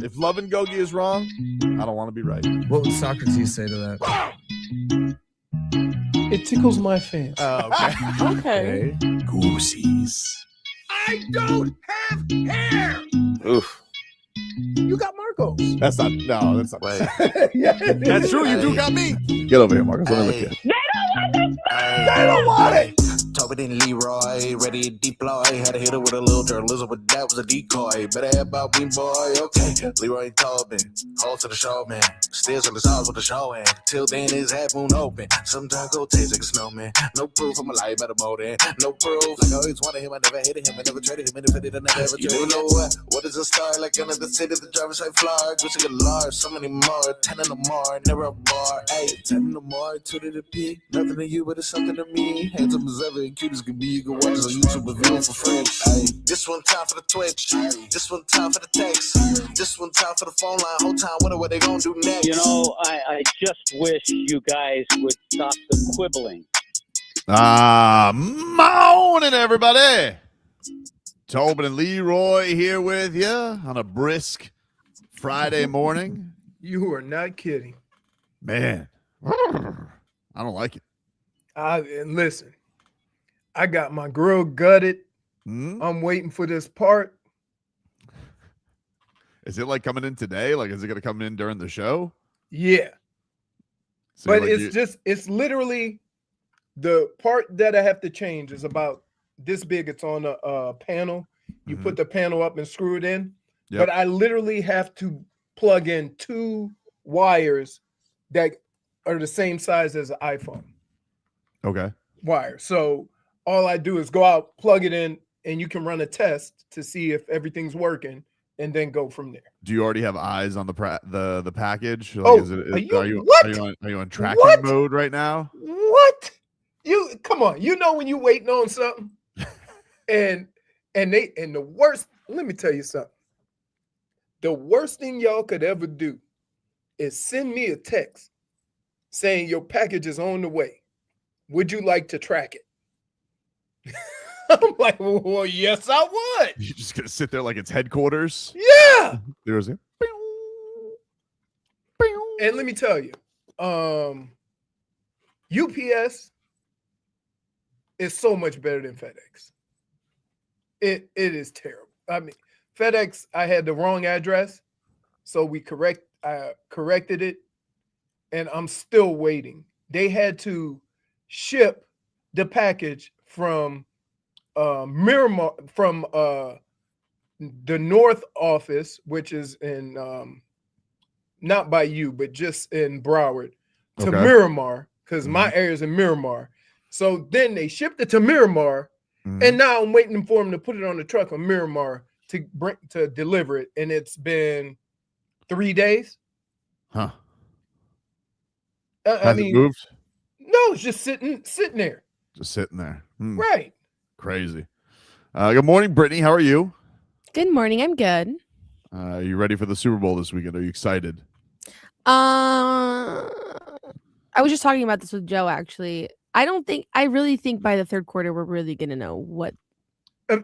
If Love and Gogi is wrong, I don't want to be right. What would Socrates say to that? It tickles my fancy. Oh, okay. Goosies. I don't have hair. Oof. You got Marcos. That's not. Wait. Yeah, That's true. You do got me. Get over here, Marcus. Let me look at you. They don't want it. Tobin and Leroy, ready to deploy. Had to hit her with a little journalism, but that was a decoy. Better have about me, boy. Okay, Leroy and Tobin, hold to the show, man. Still on the sides with the show, and till then his half moon open. Sometimes go taste like a snowman. No proof, I'm alive by the motor. No proof, like I always wanted him. I never hated him. I never traded him. And if I did, I never ever traded him. You know what is a star? Like another city, the driver's side floor. Gucci get large, so many more. 10 in the more, never a bar. Hey, 10 in the more, 2 to the P. Nothing to you, but it's something to me. Handsome as ever and cute as can be. You can watch us on YouTube and view for free. Hey, this one time for the Twitch. This one time for the text. This one time for the phone line. Whole time, what they gonna do next? You know, I just wish you guys would stop the quibbling. Morning, everybody. Tobin and Leroy here with you on a brisk Friday morning. You are not kidding. Man, I don't like it. And listen, I got my grill gutted. I'm waiting for this part. Is it like coming in today? Like, is it going to come in during the show? Yeah. So But like it's literally the part that I have to change is about this big. It's on a panel. You put the panel up and screw it in. Yep. But I literally have to plug in 2 wires that are the same size as an iPhone Okay. wire. So all I do is go out, plug it in, and you can run a test to see if everything's working, and then go from there. Do you already have eyes on the package? Like, Oh, are you on tracking What? mode right now? What? You come on, you know when you waiting on something, and the worst, let me tell you something. The worst thing y'all could ever do is send me a text saying your package is on the way. Would you like to track it? I'm like, well, yes, I would. You're just gonna sit there like it's headquarters. Yeah. There's it. And let me tell you, UPS is so much better than FedEx. It is terrible. I mean, FedEx, I had the wrong address, so I corrected it, and I'm still waiting. They had to ship the package from Miramar, from the North office, which is in not by you, but just in Broward, to Miramar, because my area is in Miramar. So then they shipped it to Miramar, and now I'm waiting for them to put it on the truck from Miramar to deliver it, and it's been 3 days. Huh? I mean, it moved? No, it's just sitting there. Just sitting there. Right. Crazy. Good morning, Brittany. How are you? Good morning. I'm good. Are you ready for the Super Bowl this weekend? Are you excited? I was just talking about this with Joe, actually. I really think by the third quarter, we're really going to know what the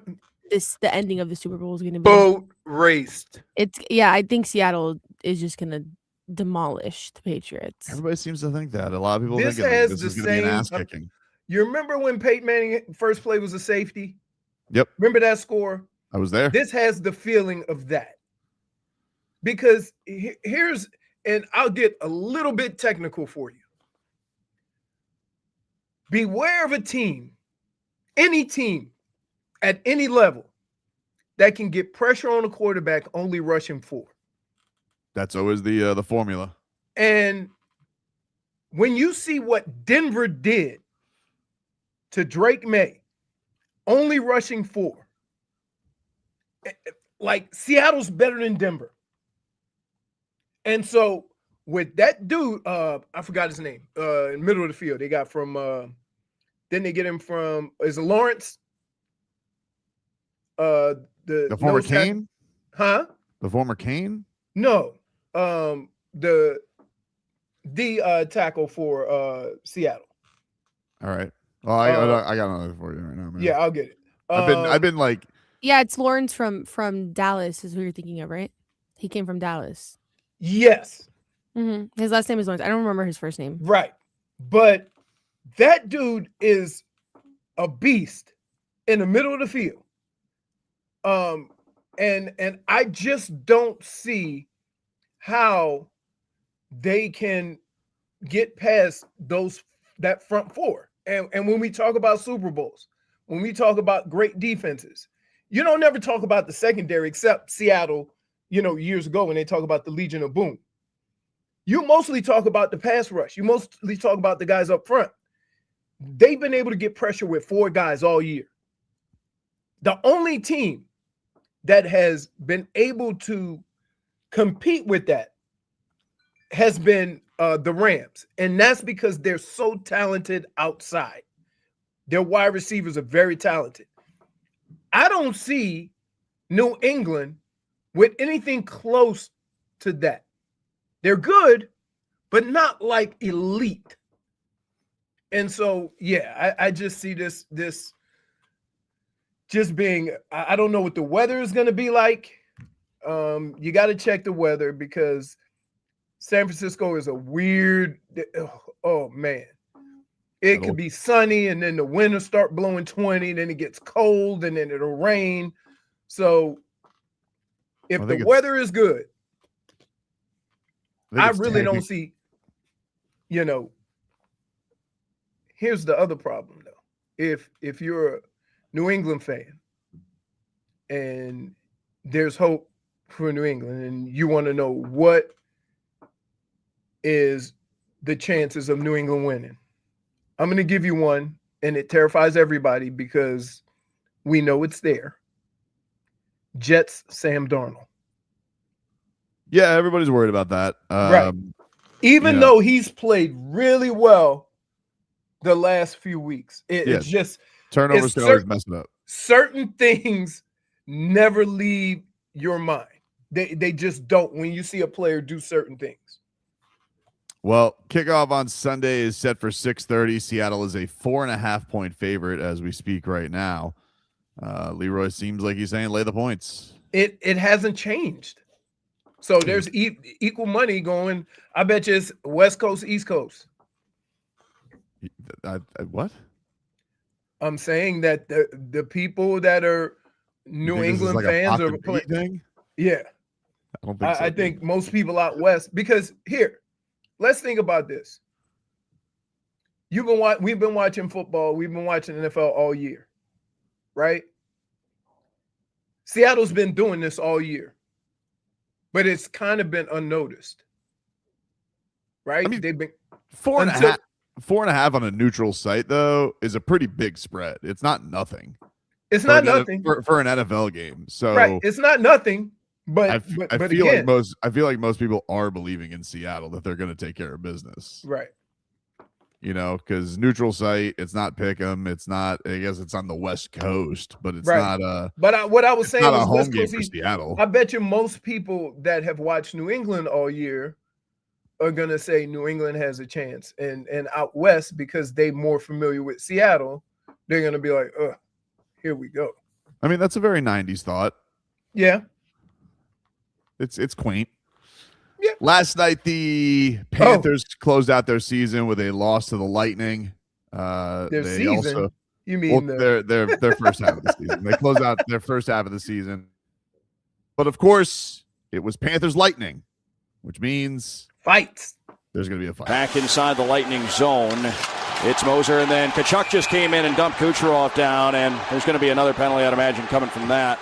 ending of the Super Bowl is going to be. Boat raced. I think Seattle is just going to demolish the Patriots. Everybody seems to think that. A lot of people This think has this the is going to be an same- ass kicking. You remember when Peyton Manning first play was a safety? Yep. Remember that score? I was there. This has the feeling of that. Because here's, and I'll get a little bit technical for you. Beware of a team, any team at any level that can get pressure on a quarterback only rushing 4. That's always the formula. And when you see what Denver did to Drake May, only rushing 4, like Seattle's better than Denver. And so with that dude, I forgot his name, in the middle of the field, they got from, didn't they get him from, is it Lawrence? The former Kane? Huh? The former Kane? No. The tackle for Seattle. All right. Well, I got another for you right now, man. Yeah, I'll get it. I've been like, Yeah, it's Lawrence from Dallas is who you're thinking of, right? He came from Dallas. Yes. His last name is Lawrence. I don't remember his first name. Right. But that dude is a beast in the middle of the field. And I just don't see how they can get past that front four. And when we talk about Super Bowls, when we talk about great defenses, you don't never talk about the secondary except Seattle, years ago when they talk about the Legion of Boom. You mostly talk about the pass rush. You mostly talk about the guys up front. They've been able to get pressure with 4 guys all year. The only team that has been able to compete with that has been the Rams. And that's because they're so talented outside. Their wide receivers are very talented. I don't see New England with anything close to that. They're good, but not like elite. And so, yeah, I just see this just being, I don't know what the weather is going to be like. You got to check the weather because San Francisco is a weird, oh man. It could be sunny and then the wind will start blowing 20, then it gets cold and then it'll rain. So if the weather is good, I really don't see, here's the other problem though. If you're a New England fan and there's hope for New England and you want to know what is the chances of New England winning, I'm going to give you one, and it terrifies everybody because we know it's there. Jets, Sam Darnold. Yeah, everybody's worried about that. Right. Even though he's played really well the last few weeks. It's just turnovers can always mess it up. Certain things never leave your mind. They just don't when you see a player do certain things. Well, kickoff on Sunday is set for 6:30. Seattle is a 4.5-point favorite as we speak right now. Leroy seems like he's saying lay the points. It hasn't changed. So there's equal money going. I bet you it's West Coast, East Coast. What? I'm saying that the people that are New England fans are playing. Yeah. I don't think so. I think most people out west, because here, let's think about this. We've been watching football. We've been watching NFL all year, right? Seattle's been doing this all year, but it's kind of been unnoticed, right? I mean, they've been 4.5 on a neutral site though is a pretty big spread. It's not nothing. It's not nothing for an NFL game. So right, it's not nothing. But I feel like most people are believing in Seattle that they're going to take care of business. Right. Because neutral site, it's not pick 'em. It's not. I guess it's on the West Coast, but it's not a. But what I was saying was a home game for Seattle. I bet you most people that have watched New England all year are going to say New England has a chance, and out west because they're more familiar with Seattle, they're going to be like, here we go. I mean, that's a very 90s thought. Yeah. It's quaint. Yeah. Last night, the Panthers closed out their season with a loss to the Lightning. Their season? You mean their first half of the season. They closed out their first half of the season. But, of course, it was Panthers Lightning, which means fights. There's going to be a fight. Back inside the Lightning zone. It's Moser, and then Tkachuk just came in and dumped Kucherov down, and there's going to be another penalty, I'd imagine, coming from that.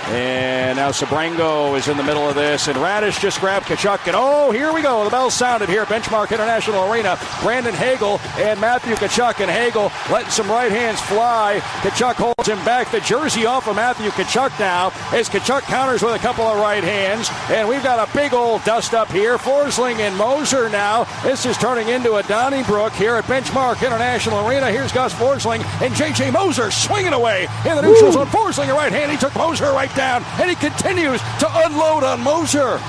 And now Sabrango is in the middle of this, and Radish just grabbed Tkachuk, and here we go. The bell sounded here at Benchmark International Arena. Brandon Hagel and Matthew Tkachuk, and Hagel letting some right hands fly. Tkachuk holds him back. The jersey off of Matthew Tkachuk now as Tkachuk counters with a couple of right hands, and we've got a big old dust up here. Forsling and Moser now. This is turning into a Donnybrook here at Benchmark International Arena. Here's Gus Forsling and J.J. Moser swinging away in the neutral zone. Forsling a right hand. He took Moser right down, and he continues to unload on Moser.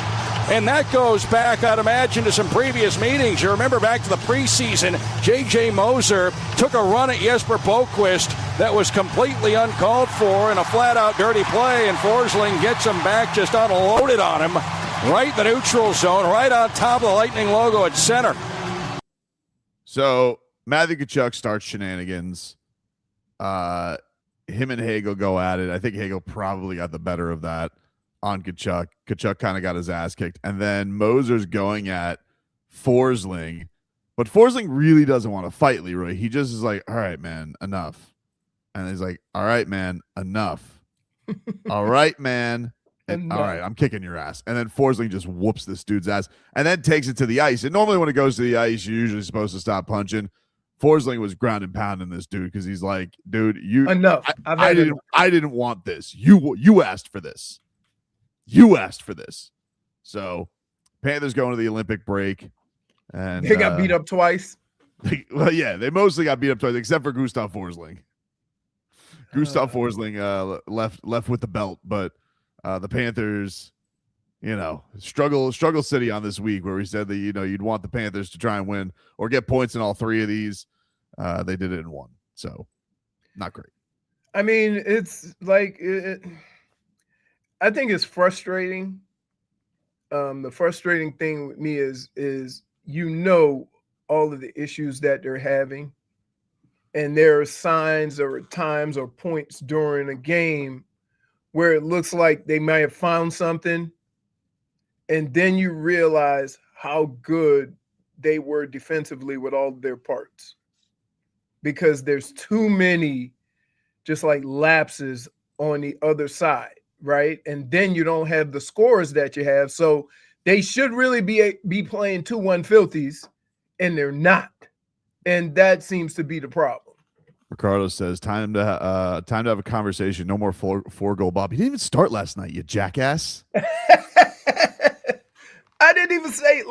And that goes back, I'd imagine, to some previous meetings. You remember back to the preseason, J.J. Moser took a run at Jesper Boqvist, that was completely uncalled for and a flat-out dirty play, and Forsling gets him back, just unloaded on him, right in the neutral zone, right on top of the Lightning logo at center. So Matthew Tkachuk starts shenanigans. Him and Hagel go at it. I think Hagel probably got the better of that on Tkachuk. Tkachuk kind of got his ass kicked. And then Moser's going at Forsling. But Forsling really doesn't want to fight Leroy. He just is like, all right, man, enough. And he's like, all right, man, enough. All right, man. And, all right, I'm kicking your ass. And then Forsling just whoops this dude's ass and then takes it to the ice. And normally when it goes to the ice, you're usually supposed to stop punching. Forsling was ground and pounding this dude because he's like, dude, you enough. I didn't want this. You asked for this. You asked for this. So Panthers going to the Olympic break. And they got beat up twice. Well, yeah, they mostly got beat up twice, except for Gustav Forsling. Gustav Forsling left with the belt, but the Panthers, struggle city on this week where we said that you'd want the Panthers to try and win or get points in all three of these. They did it in one, so not great. I mean, it's like I think it's frustrating. The frustrating thing with me is all of the issues that they're having, and there are signs or times or points during a game where it looks like they might have found something, and then you realize how good they were defensively with all of their parts, because there's too many just like lapses on the other side, right? And then you don't have the scores that you have, so they should really be playing 2-1 filthies, and they're not, and that seems to be the problem. Ricardo says, time to have a conversation. No more four-goal Bob. He didn't even start last night, you jackass. I didn't even say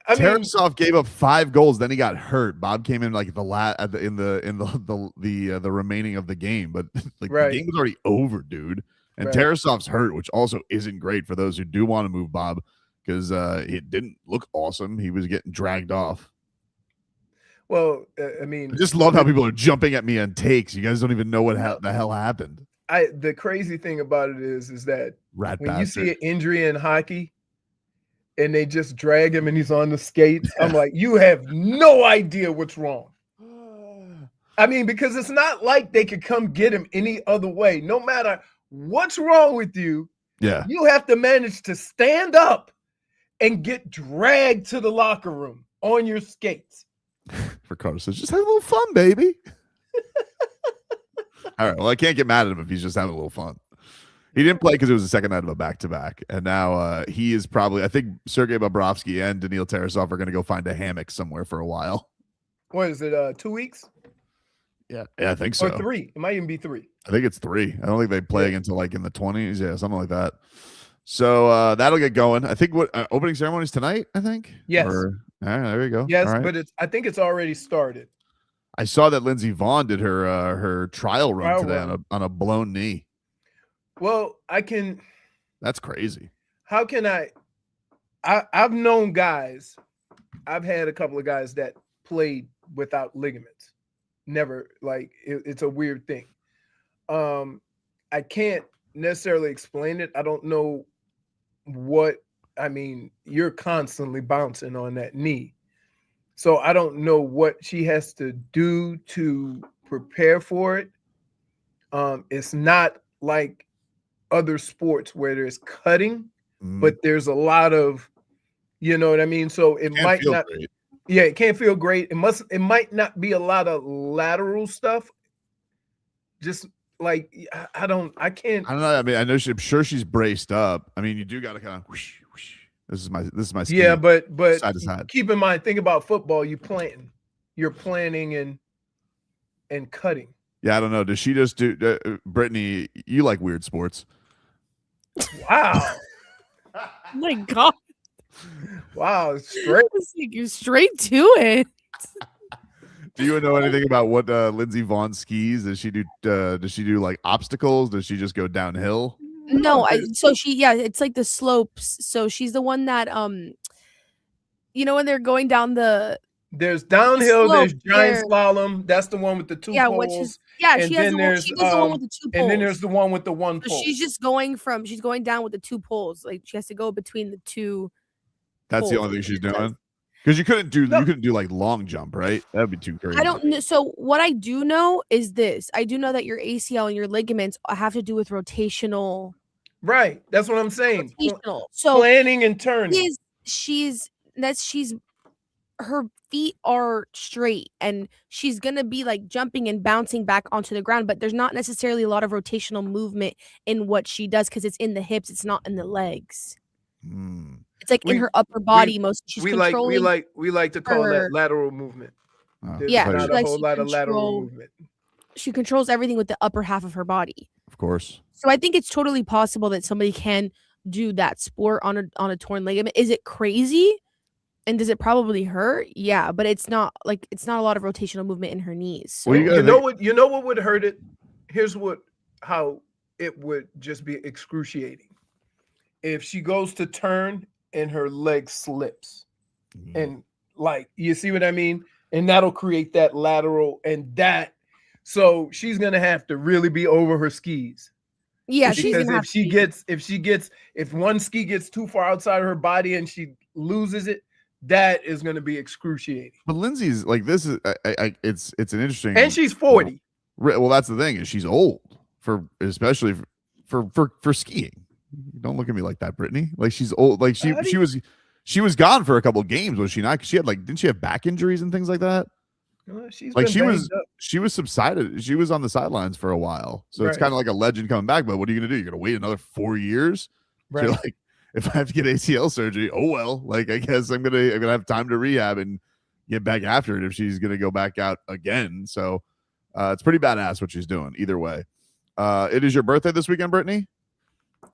Tarasov gave up 5 goals, then he got hurt. Bob came in like in the remaining of the game, but the game was already over, dude. And Tarasov's hurt, which also isn't great for those who do want to move Bob, because it didn't look awesome. He was getting dragged off. Well, I mean, I just love how people are jumping at me on takes. You guys don't even know what the hell happened. The crazy thing about it is that you see an injury in hockey and they just drag him and he's on the skates, I'm like, you have no idea what's wrong. I mean, because it's not like they could come get him any other way. No matter what's wrong with you, you have to manage to stand up and get dragged to the locker room on your skates. Ricardo says, just have a little fun, baby. All right. Well, I can't get mad at him if he's just having a little fun. He didn't play because it was the second night of a back-to-back. And now he is probably, I think Sergei Bobrovsky and Daniil Tarasov are going to go find a hammock somewhere for a while. What is it, 2 weeks? Yeah, I think so. Or 3. It might even be 3. I think it's 3. I don't think they play until like in the 20s. Yeah, something like that. So that'll get going. I think opening ceremonies tonight, I think? Yes. All right, there you go. Yes, right. But I think it's already started. I saw that Lindsey Vonn did her trial run today on a blown knee. Well, That's crazy. How can I've known guys. I've had a couple of guys that played without ligaments. Never, like, it's a weird thing. I can't necessarily explain it. I don't know you're constantly bouncing on that knee. So I don't know what she has to do to prepare for it. It's not like other sports where there's cutting, but there's a lot of, you know what I mean? So it might not, it can't feel great. It might not be a lot of lateral stuff. Just like, I don't know. I mean, I'm sure she's braced up. I mean, you do got to kind of whoosh, whoosh. This is my scheme. Yeah, but side to side. Keep in mind, think about football. You're planning and cutting. Yeah, I don't know. Does she just do Brittney? You like weird sports? Wow. Oh my God. Wow, straight. You're straight to it. Do you know anything about what Lindsey Vonn skis? Does she do like obstacles? Does she just go downhill? No, it's like the slopes. So she's the one that when they're going down the There's downhill. slope There's giant there. slamlum. That's the one with the 2 poles. Which is and she has then the one, she does the one with the 2 poles. And then there's the one with the 1 So pole. she's going down with the 2 poles. Like she has to go between the 2. That's the only thing she's doing. Because you couldn't do like long jump, right? That'd be too crazy. I don't know. So what I do know is this. I do know that your ACL and your ligaments have to do with rotational. Right. That's what I'm saying. Rotational. So planning and turning. Her feet are straight and she's going to be like jumping and bouncing back onto the ground, but there's not necessarily a lot of rotational movement in what she does because it's in the hips. It's not in the legs. It's like in her upper body. She's controlling. We like to call that lateral movement. There's not a whole lot of lateral movement. She controls everything with the upper half of her body. Of course. So I think it's totally possible that somebody can do that sport on a torn ligament. Is it crazy? And does it probably hurt? Yeah, but it's not a lot of rotational movement in her knees. So. Well, you know what would hurt it? Here's how it would just be excruciating. If she goes to turn and her leg slips. And like, you see what I mean? And that'll create that lateral so she's going to have to really be over her skis. Yeah, because if one ski gets too far outside of her body and she loses it, that is going to be excruciating. But Lindsay's like, this is it's an interesting, and she's 40. Well, that's the thing, is she's old especially for skiing. Don't look at me like that, Brittney. Like, she's old. Like she was gone for a couple of games, was she not? Because she had didn't she have back injuries and things like that? She was subsided. She was on the sidelines for a while, so it's kind of like a legend coming back. But what are you gonna do? You're gonna wait another 4 years? Right. So you're like, if I have to get ACL surgery, oh well. Like, I guess I'm gonna have time to rehab and get back after it if she's gonna go back out again. So it's pretty badass what she's doing. Either way, it is your birthday this weekend, Brittney.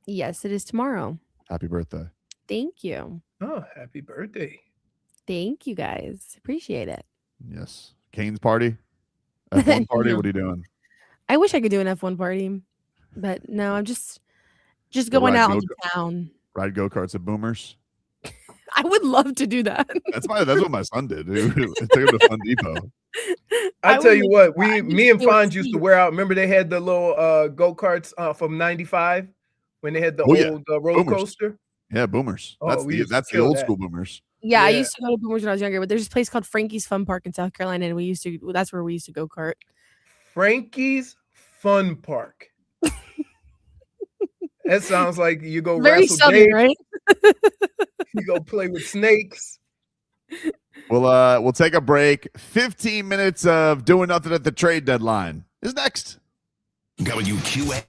Yes, it is tomorrow. Happy birthday! Thank you. Oh, happy birthday! Thank you guys. Appreciate it. Yes. Kane's party. F1 party. What are you doing? I wish I could do an F1 party, but no, I'm just going out into town. Ride go-karts at Boomers. I would love to do that. That's what my son did. It took him to Fun Depot. I tell you what, me and Fonz used to wear out. Remember they had the little go-karts from 95 when they had the old roller coaster? Yeah, Boomers. Oh, that's the old school Boomers. Yeah, I used to go to Boomers when I was younger, but there's this place called Frankie's Fun Park in South Carolina, and that's where we used to go kart. Frankie's Fun Park. That sounds like you go very wrestle southern, Dave. right? You go play with snakes. We'll take a break. 15 minutes of doing nothing at the trade deadline is next. WQAM.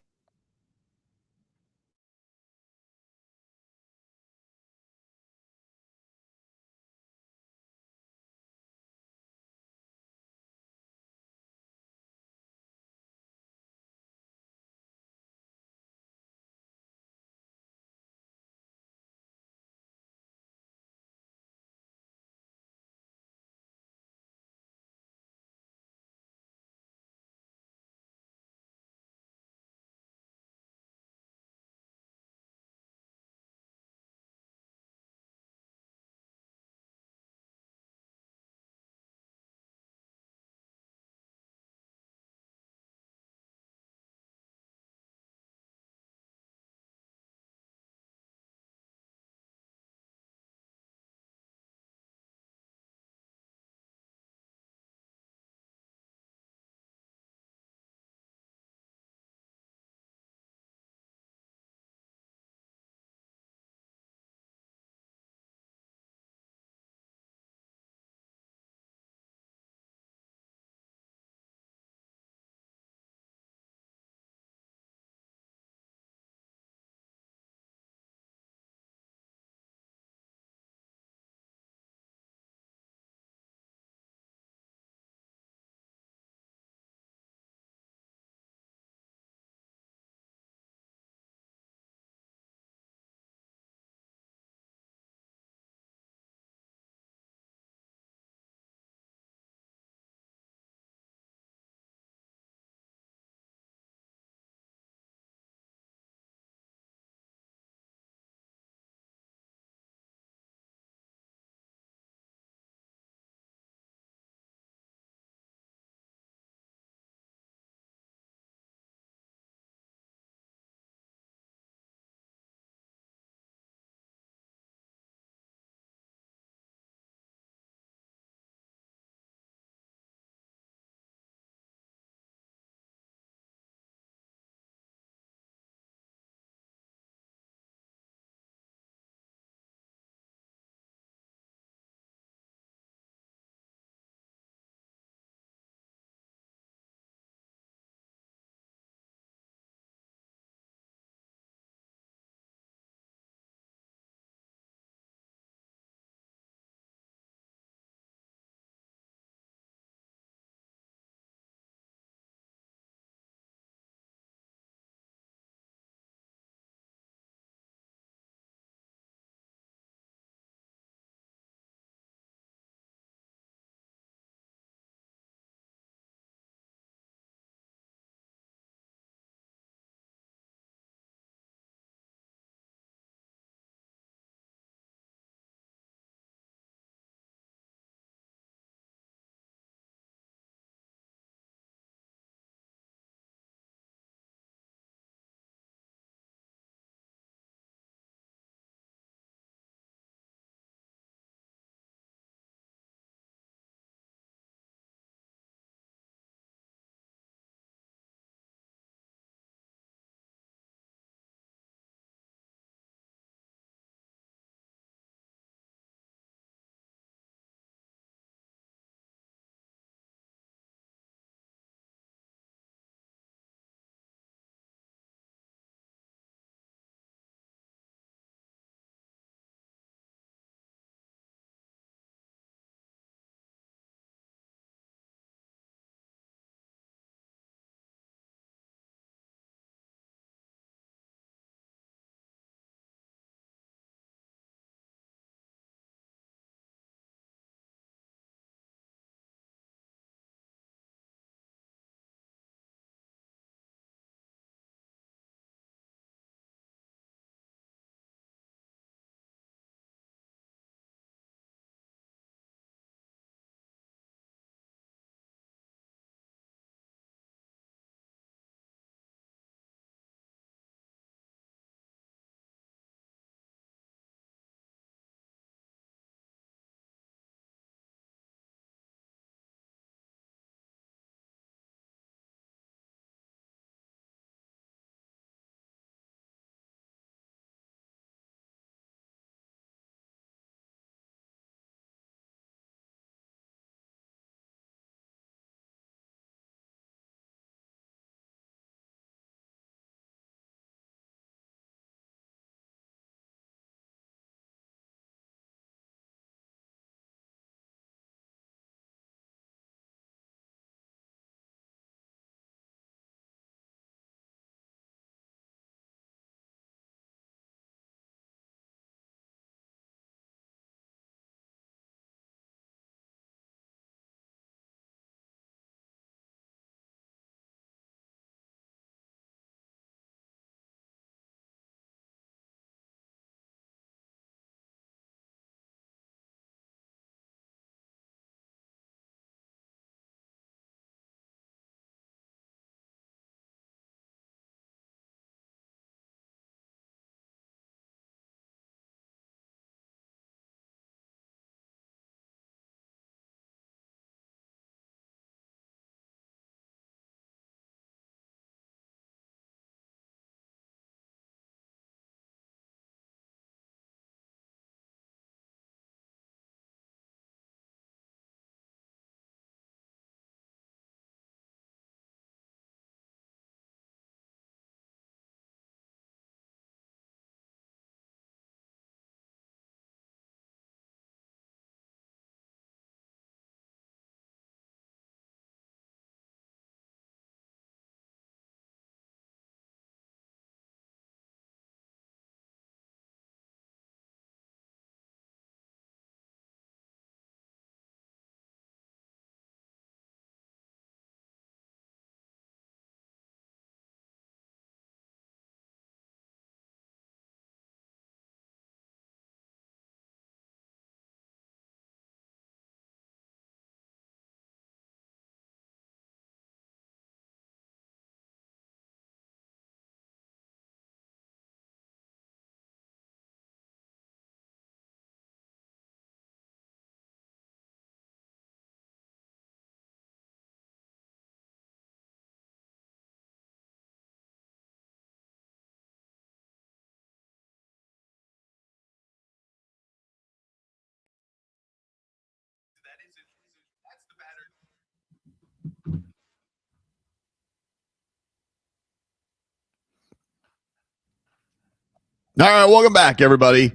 All right, welcome back, everybody.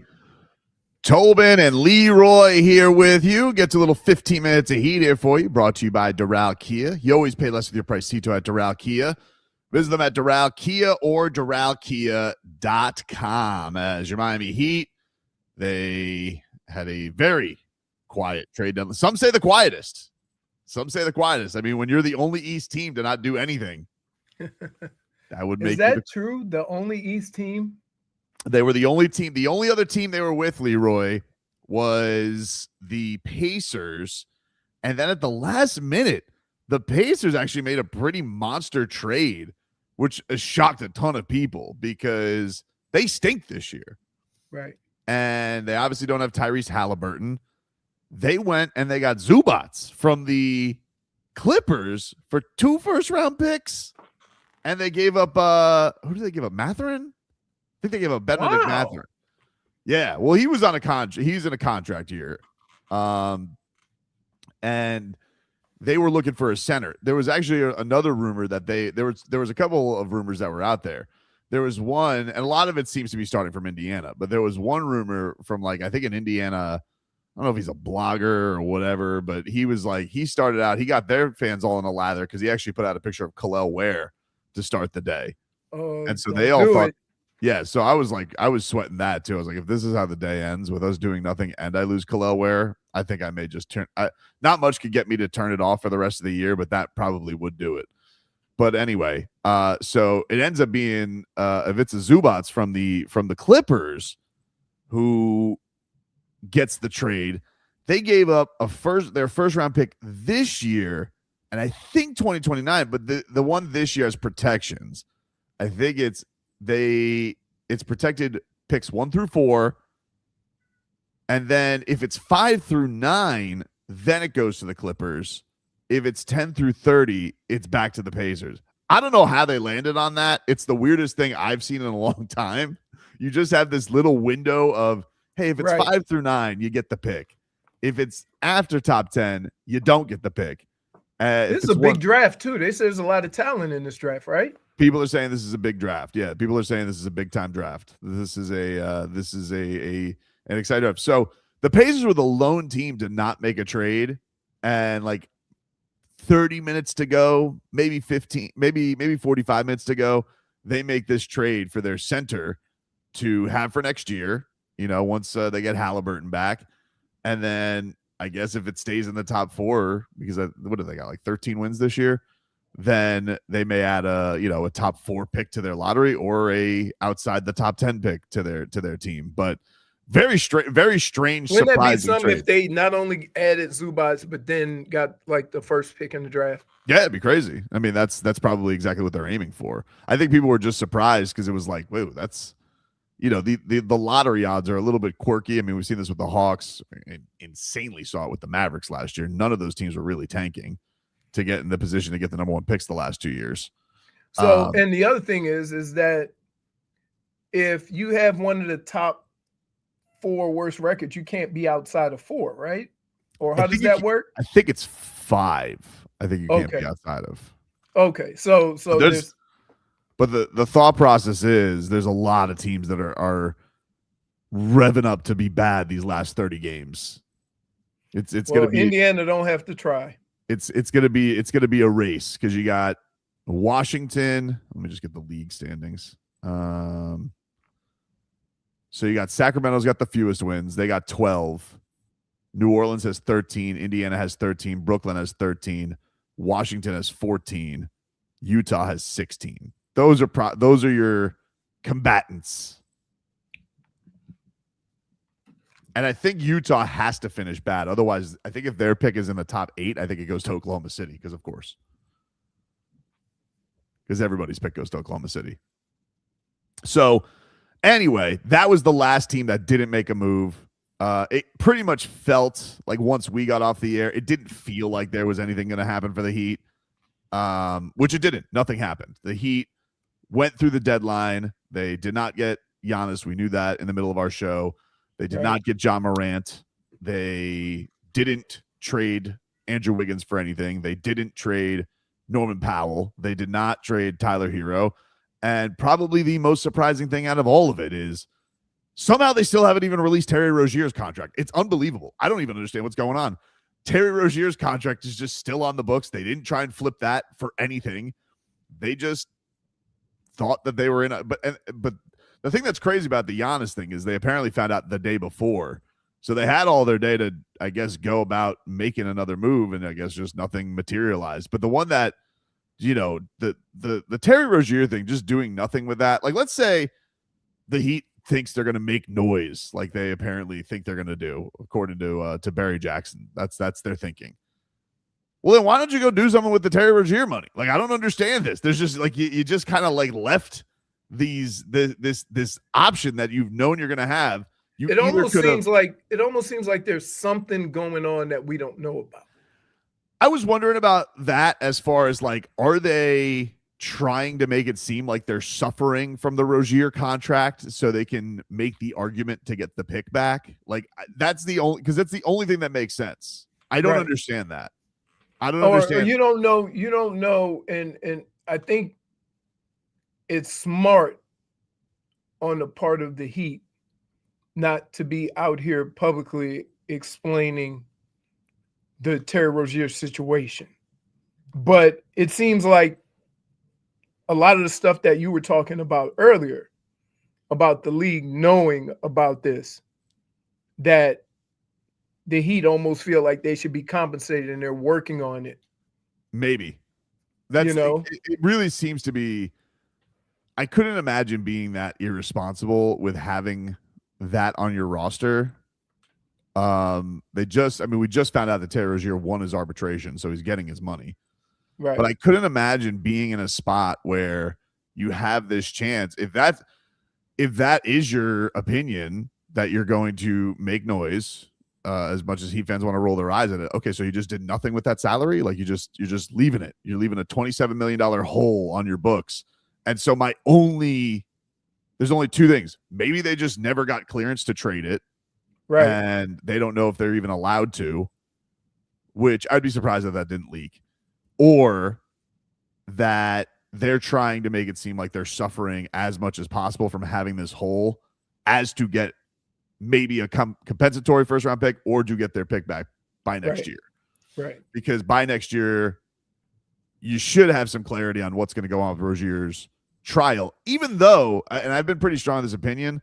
Tobin and Leroy here with you. Gets a little 15 minutes of heat here for you. Brought to you by Doral Kia. You always pay less with your price Cito at Doral Kia. Visit them at Doral Kia or DoralKia.com. As your Miami Heat, they had a very quiet trade deadline. Some say the quietest. I mean, when you're the only East team to not do anything, that would make Is that true? The only East team? They were the only team. The only other team they were with, Leroy, was the Pacers. And then at the last minute, the Pacers actually made a pretty monster trade, which shocked a ton of people because they stink this year. Right. And they obviously don't have Tyrese Halliburton. They went and they got Zubats from the Clippers for 2 first-round picks. And they gave up, who did they give up? Mathurin? I think they gave up Benedict Mathurin. Yeah, well, he was on a contract. He's in a contract year. And they were looking for a center. There was actually another rumor that there was a couple of rumors that were out there. There was one, and a lot of it seems to be starting from Indiana, but there was one rumor from I think in Indiana. I don't know if he's a blogger or whatever, but he was he started out, he got their fans all in a lather because he actually put out a picture of Kel'el Ware to start the day. And so they all thought, yeah. So I was sweating that too. I was like, if this is how the day ends with us doing nothing and I lose Kel'el Ware, I think I may just not much could get me to turn it off for the rest of the year, but that probably would do it. But anyway, so it ends up being Ivica Zubats from the Clippers who gets the trade. They gave up their first round pick this year, and I think 2029, but the one this year has protections. I think it's protected picks 1 through 4, and then if it's 5 through 9, then it goes to the Clippers. If it's 10 through 30, it's back to the Pacers. I don't know how they landed on that. It's the weirdest thing I've seen in a long time. You just have this little window of, hey, if it's 5 through 9, you get the pick. If it's after top 10, you don't get the pick. This is a big draft, too. They say there's a lot of talent in this draft, right? People are saying this is a big draft. Yeah, people are saying this is a big time draft. This is an exciting draft. So the Pacers were the lone team to not make a trade, and 30 minutes to go, maybe 15, maybe 45 minutes to go, they make this trade for their center to have for next year. Once they get Halliburton back, and then I guess if it stays in the top 4, because what do they got, 13 wins this year, then they may add a top 4 pick to their lottery or a outside the top 10 pick to their team. But very strange, Wouldn't surprising that be something trade. if they not only added Zubats but then got the first pick in the draft? Yeah, it'd be crazy. I mean, that's probably exactly what they're aiming for. I think people were just surprised because it was whoa, that's the lottery odds are a little bit quirky. I mean, we've seen this with the Hawks, insanely saw it with the Mavericks last year. None of those teams were really tanking to get in the position to get the number 1 picks the last 2 years. So, and the other thing is that if you have one of the top 4 worst records, you can't be outside of 4, right? Or how does that work? I think it's 5. I think you can't be outside of. Okay, so but the thought process is there's a lot of teams that are revving up to be bad these last 30 games. It's gonna be Indiana don't have to try. It's gonna be a race because you got Washington. Let me just get the league standings. So you got Sacramento's got the fewest wins. They got 12. New Orleans has 13. Indiana has 13. Brooklyn has 13. Washington has 14. Utah has 16. Those are your combatants. And I think Utah has to finish bad. Otherwise, I think if their pick is in the top 8, I think it goes to Oklahoma City because everybody's pick goes to Oklahoma City. So anyway, that was the last team that didn't make a move. It pretty much felt like once we got off the air, it didn't feel like there was anything going to happen for the Heat, which it didn't. Nothing happened. The Heat went through the deadline. They did not get Giannis. We knew that in the middle of our show. They did not get Ja Morant. They didn't trade Andrew Wiggins for anything. They didn't trade Norman Powell. They did not trade Tyler Hero. And probably the most surprising thing out of all of it is Somehow they still haven't even released Terry Rozier's contract. It's unbelievable. I don't even understand what's going on. Terry Rozier's contract is just still on the books. They didn't try and flip that for anything. They just thought that they were in but the thing that's crazy about the Giannis thing is they apparently found out the day before. So they had all their day to, I guess, go about making another move, and I guess just nothing materialized. But the one that, the Terry Rozier thing, just doing nothing with that. Like, let's say the Heat thinks they're going to make noise like they apparently think they're going to do, according to Barry Jackson. That's their thinking. Well, then why don't you go do something with the Terry Rozier money? Like, I don't understand this. There's just like you just kind of like left this option that you've known you're going to have. It almost seems like there's something going on that we don't know about. I was wondering about that as far as like, are they trying to make it seem like they're suffering from the Rozier contract so they can make the argument to get the pick back? Like, that's the only thing that makes sense. I don't understand that. I don't understand. Or you don't know, and I think it's smart on the part of the Heat not to be out here publicly explaining the Terry Rozier situation. But it seems like a lot of the stuff that you were talking about earlier about the league knowing about this, that the Heat almost feel like they should be compensated and they're working on it. Maybe. It really seems to be. I couldn't imagine being that irresponsible with having that on your roster. We just found out that Terry Rozier won his arbitration, so he's getting his money. Right. But I couldn't imagine being in a spot where you have this chance. If that is your opinion, that you're going to make noise, as much as Heat fans want to roll their eyes at it. Okay, so you just did nothing with that salary? Like you're just leaving it. You're leaving a $27 million hole on your books. And so there's only two things. Maybe they just never got clearance to trade it. Right. And they don't know if they're even allowed to, which I'd be surprised if that didn't leak. Or that they're trying to make it seem like they're suffering as much as possible from having this hole as to get maybe a compensatory first-round pick or to get their pick back by next year. Right. Because by next year, you should have some clarity on what's going to go on with Rozier's trial, even though, and I've been pretty strong in this opinion,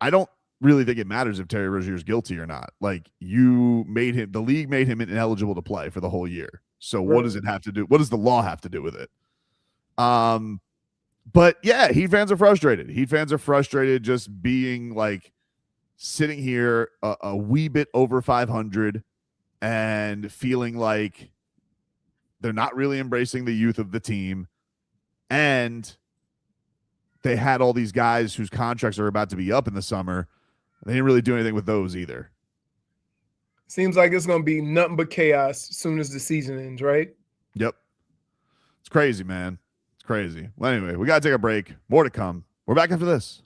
I don't really think it matters if Terry Rozier is guilty or not. Like, the league made him ineligible to play for the whole year. So what does it have to do? What does the law have to do with it? But yeah, Heat fans are frustrated. Heat fans are frustrated just being like sitting here a wee bit over 500 and feeling like they're not really embracing the youth of the team. And they had all these guys whose contracts are about to be up in the summer. They didn't really do anything with those either. Seems like it's going to be nothing but chaos as soon as the season ends, right? Yep. It's crazy, man. It's crazy. Well, anyway, we got to take a break. More to come. We're back after this.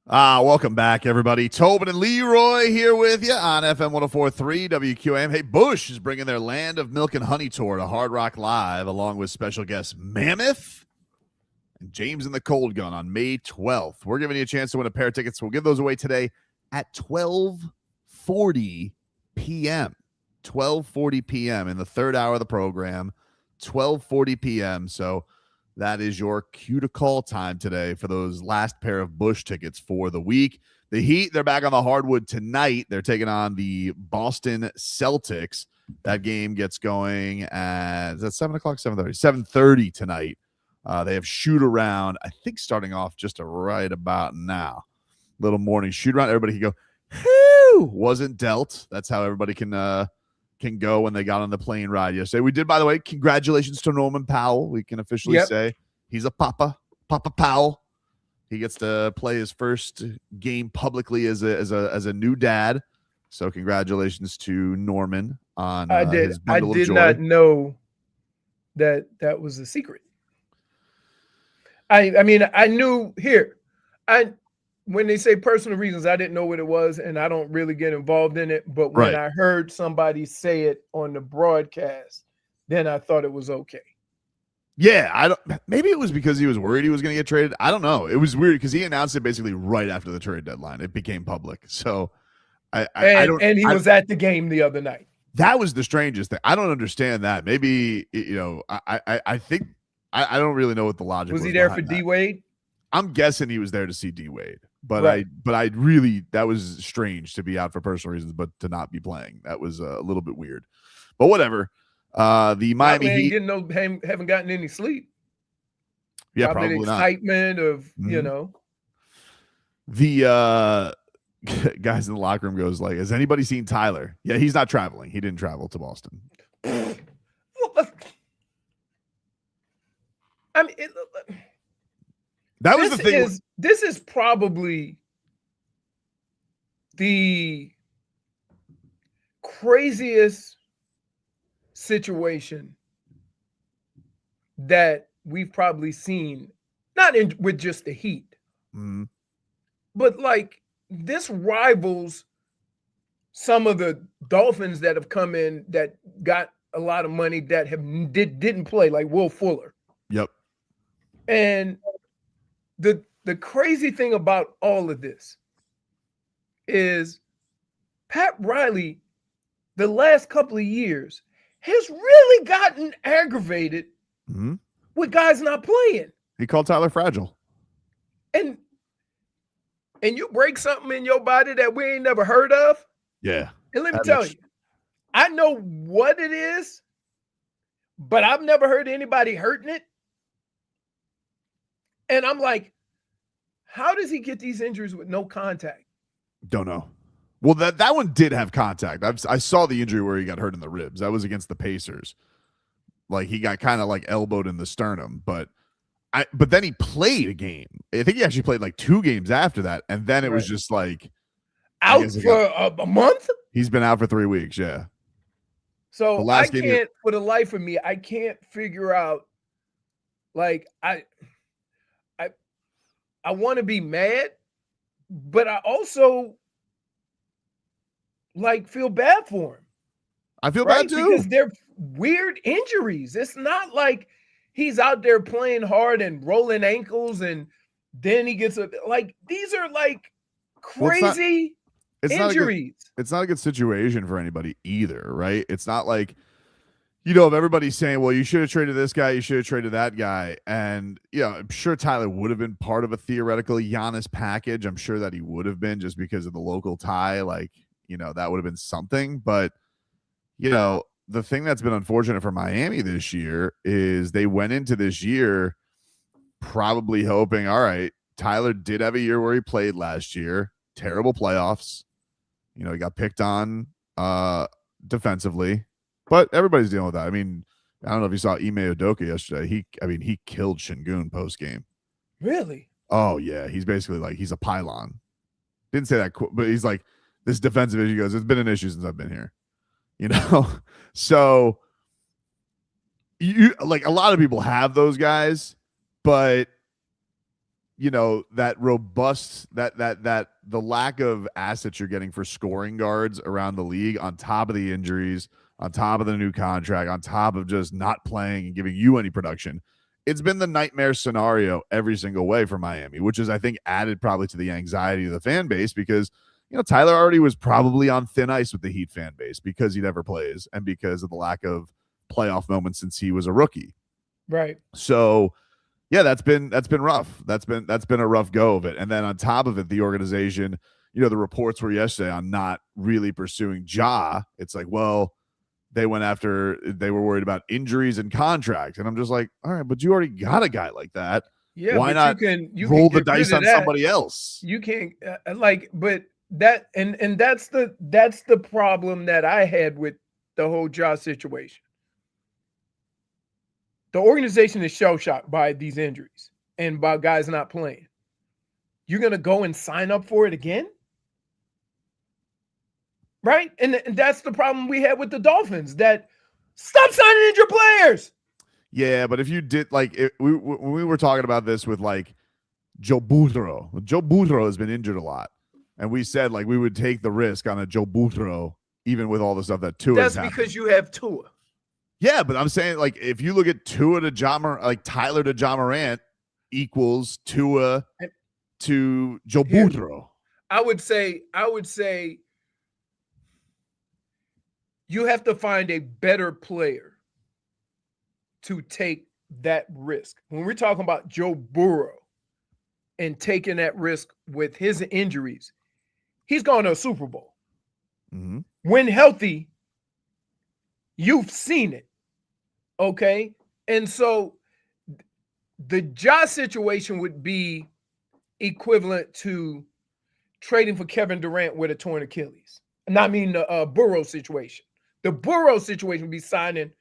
Welcome back, everybody. Tobin and Leroy here with you on FM 104.3 WQAM. Hey, Bush is bringing their Land of Milk and Honey tour to Hard Rock Live, along with special guests Mammoth and James and the Cold Gun on May 12th. We're giving you a chance to win a pair of tickets. We'll give those away today at 12:40 p.m. 12:40 p.m. in the third hour of the program, 12:40 p.m. So that is your cue to call time today for those last pair of Bush tickets for the week. The Heat, they're back on the hardwood tonight. They're taking on the Boston Celtics. That game gets going at, is that 7 o'clock, 7:30? 7:30 tonight. They have shoot around, I think starting off just right about now. Little morning shoot around. Everybody can go, whoo, wasn't dealt. That's how everybody can go when they got on the plane ride yesterday. We did, by the way, congratulations to Norman Powell. We can officially say he's a Papa Powell. He gets to play his first game publicly as a new dad. So congratulations to Norman on his bundle of joy. I did not know that was a secret. I mean, I knew when they say personal reasons, I didn't know what it was, and I don't really get involved in it. But when I heard somebody say it on the broadcast, then I thought it was okay. Yeah, maybe it was because he was worried he was going to get traded. I don't know. It was weird because he announced it basically right after the trade deadline. It became public. So and he was at the game the other night. That was the strangest thing. I don't understand that. Maybe, I think I don't really know what the logic was. Was he there for D Wade? I'm guessing he was there to see D Wade. But I really, that was strange to be out for personal reasons, but to not be playing. That was a little bit weird. But whatever. The Miami Heat haven't gotten any sleep. Yeah, probably the excitement not. Of the guys in the locker room goes like, "Has anybody seen Tyler?" Yeah, he's not traveling. He didn't travel to Boston. I mean, that was the thing. This is probably the craziest situation that we've probably seen, with just the Heat, but like this rivals some of the Dolphins that have come in that got a lot of money that didn't play, like Will Fuller. Yep. And the crazy thing about all of this is Pat Riley, the last couple of years, has really gotten aggravated with guys not playing. He called Tyler fragile. And you break something in your body that we ain't never heard of. Yeah. And let me tell you, I know what it is, but I've never heard anybody hurting it. And I'm like, how does he get these injuries with no contact? Don't know. Well, that one did have contact. I saw the injury where he got hurt in the ribs. That was against the Pacers. Like he got kind of like elbowed in the sternum, but then he played a game. I think he actually played like 2 games after that, and then it was just like out for a month. He's been out for 3 weeks. Yeah. So I can't, for the life of me, I can't figure out. Like I want to be mad, but I also like feel bad for him. I feel bad too. Because they're weird injuries. It's not like he's out there playing hard and rolling ankles and then he gets these are like crazy injuries. It's not a good situation for anybody either, right? It's not like, if everybody's saying, well, you should have traded this guy, you should have traded that guy. And, I'm sure Tyler would have been part of a theoretical Giannis package. I'm sure that he would have been just because of the local tie. Like, that would have been something. But, the thing that's been unfortunate for Miami this year is they went into this year probably hoping, all right, Tyler did have a year where he played last year. Terrible playoffs. He got picked on defensively. But everybody's dealing with that. I mean, I don't know if you saw Ime Udoka yesterday. He killed Şengün post game. Really? Oh yeah, he's basically like he's a pylon. Didn't say that, but he's like this defensive issue. He goes, it's been an issue since I've been here. So you like a lot of people have those guys, but that robust, that the lack of assets you're getting for scoring guards around the league, on top of the injuries, on top of the new contract, on top of just not playing and giving you any production, it's been the nightmare scenario every single way for Miami, which is, I think, added probably to the anxiety of the fan base, because Tyler already was probably on thin ice with the Heat fan base because he never plays and because of the lack of playoff moments since he was a rookie. Right. So yeah, that's been rough. That's been a rough go of it. And then on top of it, the organization, the reports were yesterday on not really pursuing Ja. It's like, well, they were worried about injuries and contracts. And I'm just like, all right, but you already got a guy like that. Yeah. Why not you roll can the dice on somebody else? You can't but that, and that's the problem that I had with the whole Ja situation. The organization is shell-shocked by these injuries and by guys not playing. You're going to go and sign up for it again? Right? And that's the problem we had with the Dolphins, that stop signing injured players. Yeah, but if you did, when we were talking about this with Joe Boudreau has been injured a lot. And we said we would take the risk on a Joe Boudreau, even with all the stuff that Tua has. That's because you have Tua. Yeah, but I'm saying, if you look at Tua to Ja Morant, Tyler to Ja Morant equals Tua to Joe Boudreau. I would say you have to find a better player to take that risk. When we're talking about Joe Burrow and taking that risk with his injuries, he's gone to a Super Bowl. Mm-hmm. When healthy, you've seen it. Okay? And so the Ja situation would be equivalent to trading for Kevin Durant with a torn Achilles. And I mean the Burrow situation. The Burrow situation would be signing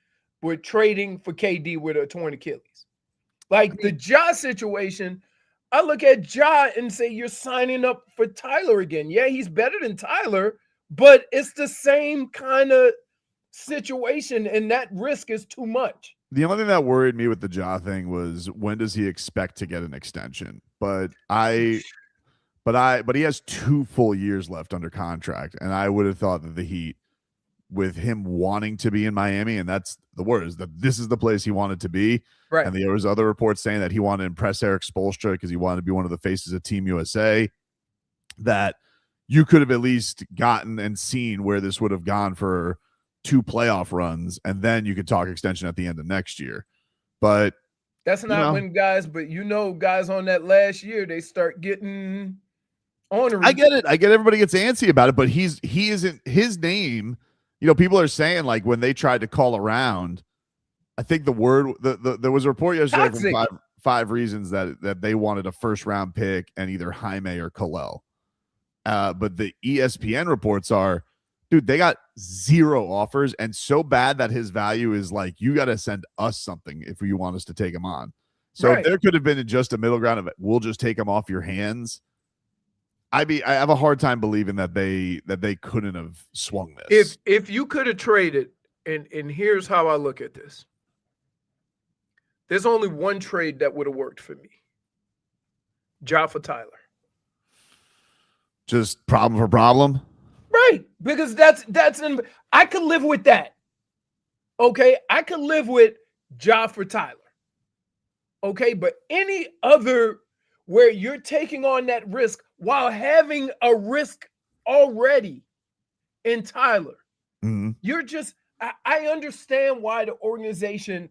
with trading for KD with a torn Achilles. The Ja situation, I look at Ja and say, you're signing up for Tyler again. Yeah, he's better than Tyler, but it's the same kind of situation, and that risk is too much. The only thing that worried me with the Ja thing was, when does he expect to get an extension? But he has 2 full years left under contract, and I would have thought that the Heat, with him wanting to be in Miami, and that's the word, is that this is the place he wanted to be. Right. And there was other reports saying that he wanted to impress Erik Spoelstra because he wanted to be one of the faces of Team USA, that you could have at least gotten and seen where this would have gone for 2 playoff runs, and then you could talk extension at the end of next year. But that's not when guys, but guys on that last year, they start getting ornery. I get it. Everybody gets antsy about it, but he isn't, his name, people are saying, when they tried to call around, I think there was a report yesterday from five reasons that they wanted a first round pick and either Jaime or Kel'el. But the ESPN reports are, dude, they got 0 offers, and so bad that his value is you got to send us something if you want us to take him on. So if there could have been just a middle ground of it, we'll just take him off your hands. I have a hard time believing that they couldn't have swung this. If you could have traded, and here's how I look at this. There's only one trade that would have worked for me. Ja for Tyler. Just problem for problem. Right, because I could live with that. Okay, I could live with Ja for Tyler. Okay, but any other where you're taking on that risk while having a risk already in Tyler, you're just, I understand why the organization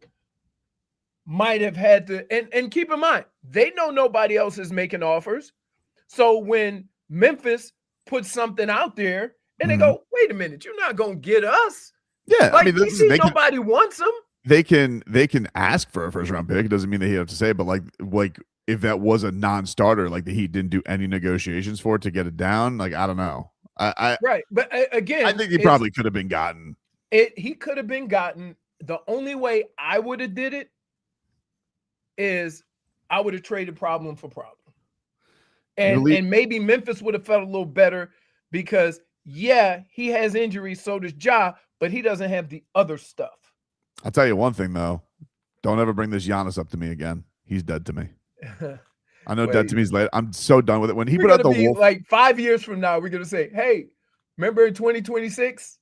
might have had to, and keep in mind, they know nobody else is making offers. So when Memphis puts something out there and they go, wait a minute, you're not going to get us. Yeah. Nobody wants them. They can ask for a first round pick. It doesn't mean that he have to say it, but like if that was a non-starter, the Heat didn't do any negotiations for it to get it down. I don't know. Right. But again, I think he probably could have been gotten. He could have been gotten. The only way I would have did it is I would have traded problem for problem. And maybe Memphis would have felt a little better because, yeah, he has injuries, so does Ja, but he doesn't have the other stuff. I'll tell you one thing, though. Don't ever bring this Giannis up to me again. He's dead to me. I know Wait. dead to me is late. I'm so done with it. When he We're put out gonna the be wolf, like 5 years from now, we're gonna say, "Hey, remember in 2026?"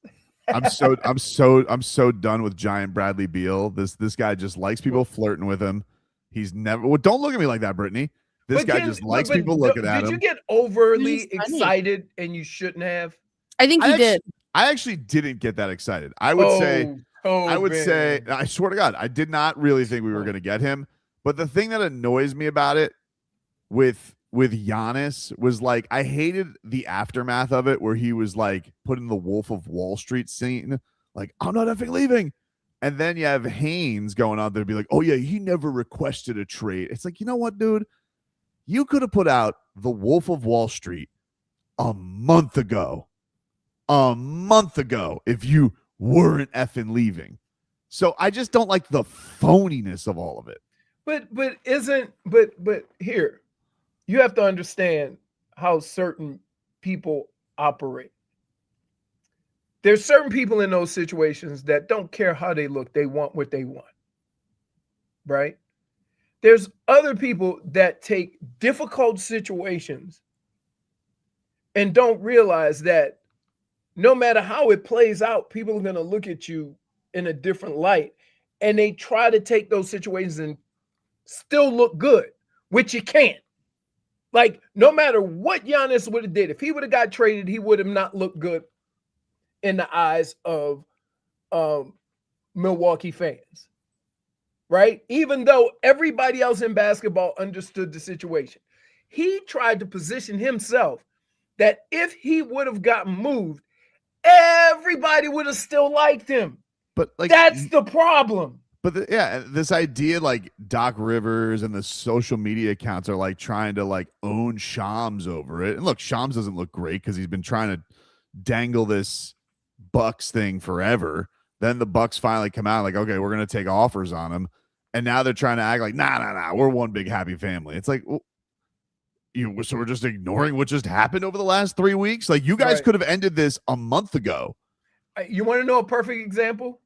I'm so done with Giant Bradley Beal. This guy just likes people flirting with him. He's never. Well, don't look at me like that, Brittany. This guy just likes people looking at him. Did you get overly He's funny. excited and you shouldn't have? I think he did. I actually didn't get that excited. I would say, I swear to God, I did not really think we were going to get him. But the thing that annoys me about it with Giannis was like, I hated the aftermath of it where he was like putting the Wolf of Wall Street scene, like, I'm not effing leaving. And then you have Haynes going out there and be like, oh yeah, he never requested a trade. It's like, you know what, dude? You could have put out the Wolf of Wall Street a month ago if you weren't effing leaving. So I just don't like the phoniness of all of it. But here, you have to understand how certain people operate. There's certain people in those situations that don't care how they look. They want what they want, right? There's other people that take difficult situations and don't realize that no matter how it plays out, people are going to look at you in a different light. And they try to take those situations and still look good, which you can't. Like, no matter what Giannis would have did, if he would have got traded, he would have not looked good in the eyes of Milwaukee fans, right? Even though everybody else in basketball understood the situation. He tried to position himself that if he would have gotten moved, everybody would have still liked him. But like, that's the problem. But this idea, like Doc Rivers and the social media accounts are like trying to like own Shams over it. And look, Shams doesn't look great because he's been trying to dangle this Bucks thing forever. Then the Bucks finally come out like, okay, we're gonna take offers on him, and now they're trying to act like, nah, we're one big happy family. It's like, well, so we're just ignoring what just happened over the last 3 weeks. Like, you guys could have ended this a month ago. You want to know a perfect example?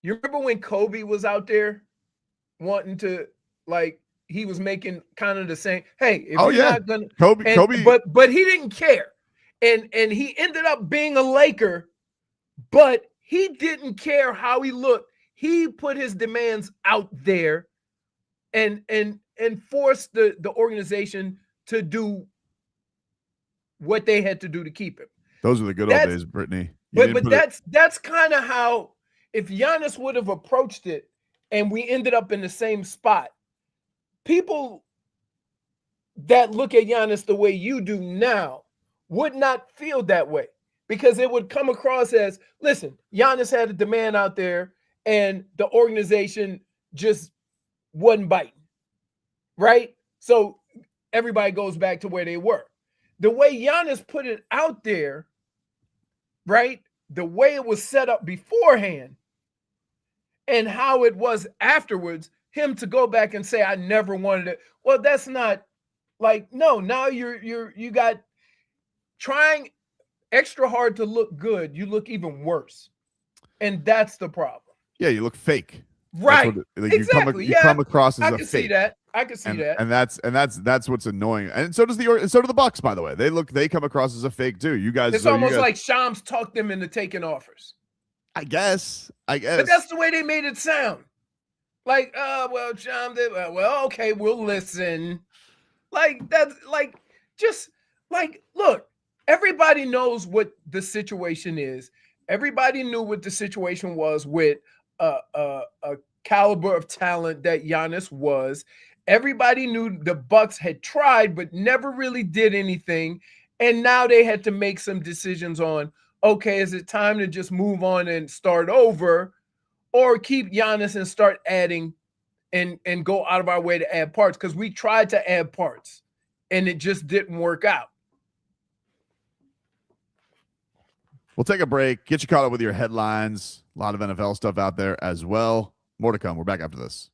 You remember when Kobe was out there wanting to, like, he was making kind of the same, hey, if you're not gonna Kobe, but he didn't care. And he ended up being a Laker, but he didn't care how he looked. He put his demands out there and forced the organization to do what they had to do to keep him. Those are the good old days, Brittany. But that's kind of how, if Giannis would have approached it and we ended up in the same spot, people that look at Giannis the way you do now would not feel that way, because it would come across as, listen, Giannis had a demand out there and the organization just wasn't biting, right? So everybody goes back to where they were. The way Giannis put it out there, right? The way it was set up beforehand and how it was afterwards, him to go back and say, I never wanted it. Well, that's not like, no, now you got trying extra hard to look good. You look even worse. And that's the problem. Yeah, you look fake. Right. Exactly. You come across as a fake. See that. I can see that. And that's what's annoying. And so does the Bucks, by the way. They come across as a fake too. You guys, it's almost like Shams talked them into taking offers. I guess. But that's the way they made it sound. Like, well, Shams, well, okay, we'll listen. Like, that's like, just like, look, everybody knows what the situation is. Everybody knew what the situation was with a caliber of talent that Giannis was. Everybody knew the Bucks had tried but never really did anything, and now they had to make some decisions on, okay, is it time to just move on and start over, or keep Giannis and start adding and go out of our way to add parts? Because we tried to add parts and it just didn't work out. We'll take a break, get you caught up with your headlines. A lot of NFL stuff out there as well. More to come. We're back after this.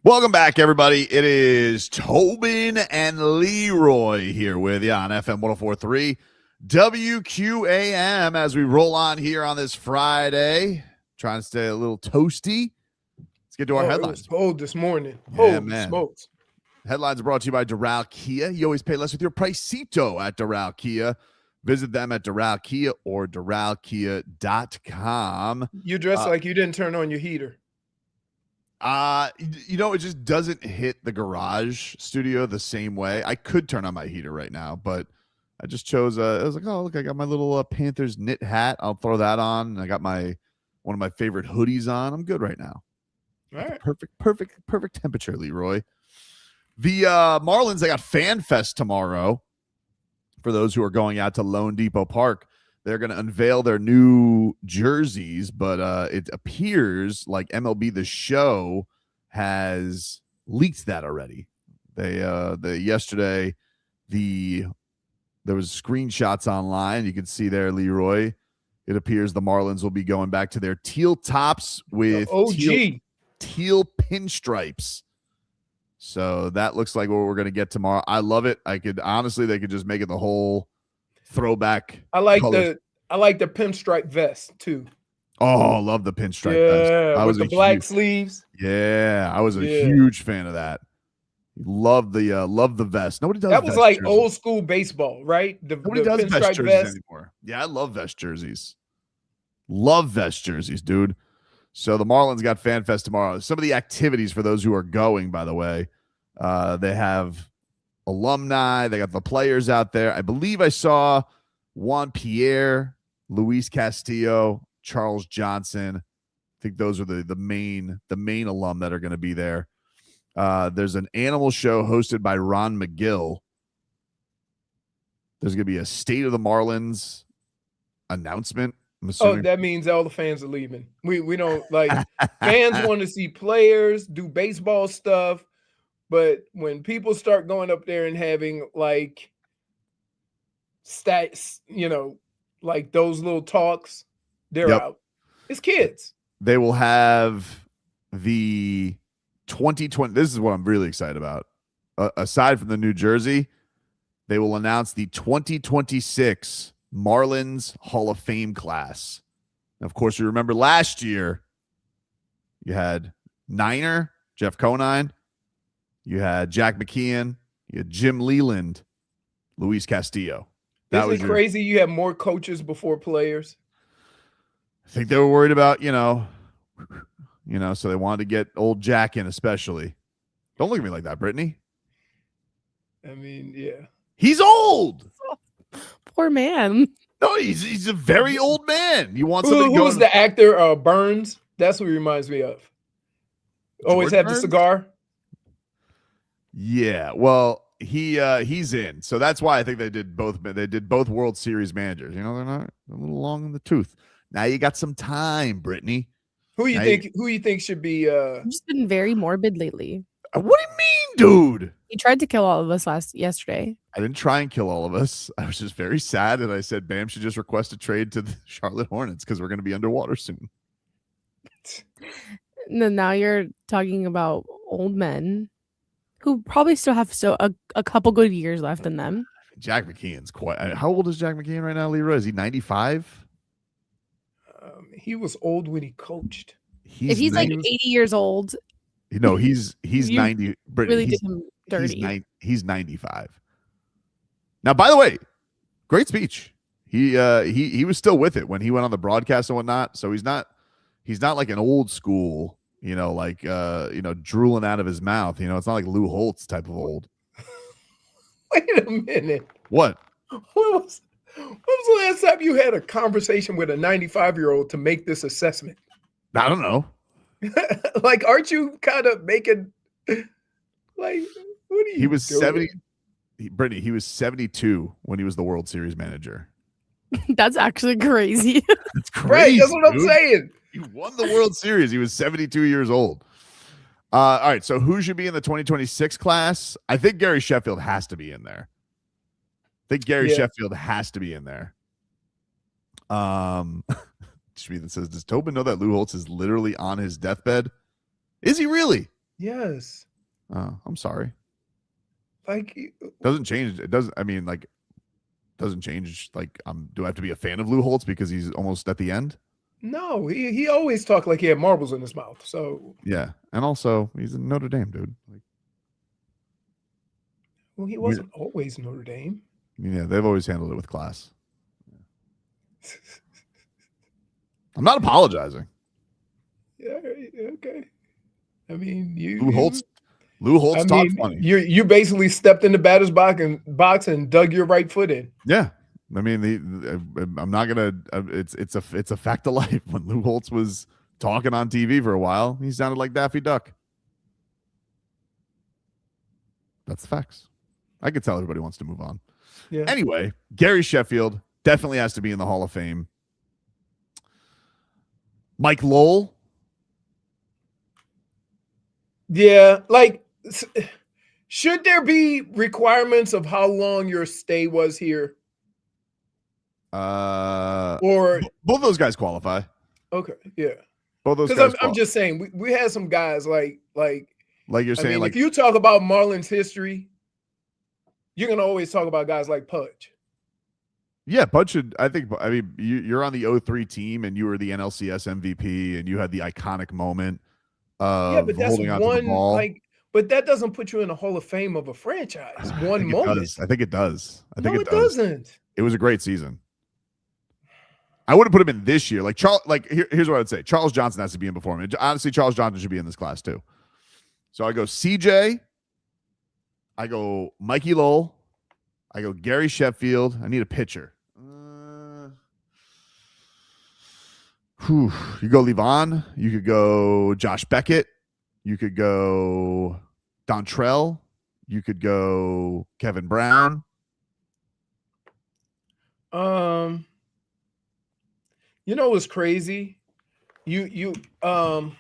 Welcome back, everybody. It is Tobin and Leroy here with you on FM 104.3 WQAM as we roll on here on this Friday. Trying to stay a little toasty. Let's get to our headlines. It was cold this morning. Yeah, Holy smokes. Headlines are brought to you by Doral Kia. You always pay less with your Pricito at Doral Kia. Visit them at Doral Kia or DoralKia.com. You dress like you didn't turn on your heater. It just doesn't hit the garage studio the same way. I could turn on my heater right now, but I just chose I was like, oh, look, I got my little Panthers knit hat. I'll throw that on. And I got one of my favorite hoodies on. I'm good right now. All right. Perfect temperature, Leroy. The Marlins, they got FanFest tomorrow. For those who are going out to Lone Depot Park, they're going to unveil their new jerseys, but it appears like MLB The Show has leaked that already. Yesterday, there was screenshots online. You can see there, Leroy. It appears the Marlins will be going back to their teal tops with teal pinstripes. So that looks like what we're going to get tomorrow. I love it. They could just make it the whole throwback. I like the pinstripe vest too. Oh, love the pinstripe vest. Yeah, with the black sleeves. Yeah, I was a huge fan of that. Love the vest. Nobody does that. Was vest like jerseys. old school baseball, right? Nobody does vest jerseys anymore. Yeah, I love vest jerseys. Love vest jerseys, dude. So the Marlins got FanFest tomorrow. Some of the activities for those who are going, by the way, they have alumni. They got the players out there. I believe I saw Juan Pierre, Luis Castillo, Charles Johnson. I think those are the main alum that are going to be there. There's an animal show hosted by Ron McGill. There's going to be a State of the Marlins announcement. Oh, that means all the fans are leaving. We don't like fans want to see players do baseball stuff, but when people start going up there and having like stats, like those little talks, they're out. It's kids. They will have the 2020. This is what I'm really excited about. Aside from the New Jersey, they will announce the 2026 Marlins Hall of Fame class. And of course, you remember last year, you had Niner, Jeff Conine, you had Jack McKeon, you had Jim Leland, Luis Castillo. That was crazy. You have more coaches before players. I think they were worried about, so they wanted to get old Jack in, especially. Don't look at me like that, Brittney. I mean, yeah. He's old. Poor man. No, he's a very old man. You want somebody who's the actor? Burns. That's what he reminds me of. Always have the cigar. Yeah, well, he's in, so that's why I think they did both. They did both World Series managers. They're not a little long in the tooth. Now you got some time, Brittney. Who you think should be? I've just been very morbid lately. What do you mean, dude? He tried to kill all of us yesterday. I didn't try and kill all of us. I was just very sad, and I said Bam should just request a trade to the Charlotte Hornets because we're going to be underwater soon. Now you're talking about old men who probably still have a couple good years left in them. Jack McKeon's quite. How old is Jack McKeon right now, Leroy? Is he 95? He was old when he coached. If he's 90, like 80 years old. No, he's 90. Really did him dirty. He's 95. Now, by the way, great speech. He was still with it when he went on the broadcast and whatnot. So he's not like an old school, drooling out of his mouth. It's not like Lou Holtz type of old. Wait a minute. What? When was the last time you had a conversation with a 95-year-old to make this assessment? I don't know. Like, aren't you kind of making like what are you? He was doing? 70. Brittney, he was 72 when he was the World Series manager. That's actually crazy. That's crazy. Right, that's what I'm saying. He won the World Series. He was 72 years old. All right, so who should be in the 2026 class? I think Gary Sheffield has to be in there. Sheffield has to be in there. Schmieden says, does Tobin know that Lou Holtz is literally on his deathbed? Is he really? Yes. Oh, I'm sorry. Like, Doesn't change. It doesn't. I mean, like, doesn't change. Like, do I have to be a fan of Lou Holtz because he's almost at the end? no, he always talked like he had marbles in his mouth. So Yeah, and also he's in Notre Dame, dude. Like, well, he wasn't always Notre Dame. yeah, they've always handled it with class. I'm not apologizing. Yeah, okay. I mean, Lou Holtz talked funny. You basically stepped in the batter's box and dug your right foot in. Yeah, I mean, I'm not gonna. It's a fact of life. When Lou Holtz was talking on TV for a while, he sounded like Daffy Duck. That's the facts. I could tell everybody wants to move on. Yeah. Anyway, Gary Sheffield definitely has to be in the Hall of Fame. Mike Lowell. Yeah, like, should there be requirements of how long your stay was here? Or both those guys qualify. Okay, yeah. Both those guys. Because I'm just saying, we had some guys like you're saying, like, if you talk about Marlins history, you're gonna always talk about guys like Pudge. Yeah, Pudge should. I mean, you're on the 03 team, and you were the NLCS MVP, and you had the iconic moment. But that's holding on to the ball. like, but that doesn't put you in the Hall of Fame of a franchise. One moment. I think it does. No, it doesn't. It was a great season. I would have put him in this year. Like Charles. Like here's what I would say: Charles Johnson has to be in before me. Honestly, Charles Johnson should be in this class too. So I go CJ. I go Mikey Lowell. I go Gary Sheffield. I need a pitcher. You go Levon. You could go Josh Beckett. You could go Dontrell. You could go Kevin Brown. You know what's crazy? I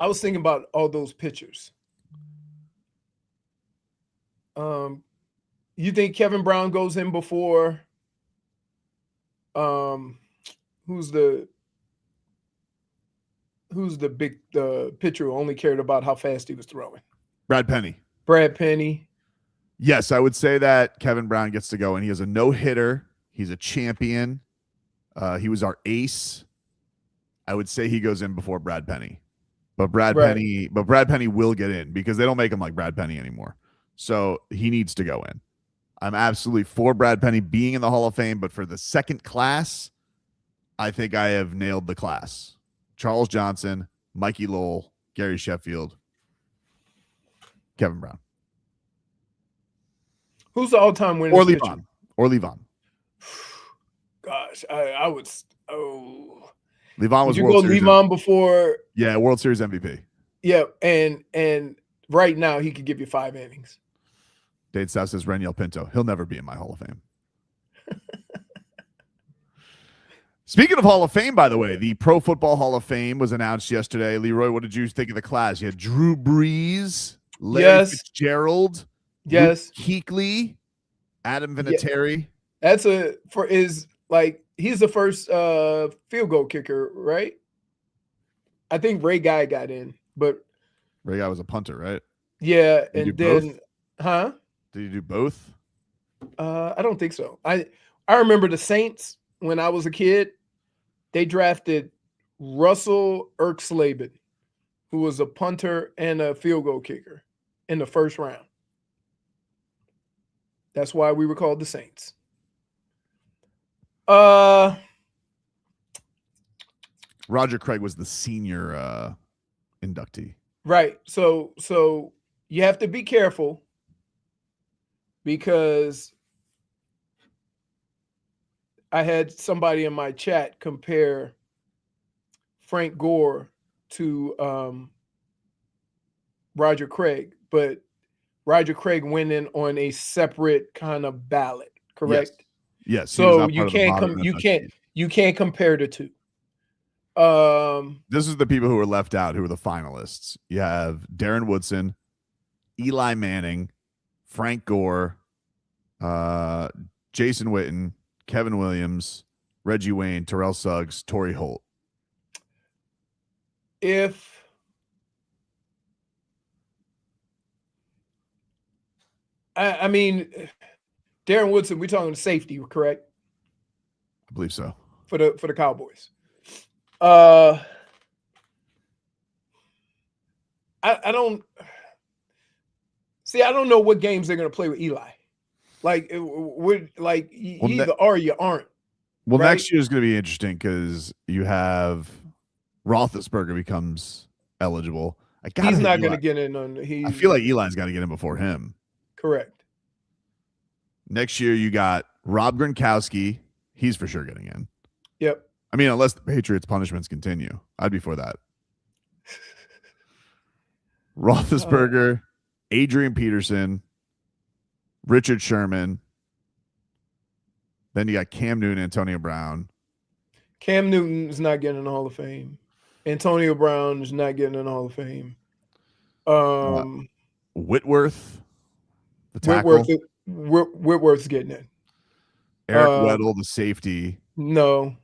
was thinking about all those pitchers. You think Kevin Brown goes in before who's the big pitcher who only cared about how fast he was throwing? Brad Penny. Yes, I would say that Kevin Brown gets to go, and he has a no-hitter. He's a champion. He was our ace. I would say he goes in before Brad Penny. But Brad Penny will get in because they don't make him like Brad Penny anymore. So he needs to go in. I'm absolutely for Brad Penny being in the Hall of Fame, but for the second class, I think I have nailed the class. Charles Johnson, Mikey Lowell, Gary Sheffield, Kevin Brown. Who's the all-time winner? Or Levon. Gosh, I would. Levon was. Would you go Levon before? Yeah, World Series MVP. Yeah, and right now he could give you 5 innings. Dade South says Reniel Pinto. He'll never be in my Hall of Fame. Speaking of Hall of Fame, by the way, the Pro Football Hall of Fame was announced yesterday. Leroy, what did you think of the class? You had Drew Brees, Larry Fitzgerald, Luke Kuechly, Adam Vinatieri. He's the first field goal kicker, right? I think Ray Guy got in, but Ray Guy was a punter, right? Yeah, and then, huh? Did you do both? I don't think so. I remember the Saints when I was a kid. They drafted Russell Erxleben, who was a punter and a field goal kicker in the first round. That's why we were called the Saints. Roger Craig was the senior inductee. Right. So you have to be careful because I had somebody in my chat compare Frank Gore to Roger Craig, but Roger Craig went in on a separate kind of ballot, correct? Yes. So you can't compare the two. This is the people who were left out, who were the finalists. You have Darren Woodson, Eli Manning, Frank Gore, Jason Witten, Kevin Williams, Reggie Wayne, Terrell Suggs, Torrey Holt. if I mean Darren Woodson, we're talking safety, correct? I believe so. For the Cowboys. I don't know what games they're going to play with Eli. Like, you either are or you aren't. Well, right? next year is going to be interesting because you have Roethlisberger becomes eligible. He's not going to get in on. I feel like Eli's got to get in before him. Correct. Next year you got Rob Gronkowski. He's for sure getting in. Yep. I mean, unless the Patriots' punishments continue, I'd be for that. Roethlisberger, Adrian Peterson, Richard Sherman. Then you got Cam Newton, Antonio Brown. Cam Newton is not getting in the Hall of Fame. Antonio Brown is not getting in the Hall of Fame. Whitworth, the tackle. Whitworth's getting in. Eric Weddle, the safety. No.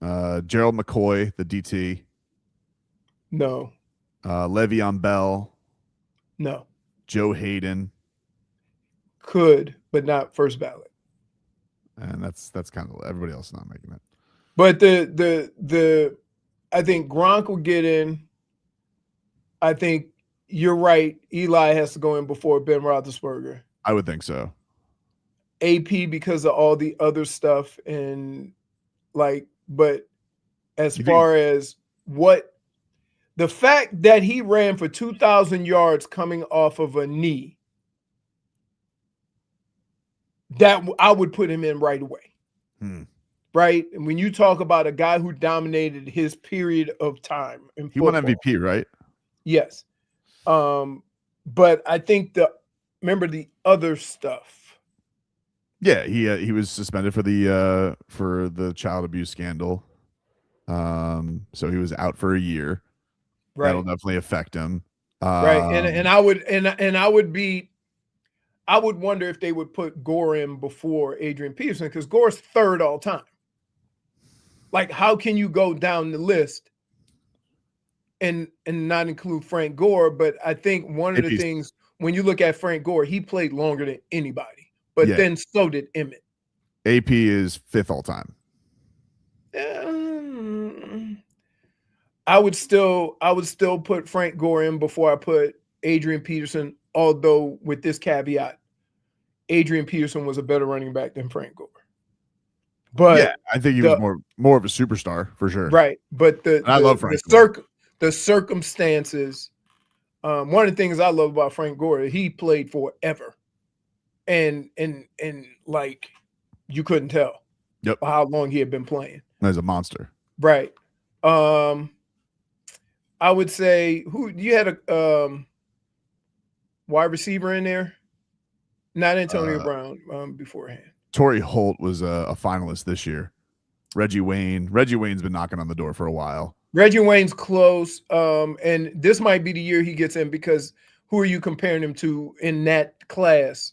Gerald McCoy, the DT. No. Le'Veon Bell. No. Joe Hayden. Could, but not first ballot. And that's kind of everybody else not making it. But I think Gronk will get in. I think you're right. Eli has to go in before Ben Roethlisberger. I would think so. AP because of all the other stuff but as far as what the fact that he ran for 2,000 yards coming off of a knee, that I would put him in right away. Right? And when you talk about a guy who dominated his period of time in football, he won MVP, right? Yes. But I think remember the other stuff. Yeah, he was suspended for the child abuse scandal. So he was out for a year. Right. That'll definitely affect him. Right. And I would wonder if they would put Gore in before Adrian Peterson, because Gore's third all time. Like, how can you go down the list and not include Frank Gore? But I think one of the things when you look at Frank Gore, he played longer than anybody. But then so did Emmett. AP is fifth all time. I would still put Frank Gore in before I put Adrian Peterson, although with this caveat, Adrian Peterson was a better running back than Frank Gore. But yeah, I think he was more of a superstar for sure. Right. But I love Frank Gore. The circumstances. One of the things I love about Frank Gore, he played forever. And like you couldn't tell how long he had been playing. As a monster. Right. I would say you had a wide receiver in there, not Antonio Brown beforehand. Torrey Holt was a finalist this year. Reggie Wayne's been knocking on the door for a while. Reggie Wayne's close. And this might be the year he gets in, because who are you comparing him to in that class?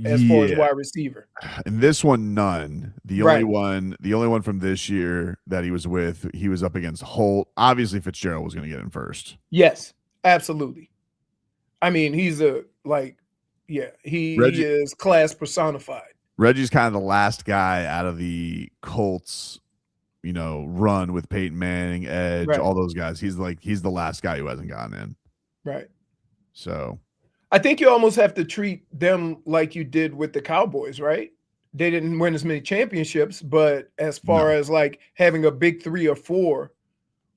As far as wide receiver, in this one, none. The only one from this year that he was with, he was up against Holt. Obviously, Fitzgerald was going to get in first. Yes, absolutely. I mean, he is class personified. Reggie's kind of the last guy out of the Colts, run with Peyton Manning, Edge, all those guys. He's the last guy who hasn't gotten in. Right. So I think you almost have to treat them like you did with the Cowboys, right? They didn't win as many championships, but as far as like having a big 3 or 4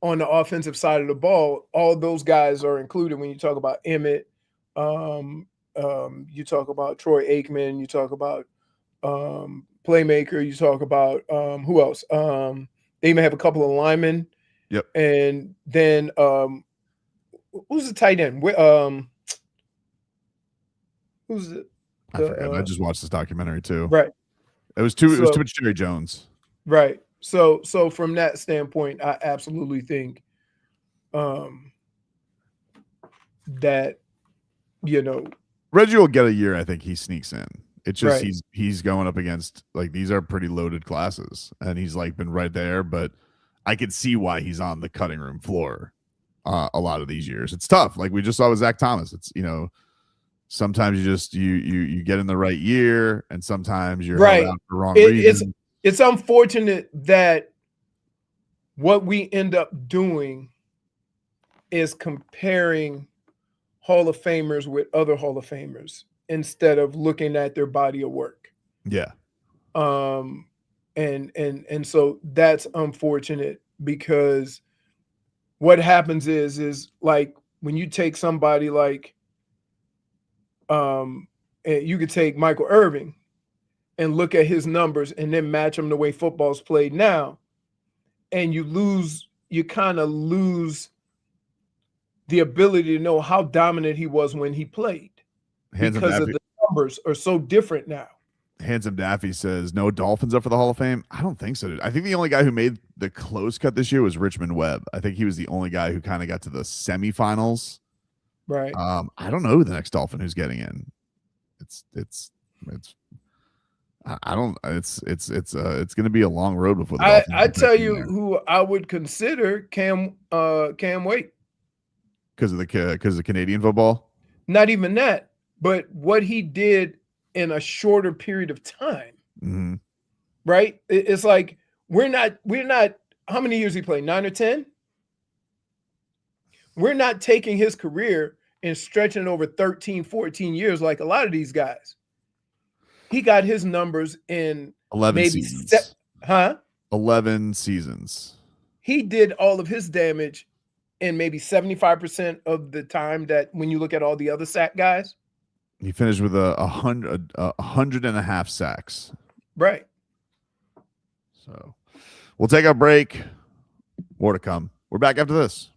on the offensive side of the ball, all those guys are included when you talk about Emmett, you talk about Troy Aikman, you talk about Playmaker, you talk about who else? They even have a couple of linemen. Yep. And then who's the tight end? Who's it? I forget. I just watched this documentary too. Right. It was too much Jerry Jones. Right. So from that standpoint, I absolutely think that Reggie will get a year. I think he sneaks in. It's just he's going up against these are pretty loaded classes, and he's been right there. But I could see why he's on the cutting room floor. a lot of these years. It's tough. Like we just saw with Zach Thomas. It's, sometimes you just you get in the right year, and sometimes you're held out for the wrong reason. It's unfortunate that what we end up doing is comparing Hall of Famers with other Hall of Famers instead of looking at their body of work. Yeah. And so that's unfortunate, because what happens is like when you take somebody like you could take Michael Irvin and look at his numbers and then match them the way football's played now, and you kind of lose the ability to know how dominant he was when he played, because of the numbers are so different now. Handsome Daffy says, no Dolphins up for the Hall of Fame? I don't think so, dude. I think the only guy who made the close cut this year was Richmond Webb. I think he was the only guy who kind of got to the semifinals. Right. I don't know who the next Dolphin who's getting in. It's going to be a long road before the Dolphins. I tell you who I would consider Cam Wake. Because of the Canadian football? Not even that, but what he did in a shorter period of time. Mm-hmm. Right? It's like we're not how many years he played? 9 or 10? We're not taking his career and stretching it over 13, 14 years like a lot of these guys. He got his numbers in 11 seasons. 11 seasons. He did all of his damage in maybe 75% of the time that when you look at all the other sack guys. He finished with 100.5 sacks. Right. So we'll take a break. More to come. We're back after this.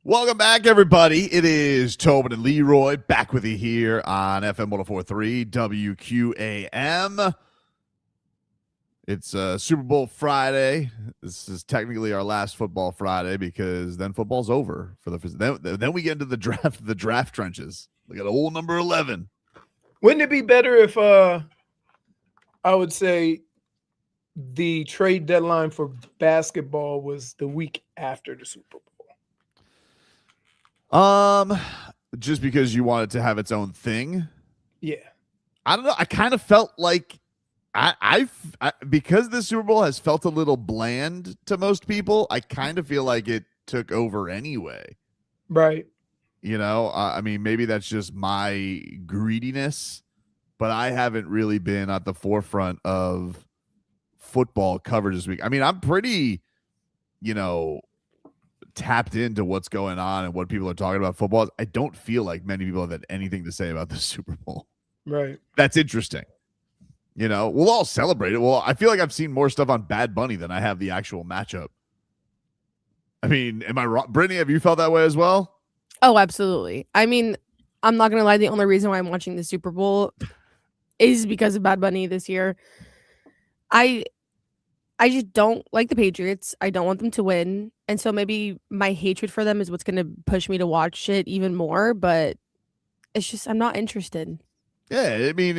Welcome back, everybody. It is Tobin and Leroy back with you here on FM 104.3 WQAM. It's Super Bowl Friday. This is technically our last football Friday because then football's over for then we get into the draft trenches. We got a whole number 11. Wouldn't it be better if I would say the trade deadline for basketball was the week after the Super Bowl? Just because you want it to have its own thing. Yeah. I don't know. I kind of felt like I because the Super Bowl has felt a little bland to most people, I kind of feel like it took over anyway. Right. You know, I mean, maybe that's just my greediness, but I haven't really been at the forefront of football coverage this week. I mean, I'm pretty, tapped into what's going on and what people are talking about football. I don't feel like many people have had anything to say about the Super Bowl. Right. That's interesting. We'll all celebrate it. Well, I feel like I've seen more stuff on Bad Bunny than I have the actual matchup. I mean, am I wrong? Brittney, have you felt that way as well? Oh, absolutely. I mean, I'm not going to lie. The only reason why I'm watching the Super Bowl is because of Bad Bunny this year. I just don't like the Patriots. I don't want them to win. And so maybe my hatred for them is what's going to push me to watch it even more. But it's just, I'm not interested. Yeah, I mean,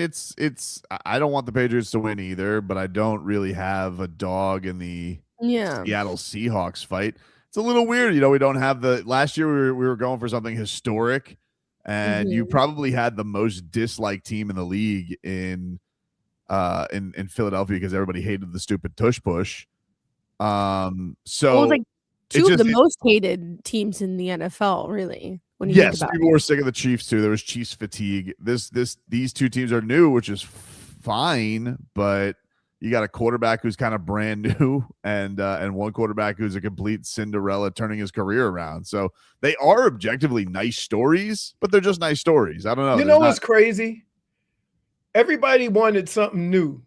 I don't want the Patriots to win either, but I don't really have a dog in the Seattle Seahawks fight. It's a little weird. We don't have last year we were going for something historic, and you probably had the most disliked team in the league in Philadelphia because everybody hated the stupid tush push. So it was like two of the most hated teams in the NFL, really. When you think about people were sick of the Chiefs too. There was Chiefs fatigue. These two teams are new, which is fine, but you got a quarterback who's kind of brand new and one quarterback who's a complete Cinderella turning his career around. So they are objectively nice stories, but they're just nice stories. I don't know. You know what's crazy? Everybody wanted something new.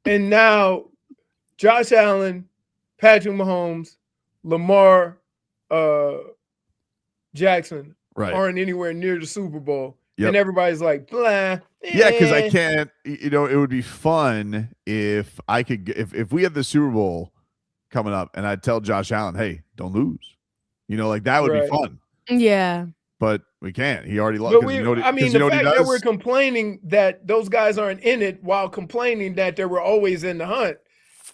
And now Josh Allen, Patrick Mahomes, Lamar Jackson aren't anywhere near the Super Bowl. Yep. And everybody's like, blah. Yeah, because I can't, it would be fun if I could, if we had the Super Bowl coming up and I'd tell Josh Allen, hey, don't lose. That would be fun. Yeah. But we can't. He already lost. The fact that we're complaining that those guys aren't in it while complaining that they were always in the hunt.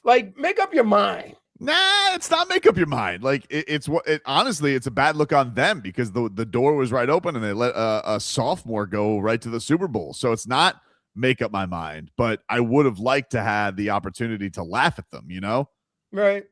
Like, make up your mind. Nah, it's not make up your mind. Like honestly, it's a bad look on them because the door was right open and they let a sophomore go right to the Super Bowl. So it's not make up my mind, but I would have liked to have the opportunity to laugh at them, Right.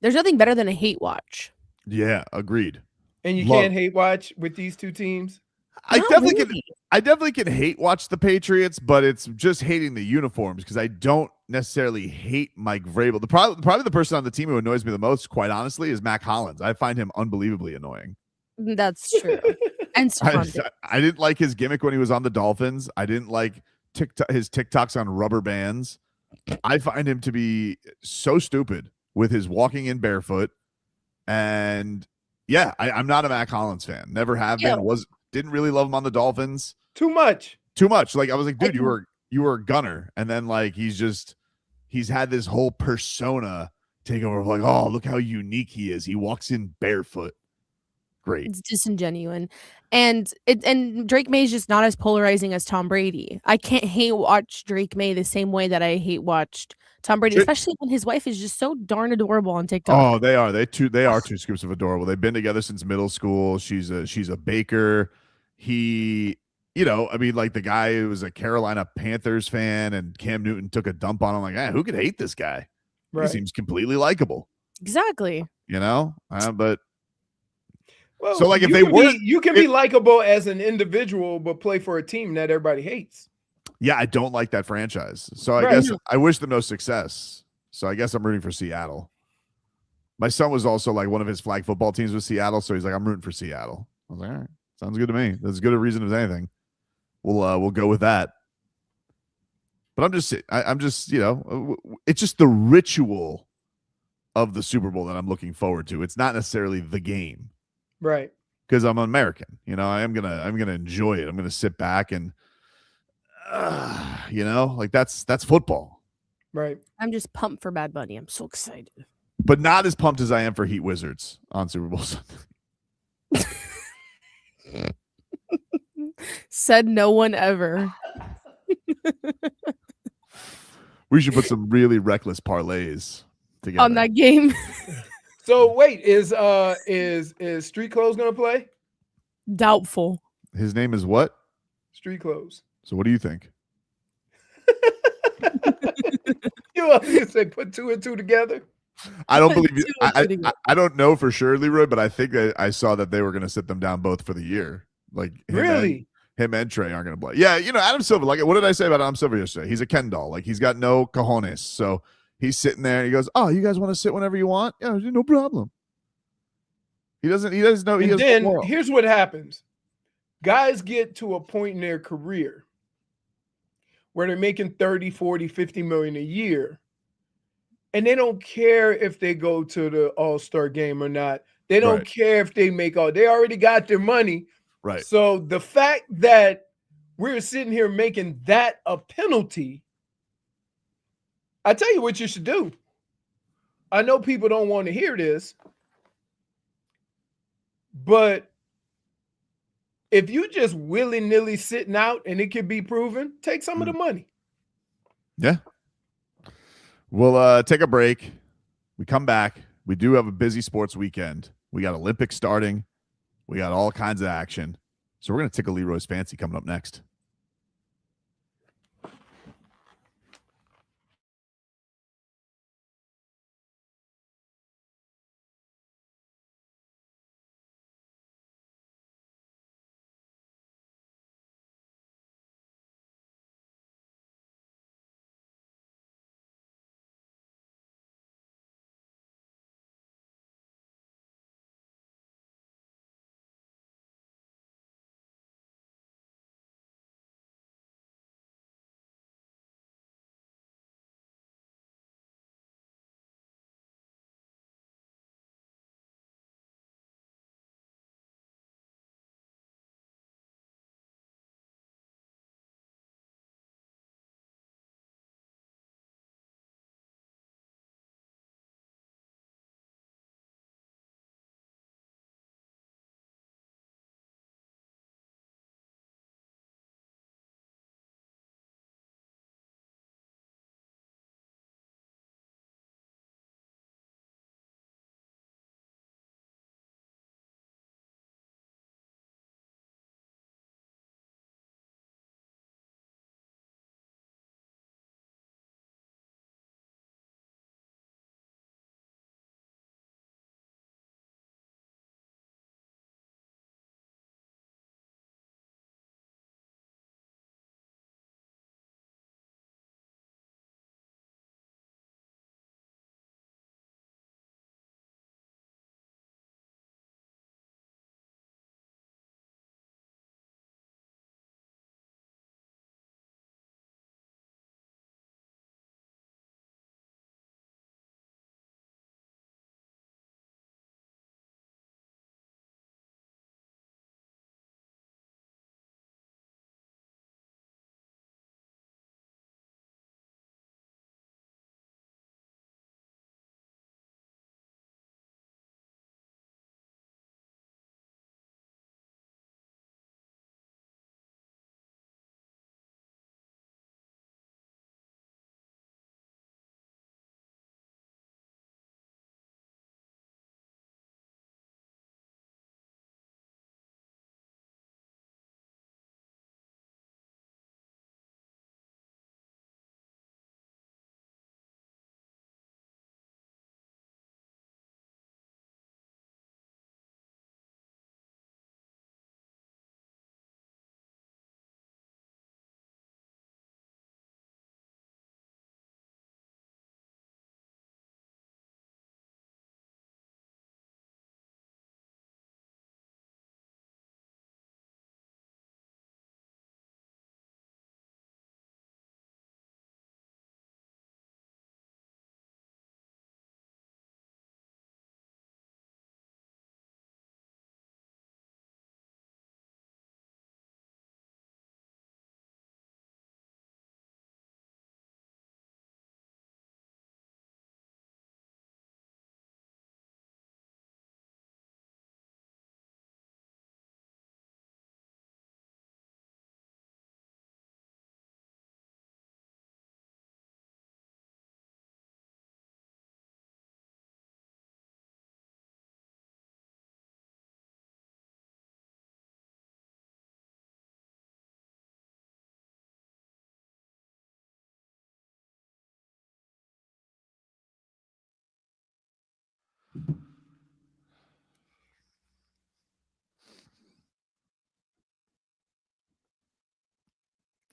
There's nothing better than a hate watch. Yeah, agreed. And you can't hate watch with these two teams? I definitely can hate watch the Patriots, but it's just hating the uniforms because I don't necessarily hate Mike Vrabel. Probably the person on the team who annoys me the most, quite honestly, is Mac Hollins. I find him unbelievably annoying. That's true. And I didn't like his gimmick when he was on the Dolphins. I didn't like his TikToks on rubber bands. I find him to be so stupid with his walking in barefoot. And yeah, I'm not a Mac Hollins fan. Never have been. Didn't really love him on the Dolphins. Too much. Like I was like, dude, you were a gunner, and then like he's had this whole persona take over of like, oh, look how unique he is. He walks in barefoot. Great. It's disingenuous. And Drake May is just not as polarizing as Tom Brady. I can't hate watch Drake May the same way that I hate watched Tom Brady, especially when his wife is just so darn adorable on TikTok. Oh, they are. They are two scoops of adorable. They've been together since middle school. She's a baker. He, like the guy who was a Carolina Panthers fan and Cam Newton took a dump on him. Like, who could hate this guy? Right. He seems completely likable. Exactly. But well, so like if you can be likable as an individual, but play for a team that everybody hates. Yeah, I don't like that franchise. So I guess I wish them no success. So I guess I'm rooting for Seattle. My son was also like one of his flag football teams was Seattle, so he's like, I'm rooting for Seattle. I was like, all right, sounds good to me. That's as good a reason as anything. We'll go with that. But I'm just it's just the ritual of the Super Bowl that I'm looking forward to. It's not necessarily the game. Right. Because I'm American. You know, I'm gonna enjoy it. I'm gonna sit back and you know, like that's football. Right. I'm just pumped for Bad Bunny. I'm so excited. But not as pumped as I am for Heat Wizards on Super Bowl Sunday. Said no one ever. We should put some really reckless parlays together On that game. So wait, is Street Clothes gonna play? Doubtful. His name is what? Street Clothes. So what do you think? You always say put 2 and 2 together. I don't believe you. I don't know for sure, Leroy, but I think that I saw that they were going to sit them down both for the year. Like him and Trey aren't going to play. Yeah, you know, Adam Silver. Like, what did I say about Adam Silver yesterday? He's a Ken doll. Like, he's got no cojones. So he's sitting there and he goes, "Oh, you guys want to sit whenever you want? Yeah, no problem." He doesn't know. And then here's what happens: guys get to a point in their career where they're making 30, 40, 50 million a year. And they don't care if they go to the All-Star game or not. They don't care if they make all. They already got their money. Right. So the fact that we're sitting here making that a penalty, I tell you what you should do. I know people don't want to hear this, but if you just willy-nilly sitting out and it can be proven, take some of the money. Yeah. We'll take a break. We come back. We do have a busy sports weekend. We got Olympics starting. We got all kinds of action. So we're going to tickle Leroy's fancy coming up next.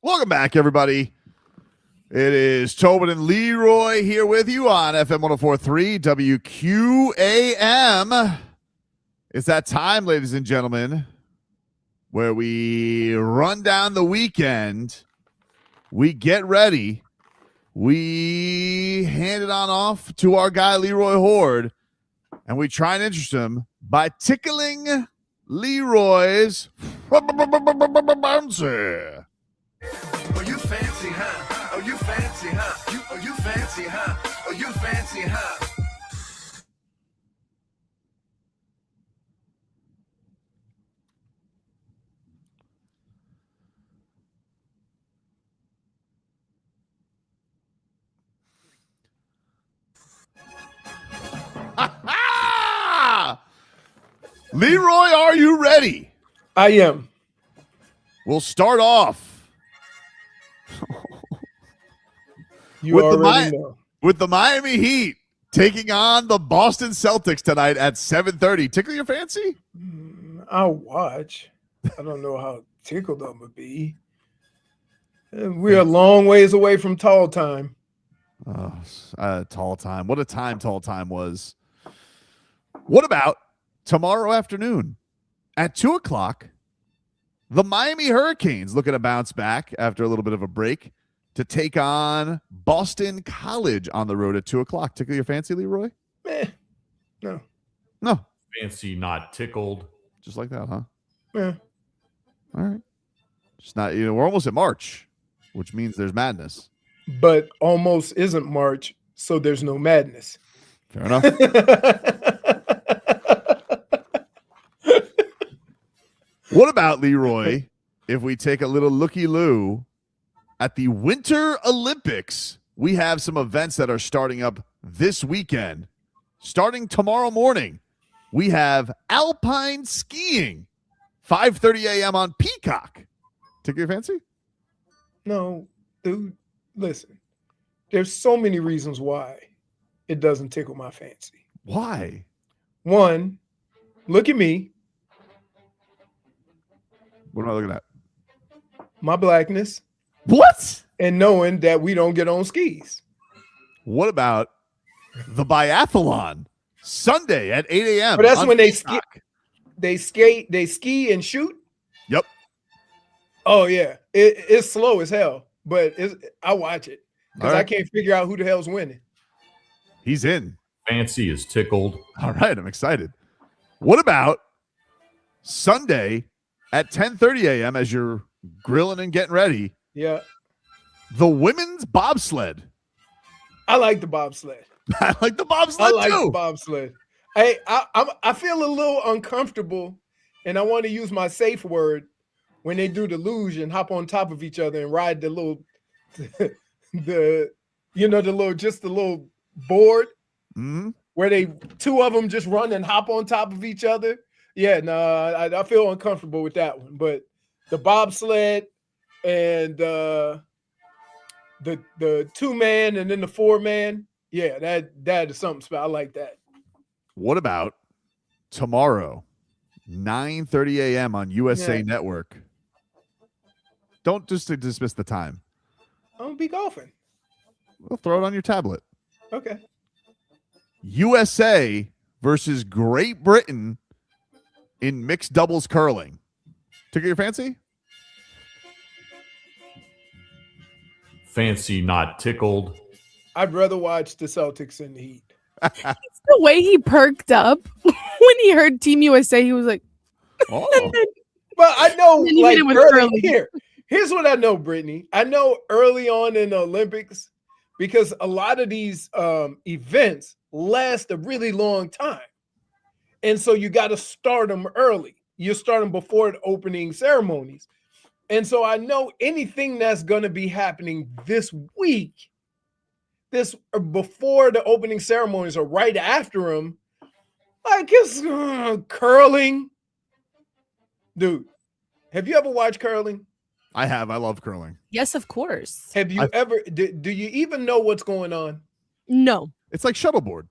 Welcome back, everybody. It is Tobin and Leroy here with you on FM 104.3 WQAM. It's that time, ladies and gentlemen, where we run down the weekend, we get ready, we hand it on off to our guy Leroy Horde, and we try and interest him by tickling Leroy's bouncer. Oh, you fancy, huh? Oh, you fancy, huh? Oh, you fancy, huh? Oh, you fancy, huh? Leroy, are you ready? I am. We'll start off You with already know. with the Miami Heat taking on the Boston Celtics tonight at 7:30. Tickle your fancy? I'll watch. I don't know how tickled I'm gonna be. We're a long ways away from tall time. Tall time. What a time tall time was. What about tomorrow afternoon at 2:00? The Miami Hurricanes looking to bounce back after a little bit of a break to take on Boston College on the road at 2:00. Tickle your fancy, Leroy? No. Fancy, not tickled. Just like that, huh? Yeah. All right. Just not, we're almost at March, which means there's madness. But almost isn't March, so there's no madness. Fair enough. What about, Leroy, if we take a little looky-loo at the Winter Olympics? We have some events that are starting up this weekend. Starting tomorrow morning, we have alpine skiing, 5:30 a.m. on Peacock. Tickle your fancy? No, dude, listen. There's so many reasons why it doesn't tickle my fancy. Why? One, look at me. What am I looking at? My blackness. What? And knowing that we don't get on skis. What about the biathlon Sunday at 8 a.m.? But that's when they ski and shoot. Yep. Oh yeah, it's slow as hell, but I watch it because I can't figure out who the hell's winning. He's in. Fancy is tickled. All right, I'm excited. What about Sunday at 10:30 a.m. as you're grilling and getting ready? Yeah. The women's bobsled. I like the bobsled. I like the bobsled too. The bobsled. Hey, I feel a little uncomfortable, and I want to use my safe word when they do the luge and hop on top of each other and ride the little, the little board where two of them just run and hop on top of each other. Yeah, no, I feel uncomfortable with that one. But the bobsled and the 2-man and then the 4-man, yeah, that is something special. I like that. What about tomorrow, 9:30 a.m. on USA Network? Don't just dismiss the time. I'm gonna be golfing. We'll throw it on your tablet. Okay. USA versus Great Britain in mixed doubles curling. Tickle your fancy? Fancy, not tickled. I'd rather watch the Celtics and the Heat. The way he perked up when he heard Team USA, he was like, "Oh." Well, I know, like early. Here's what I know, Brittany. I know early on in the Olympics, because a lot of these events last a really long time. And so you got to start them early. You start them before the opening ceremonies. And so I know anything that's going to be happening this week, before the opening ceremonies or right after them, like it's curling. Dude, have you ever watched curling? I have. I love curling. yes, of course. Have you ever, do you even know what's going on? No. It's like shuffleboard.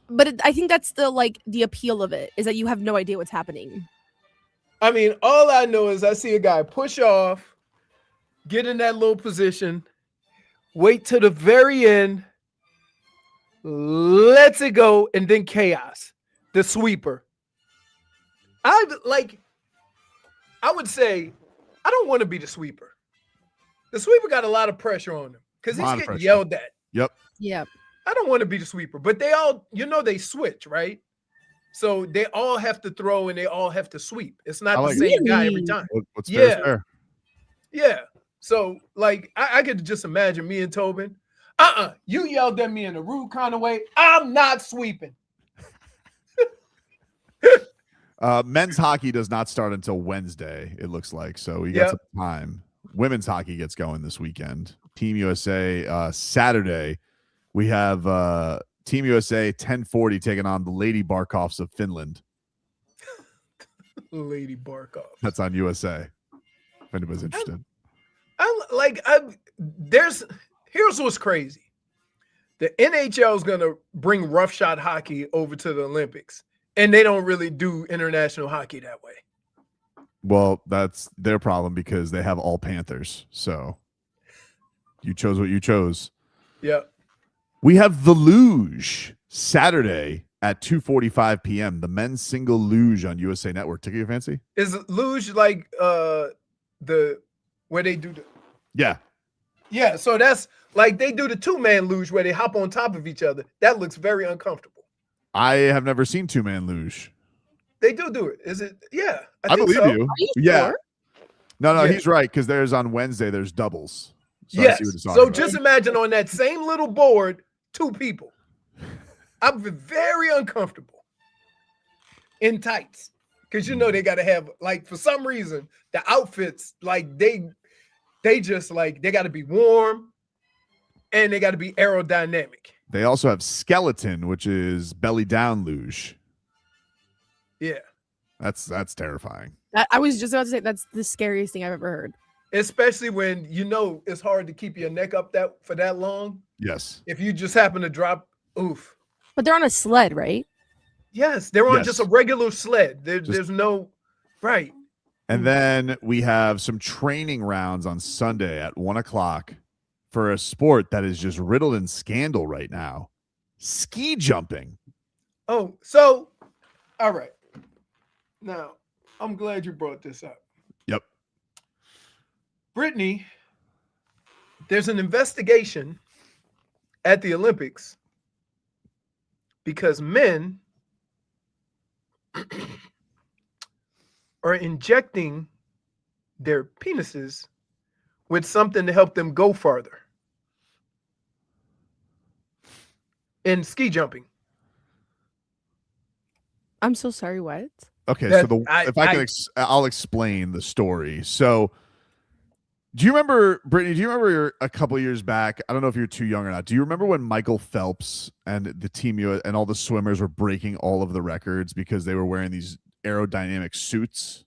But I think that's the appeal of it, is that you have no idea what's happening. I mean, all I know is I see a guy push off, get in that little position, wait till the very end, lets it go, and then chaos. The sweeper. I would say I don't want to be the sweeper. The sweeper got a lot of pressure on him because he's getting yelled at. Yep. I don't want to be the sweeper, but they all, they switch, right? So they all have to throw and they all have to sweep. It's not the same guy every time. What's fair? Yeah. So I could just imagine me and Tobin. You yelled at me in a rude kind of way. I'm not sweeping. Men's hockey does not start until Wednesday, it looks like. So we got some time. Women's hockey gets going this weekend. Team USA Saturday. We have Team USA 10:40 taking on the Lady Barkovs of Finland. Lady Barkov. That's on USA. If anybody's interested. Here's what's crazy. The NHL is going to bring roughshod hockey over to the Olympics, and they don't really do international hockey that way. Well, that's their problem because they have all Panthers. So you chose what you chose. Yeah. We have the luge Saturday at 2:45 p.m. The men's single luge on USA Network. Tickle your fancy? Is luge like where they do the Yeah, so that's like they do the two-man luge where they hop on top of each other. That looks very uncomfortable. I have never seen two-man luge. They do it. Is it? Yeah. I believe so. you. Yeah. Sure? No, he's right because there's on Wednesday, there's doubles. So yes. So about. just imagine on that same little board, two people. I'm very uncomfortable in tights because they got to have for some reason the outfits they just they got to be warm and they got to be aerodynamic. They also have skeleton, which is belly down luge. Yeah, that's terrifying. I was just about to say that's the scariest thing I've ever heard. Especially when it's hard to keep your neck up for that long. Yes. If you just happen to drop, oof. But they're on a sled, right? Yes, they're on just a regular sled. There's no right. And then we have some training rounds on Sunday at 1:00 for a sport that is just riddled in scandal right now. Ski jumping. Oh, so all right. Now, I'm glad you brought this up. Yep. Brittney, there's an investigation at the Olympics because men are injecting their penises with something to help them go farther in ski jumping. I'm so sorry, what? Okay, I'll explain the story. So do you remember, Brittney, a couple of years back, I don't know if you're too young or not, do you remember when Michael Phelps and the team and all the swimmers were breaking all of the records because they were wearing these aerodynamic suits?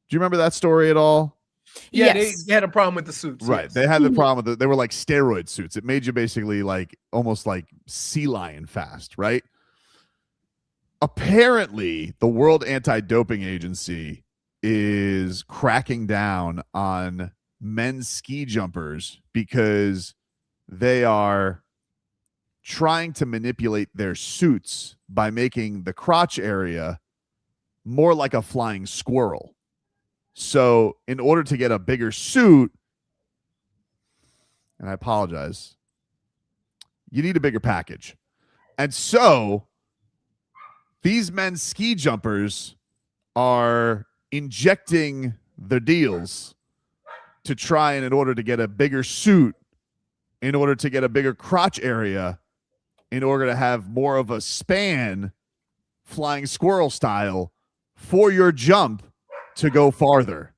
Do you remember that story at all? Yeah, yes. They had a problem with the suits. Right. Yes. They had the problem with they were like steroid suits. It made you basically almost like sea lion fast, right? Apparently, the World Anti-Doping Agency is cracking down on men's ski jumpers because they are trying to manipulate their suits by making the crotch area more like a flying squirrel. So in order to get a bigger suit, and I apologize, you need a bigger package. And so these men's ski jumpers are injecting their deals to try and in order to get a bigger suit, in order to get a bigger crotch area, in order to have more of a span, flying squirrel style, for your jump to go farther.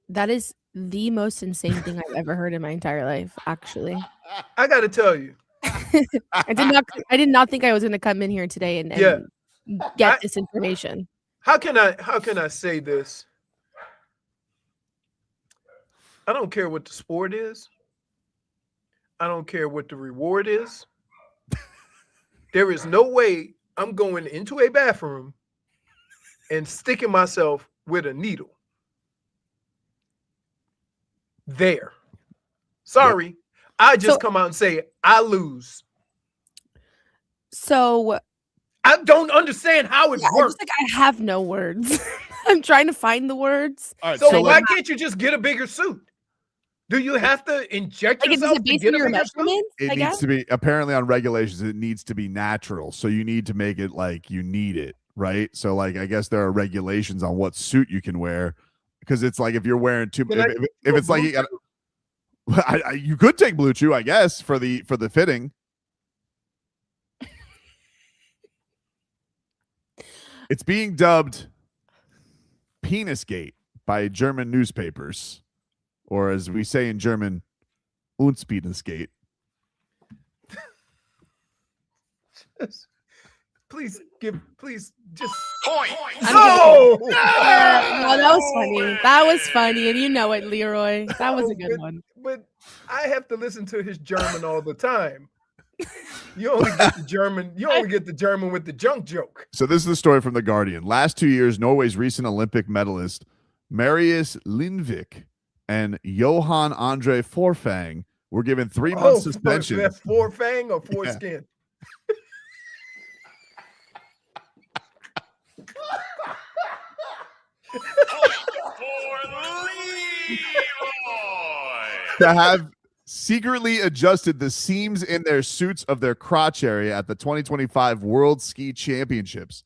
That is the most insane thing I've ever heard in my entire life, actually. I got to tell you. I did not think I was going to come in here today and get this information. How can I say this? I don't care what the sport is. I don't care what the reward is. There is no way I'm going into a bathroom and sticking myself with a needle there. Sorry. Yep. I just come out and say I lose. So I don't understand how it works. I have no words. I'm trying to find the words. All right, so why can't you just get a bigger suit? Do you have to inject yourself to get a bigger suit? It needs to be, apparently on regulations, it needs to be natural. So you need to make it like you need it, right? So like I guess there are regulations on what suit you can wear, because it's like if you're wearing too much, if it's like you got, you could take Blue Chew, I guess, for the fitting. It's being dubbed Penisgate by German newspapers, or as we say in German, Unspiedensgate. Please just point. No! No, that was funny. That was funny, and you know it, Leroy. That was a good one. But I have to listen to his German all the time. You only get the German. You only get the German with the junk joke. So this is the story from The Guardian. Last 2 years, Norway's recent Olympic medalist Marius Lindvik and Johan Andre Forfang were given 3-month suspension. That's Forfang or foreskin? To have secretly adjusted the seams in their suits of their crotch area at the 2025 World Ski Championships.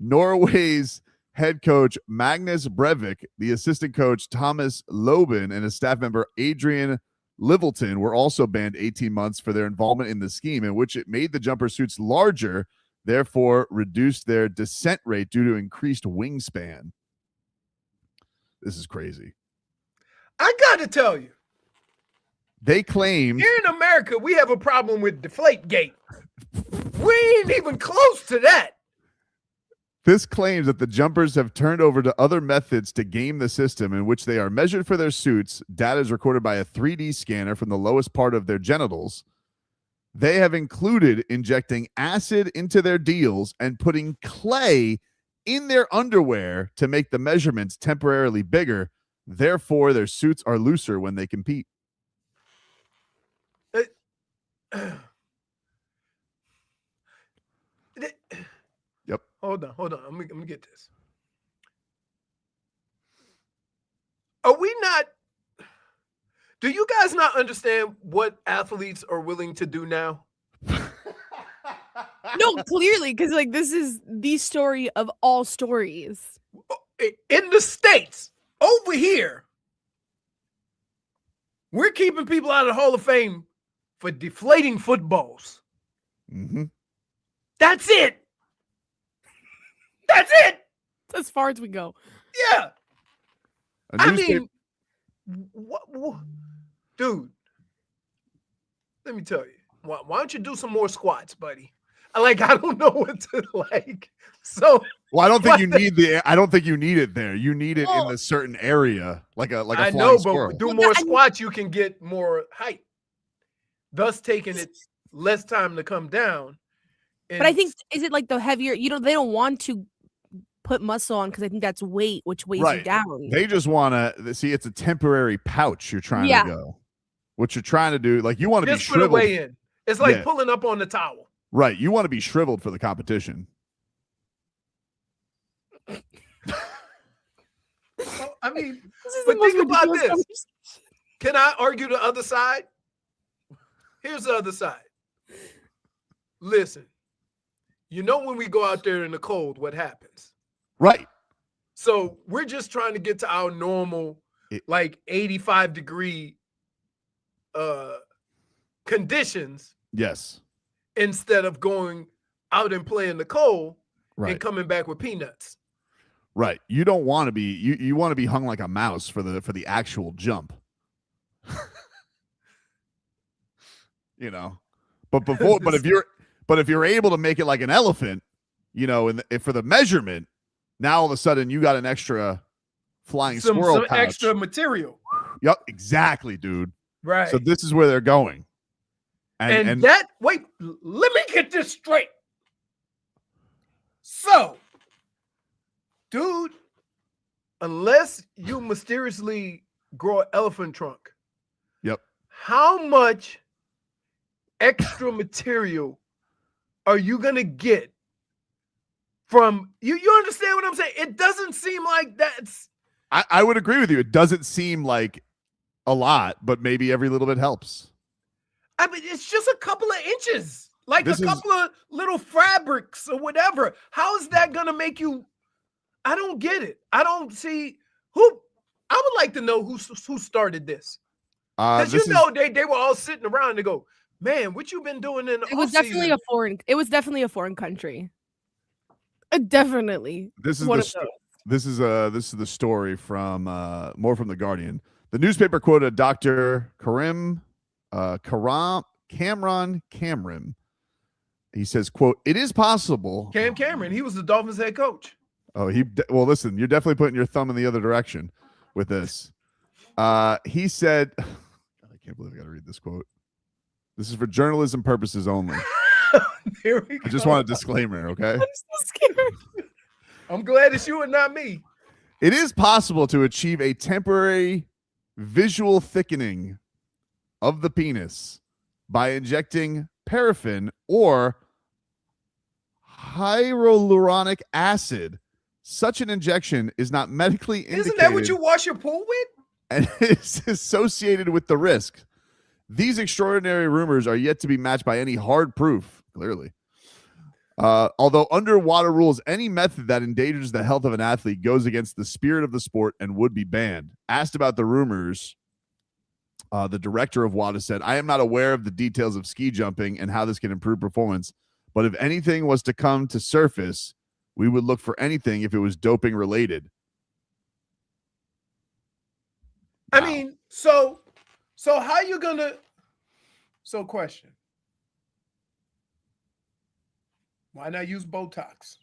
Norway's head coach Magnus Brevik, the assistant coach Thomas Loben, and his staff member Adrian Littleton were also banned 18 months for their involvement in the scheme, in which it made the jumper suits larger, therefore reduced their descent rate due to increased wingspan. This is crazy. I got to tell you. They claim here in America, we have a problem with Deflategate. We ain't even close to that. This claims that the jumpers have turned over to other methods to game the system, in which they are measured for their suits. Data is recorded by a 3D scanner from the lowest part of their genitals. They have included injecting acid into their deals and putting clay in their underwear to make the measurements temporarily bigger. Therefore, their suits are looser when they compete. Yep. Hold on. I'm gonna get this. Are we not? Do you guys not understand what athletes are willing to do now? No, clearly, because like this is the story of all stories. In the States, over here, we're keeping people out of the Hall of Fame for deflating footballs. Mm-hmm. That's it. That's it. That's as far as we go. Yeah. I mean, what, dude, let me tell you. Why don't you do some more squats, buddy? I don't know what to like. So, well, I don't think you need I don't think you need it there. You need it in a certain area, like a I know, but squirrel. Do more squats, you can get more height, thus taking it less time to come down. But I think, is it like the heavier? They don't want to put muscle on because I think that's weight, which weighs you down. They just want to see it's a temporary pouch you're trying to go. What you're trying to do, like you want to be shriveled. Put it way in. It's like pulling up on the towel. Right. You want to be shriveled for the competition. Well, I mean, but think about this. Can I argue the other side? Here's the other side. Listen, when we go out there in the cold, what happens? Right. So we're just trying to get to our normal, 85-degree conditions. Yes. Instead of going out and playing the cold and coming back with peanuts. Right. You don't want to be you want to be hung like a mouse for the actual jump. But if you're able to make it like an elephant, and for the measurement, now all of a sudden you got an extra flying squirrel some pouch. Extra material. Yep, exactly, dude. Right. So this is where they're going. And wait, let me get this straight. So, dude, unless you mysteriously grow an elephant trunk how much extra material are you going to get from you? You understand what I'm saying? It doesn't seem like that's. I would agree with you. It doesn't seem like a lot, but maybe every little bit helps. I mean, it's just a couple of inches, like This a couple of little fabrics or whatever. How is that going to make you? I don't get it. I don't see who. I would like to know who started this. Because they were all sitting around and they go, man, what you been doing in the It was definitely a foreign country. Definitely. This is the story from more from the Guardian. The newspaper quoted Dr. Cameron. He says, "quote It is possible." Cameron, he was the Dolphins head coach. Oh, well, listen, you're definitely putting your thumb in the other direction with this. He said, God, I can't believe I got to read this quote. This is for journalism purposes only. I just want a disclaimer, okay? I'm so scared. I'm glad it's you and not me. It is possible to achieve a temporary visual thickening of the penis by injecting paraffin or hyaluronic acid. Such an injection is not medically indicated. Isn't that what you wash your pool with? And is associated with the risk. These extraordinary rumors are yet to be matched by any hard proof, clearly. Although under WADA rules, any method that endangers the health of an athlete goes against the spirit of the sport and would be banned. Asked about the rumors, the director of WADA said, I am not aware of the details of ski jumping and how this can improve performance, but if anything was to come to surface, we would look for anything if it was doping related. I mean, so how you gonna? So question: why not use Botox?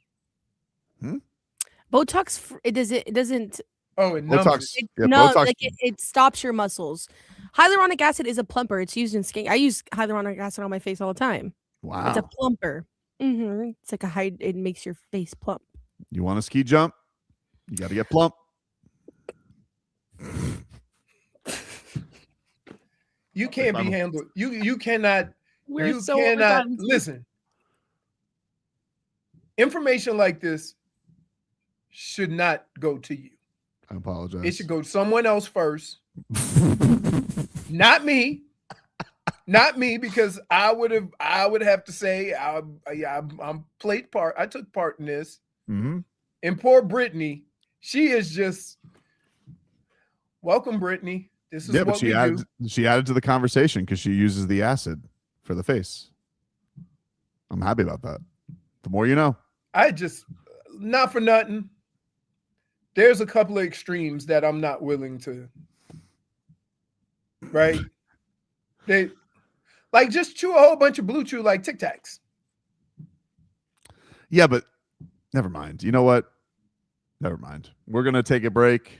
Botox, it doesn't. Oh, it numbs. Botox. It stops your muscles. Hyaluronic acid is a plumper. It's used in skin. I use hyaluronic acid on my face all the time. Wow, it's a plumper. It's like it makes your face plump. You want a ski jump? You got to get plump. You can't be handled. You cannot. You cannot listen. Information like this should not go to you. I apologize. It should go to someone else first. Not me. Not me, because I would have to say I'm played part. I took part in this. Mm-hmm. And poor Brittney, she is just welcome, Brittney. This is what we do. She added to the conversation because she uses the acid for the face. I'm happy about that. The more you know. I just, not for nothing. There's a couple of extremes that I'm not willing to. Right? They like just chew a whole bunch of Blue Chew like Tic Tacs. Yeah, but never mind. You know what? Never mind. We're gonna take a break.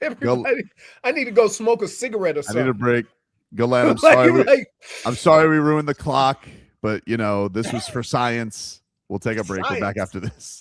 Everybody, I need to go smoke a cigarette or something. I need a break. Glenn, I'm sorry. I'm sorry we ruined the clock, but this was for science. We'll take a break. We're back after this.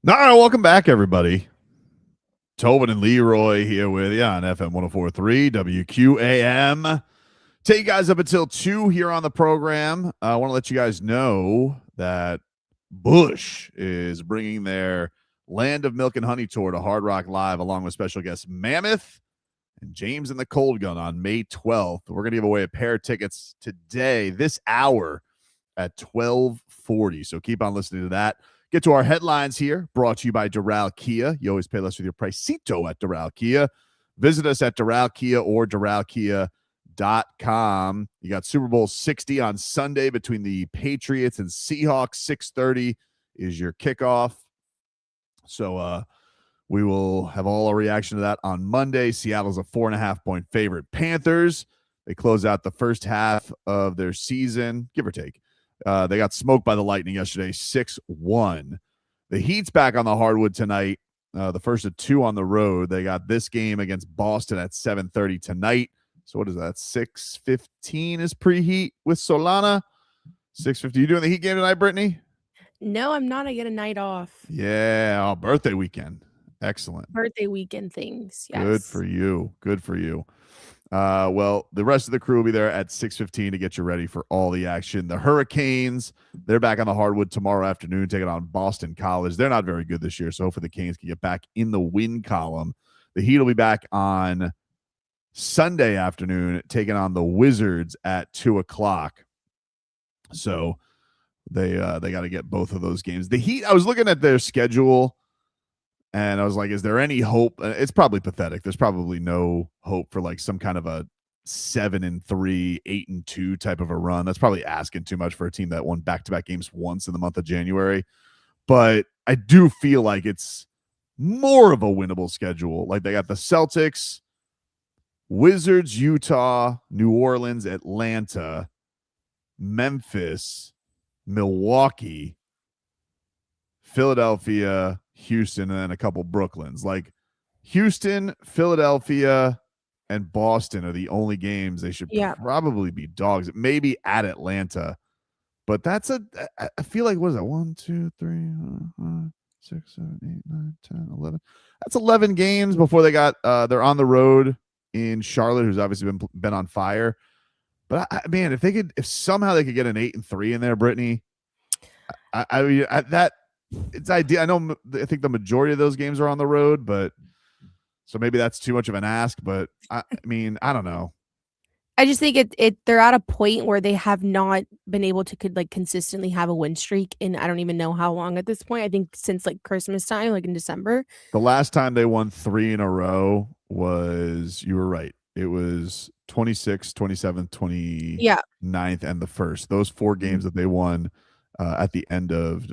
All right, welcome back, everybody. Tobin and Leroy here with you on FM 104.3 WQAM. Take you guys up until 2 here on the program. I want to let you guys know that Bush is bringing their Land of Milk and Honey tour to Hard Rock Live along with special guests Mammoth and James and the Cold Gun on May 12th. We're going to give away a pair of tickets today, this hour at 12:40. So keep on listening to that. Get to our headlines here, brought to you by Doral Kia. You always pay less with your Pricito at Doral Kia. Visit us at Doral Kia or DoralKia.com. You got Super Bowl 60 on Sunday between the Patriots and Seahawks. 6:30 is your kickoff. So we will have all our reaction to that on Monday. Seattle's a 4.5-point favorite. Panthers, they close out the first half of their season, give or take. They got smoked by the Lightning yesterday, 6-1. The Heat's back on the hardwood tonight, the first of 2 on the road. They got this game against Boston at 7:30 tonight. So what is that? 6:15 is preheat with Solana. 6:50. You doing the Heat game tonight, Brittney? No, I'm not. I get a night off. Yeah, birthday weekend. Excellent. Birthday weekend things. Yes. Good for you. Good for you. Well, the rest of the crew will be there at 6:15 to get you ready for all the action. The Hurricanes, they're back on the hardwood tomorrow afternoon, taking on Boston College. They're not very good this year, so hopefully the Canes can get back in the win column. The Heat will be back on Sunday afternoon, taking on the Wizards at 2:00. So they got to get both of those games. The Heat, I was looking at their schedule, and I was like, is there any hope? It's probably pathetic. There's probably no hope for like some kind of a 7-3, 8-2 type of a run. That's probably asking too much for a team that won back-to-back games once in the month of January. But I do feel like it's more of a winnable schedule. Like they got the Celtics, Wizards, Utah, New Orleans, Atlanta, Memphis, Milwaukee, Philadelphia, Houston, and then a couple Brooklyns. Like Houston, Philadelphia, and Boston are the only games they should probably be dogs. Maybe at Atlanta, but that's I feel like, what is that? 1, 2, 3, 4, 6, 7, 8, 9, 10, 11. That's 11 games before they got they're on the road in Charlotte, who's obviously been on fire. But man, if somehow they could get an 8-3 in there, Brittney, that. It's ideal. I think the majority of those games are on the road, but so maybe that's too much of an ask. But I mean, I don't know. I just think they're at a point where they have not been able to consistently have a win streak in I don't even know how long at this point. I think since like Christmas time, like in December. The last time they won 3 in a row was, you were right, it was 26th, 27th, 29th, and the 1st. Those 4 games that they won at the end of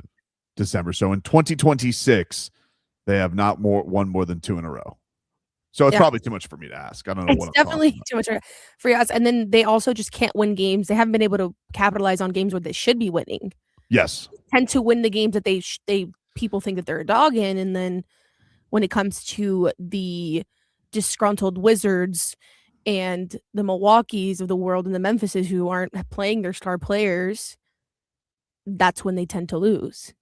December. So in 2026, they have not won more than 2 in a row. So it's probably too much for me to ask. I don't know. It's definitely too much for us. And then they also just can't win games. They haven't been able to capitalize on games where they should be winning. Yes. They tend to win the games that they people think that they're a dog in, and then when it comes to the disgruntled Wizards and the Milwaukees of the world and the Memphises who aren't playing their star players, that's when they tend to lose.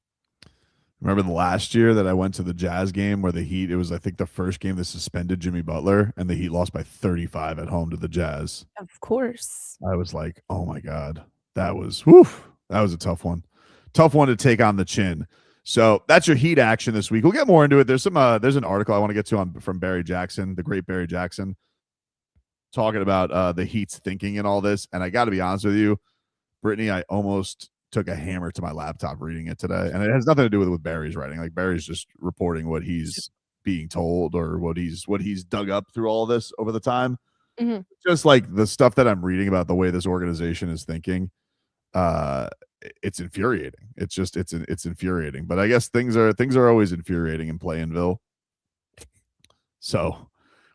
Remember the last year that I went to the Jazz game where the Heat, it was, I think, the first game they suspended Jimmy Butler, and the Heat lost by 35 at home to the Jazz. Of course. I was like, oh my God, that was a tough one. Tough one to take on the chin. So that's your Heat action this week. We'll get more into it. There's an article I want to get to from Barry Jackson, the great Barry Jackson, talking about the Heat's thinking and all this. And I got to be honest with you, Brittney, I almost took a hammer to my laptop reading it today, and it has nothing to do with Barry's writing. Like Barry's just reporting what he's being told or what he's dug up through all this over the time. Mm-hmm. Just like the stuff that I'm reading about the way this organization is thinking, it's infuriating. It's infuriating. But I guess things are always infuriating in Playinville. So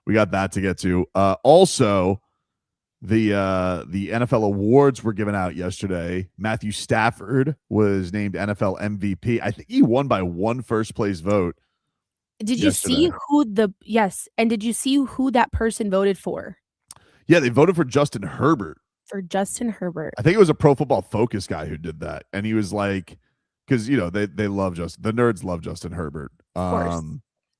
we got that to get to. Also, the NFL awards were given out yesterday. Matthew Stafford was named NFL MVP. I think he won by 1 first place vote. Did you see and did you see who that person voted for? Yeah, they voted for Justin Herbert. For Justin Herbert. I think it was a Pro Football Focus guy who did that. And he was like, because they love the nerds love Justin Herbert. Of course.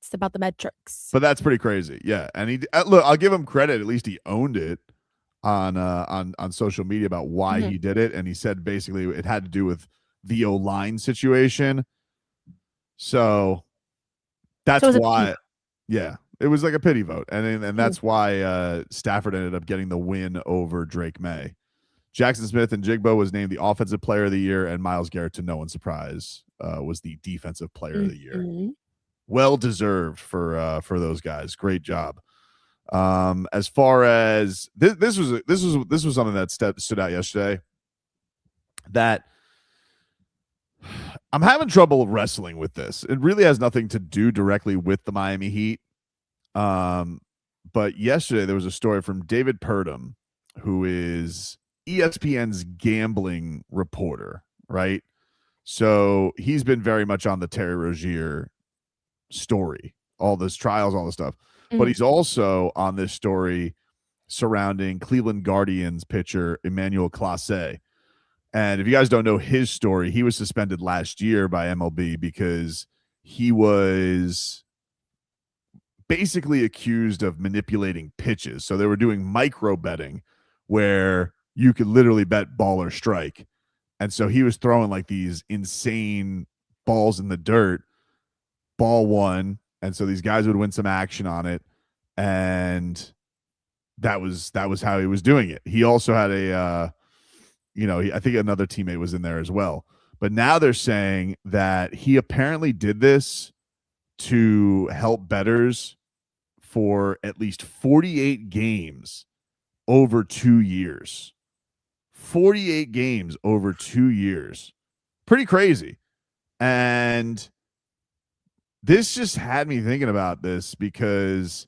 It's about the metrics. But that's pretty crazy. Yeah. And look, I'll give him credit. At least he owned it on social media about why he did it. And he said basically it had to do with the O-line situation. So that's why. Yeah. It was like a pity vote. And that's why Stafford ended up getting the win over Drake May. Jackson Smith and Jigbo was named the offensive player of the year, and Myles Garrett, to no one's surprise, was the defensive player of the year. Well deserved for those guys. Great job. As far as this was something that stood out yesterday that I'm having trouble wrestling with this. It really has nothing to do directly with the Miami Heat. But yesterday there was a story from David Purdom, who is ESPN's gambling reporter, right? So he's been very much on the Terry Rozier story, all those trials, all this stuff. But he's also on this story surrounding Cleveland Guardians pitcher Emmanuel Clase. And if you guys don't know his story, he was suspended last year by MLB because he was basically accused of manipulating pitches. So they were doing micro betting where you could literally bet ball or strike. And so he was throwing like these insane balls in the dirt. Ball won. And so these guys would win some action on it. And that was how he was doing it. He also had I think another teammate was in there as well. But now they're saying that he apparently did this to help bettors for at least 48 games over 2 years. 48 games over 2 years. Pretty crazy. And this just had me thinking about this because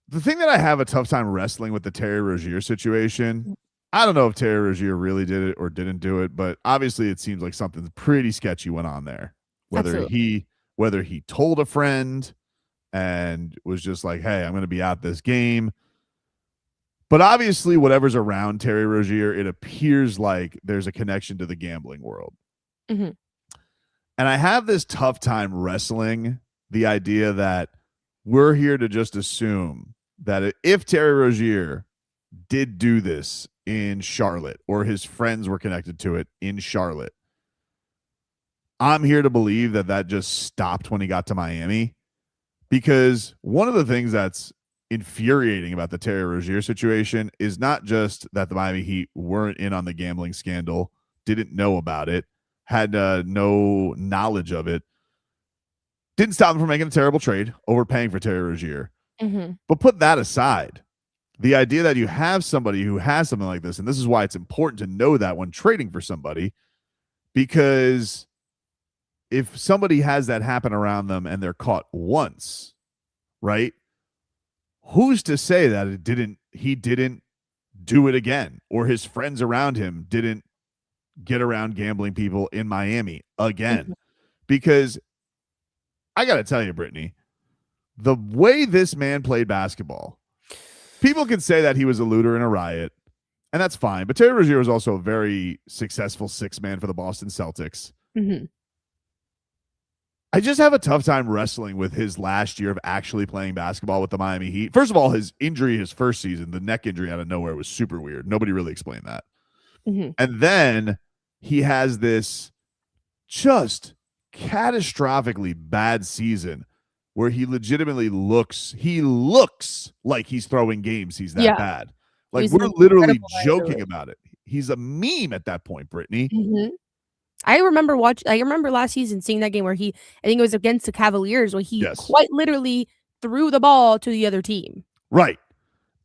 the thing that I have a tough time wrestling with the Terry Rozier situation, I don't know if Terry Rozier really did it or didn't do it, but obviously it seems like something pretty sketchy went on there. Whether he told a friend and was just like, hey, I'm going to be at this game. But obviously whatever's around Terry Rozier, it appears like there's a connection to the gambling world. And I have this tough time wrestling the idea that we're here to just assume that if Terry Rozier did do this in Charlotte or his friends were connected to it in Charlotte, I'm here to believe that just stopped when he got to Miami. Because one of the things that's infuriating about the Terry Rozier situation is not just that the Miami Heat weren't in on the gambling scandal, didn't know about it, had no knowledge of it, didn't stop them from making a terrible trade, overpaying for Terry Rozier. But put that aside, the idea that you have somebody who has something like this, and this is why it's important to know that when trading for somebody, because if somebody has that happen around them and they're caught once, right? Who's to say that he didn't do it again, or his friends around him didn't get around gambling people in Miami again? Because I got to tell you, Brittney, the way this man played basketball, people can say that he was a looter in a riot, and that's fine. But Terry Rozier was also a very successful six-man for the Boston Celtics. I just have a tough time wrestling with his last year of actually playing basketball with the Miami Heat. First of all, his injury his first season, the neck injury out of nowhere, was super weird. Nobody really explained that. And then he has this just catastrophically bad season where he legitimately looks like he's throwing games. He's that bad. Like, we're literally joking about it. He's a meme at that point, Brittney. I remember last season seeing that game where I think it was against the Cavaliers, where he quite literally threw the ball to the other team. Right.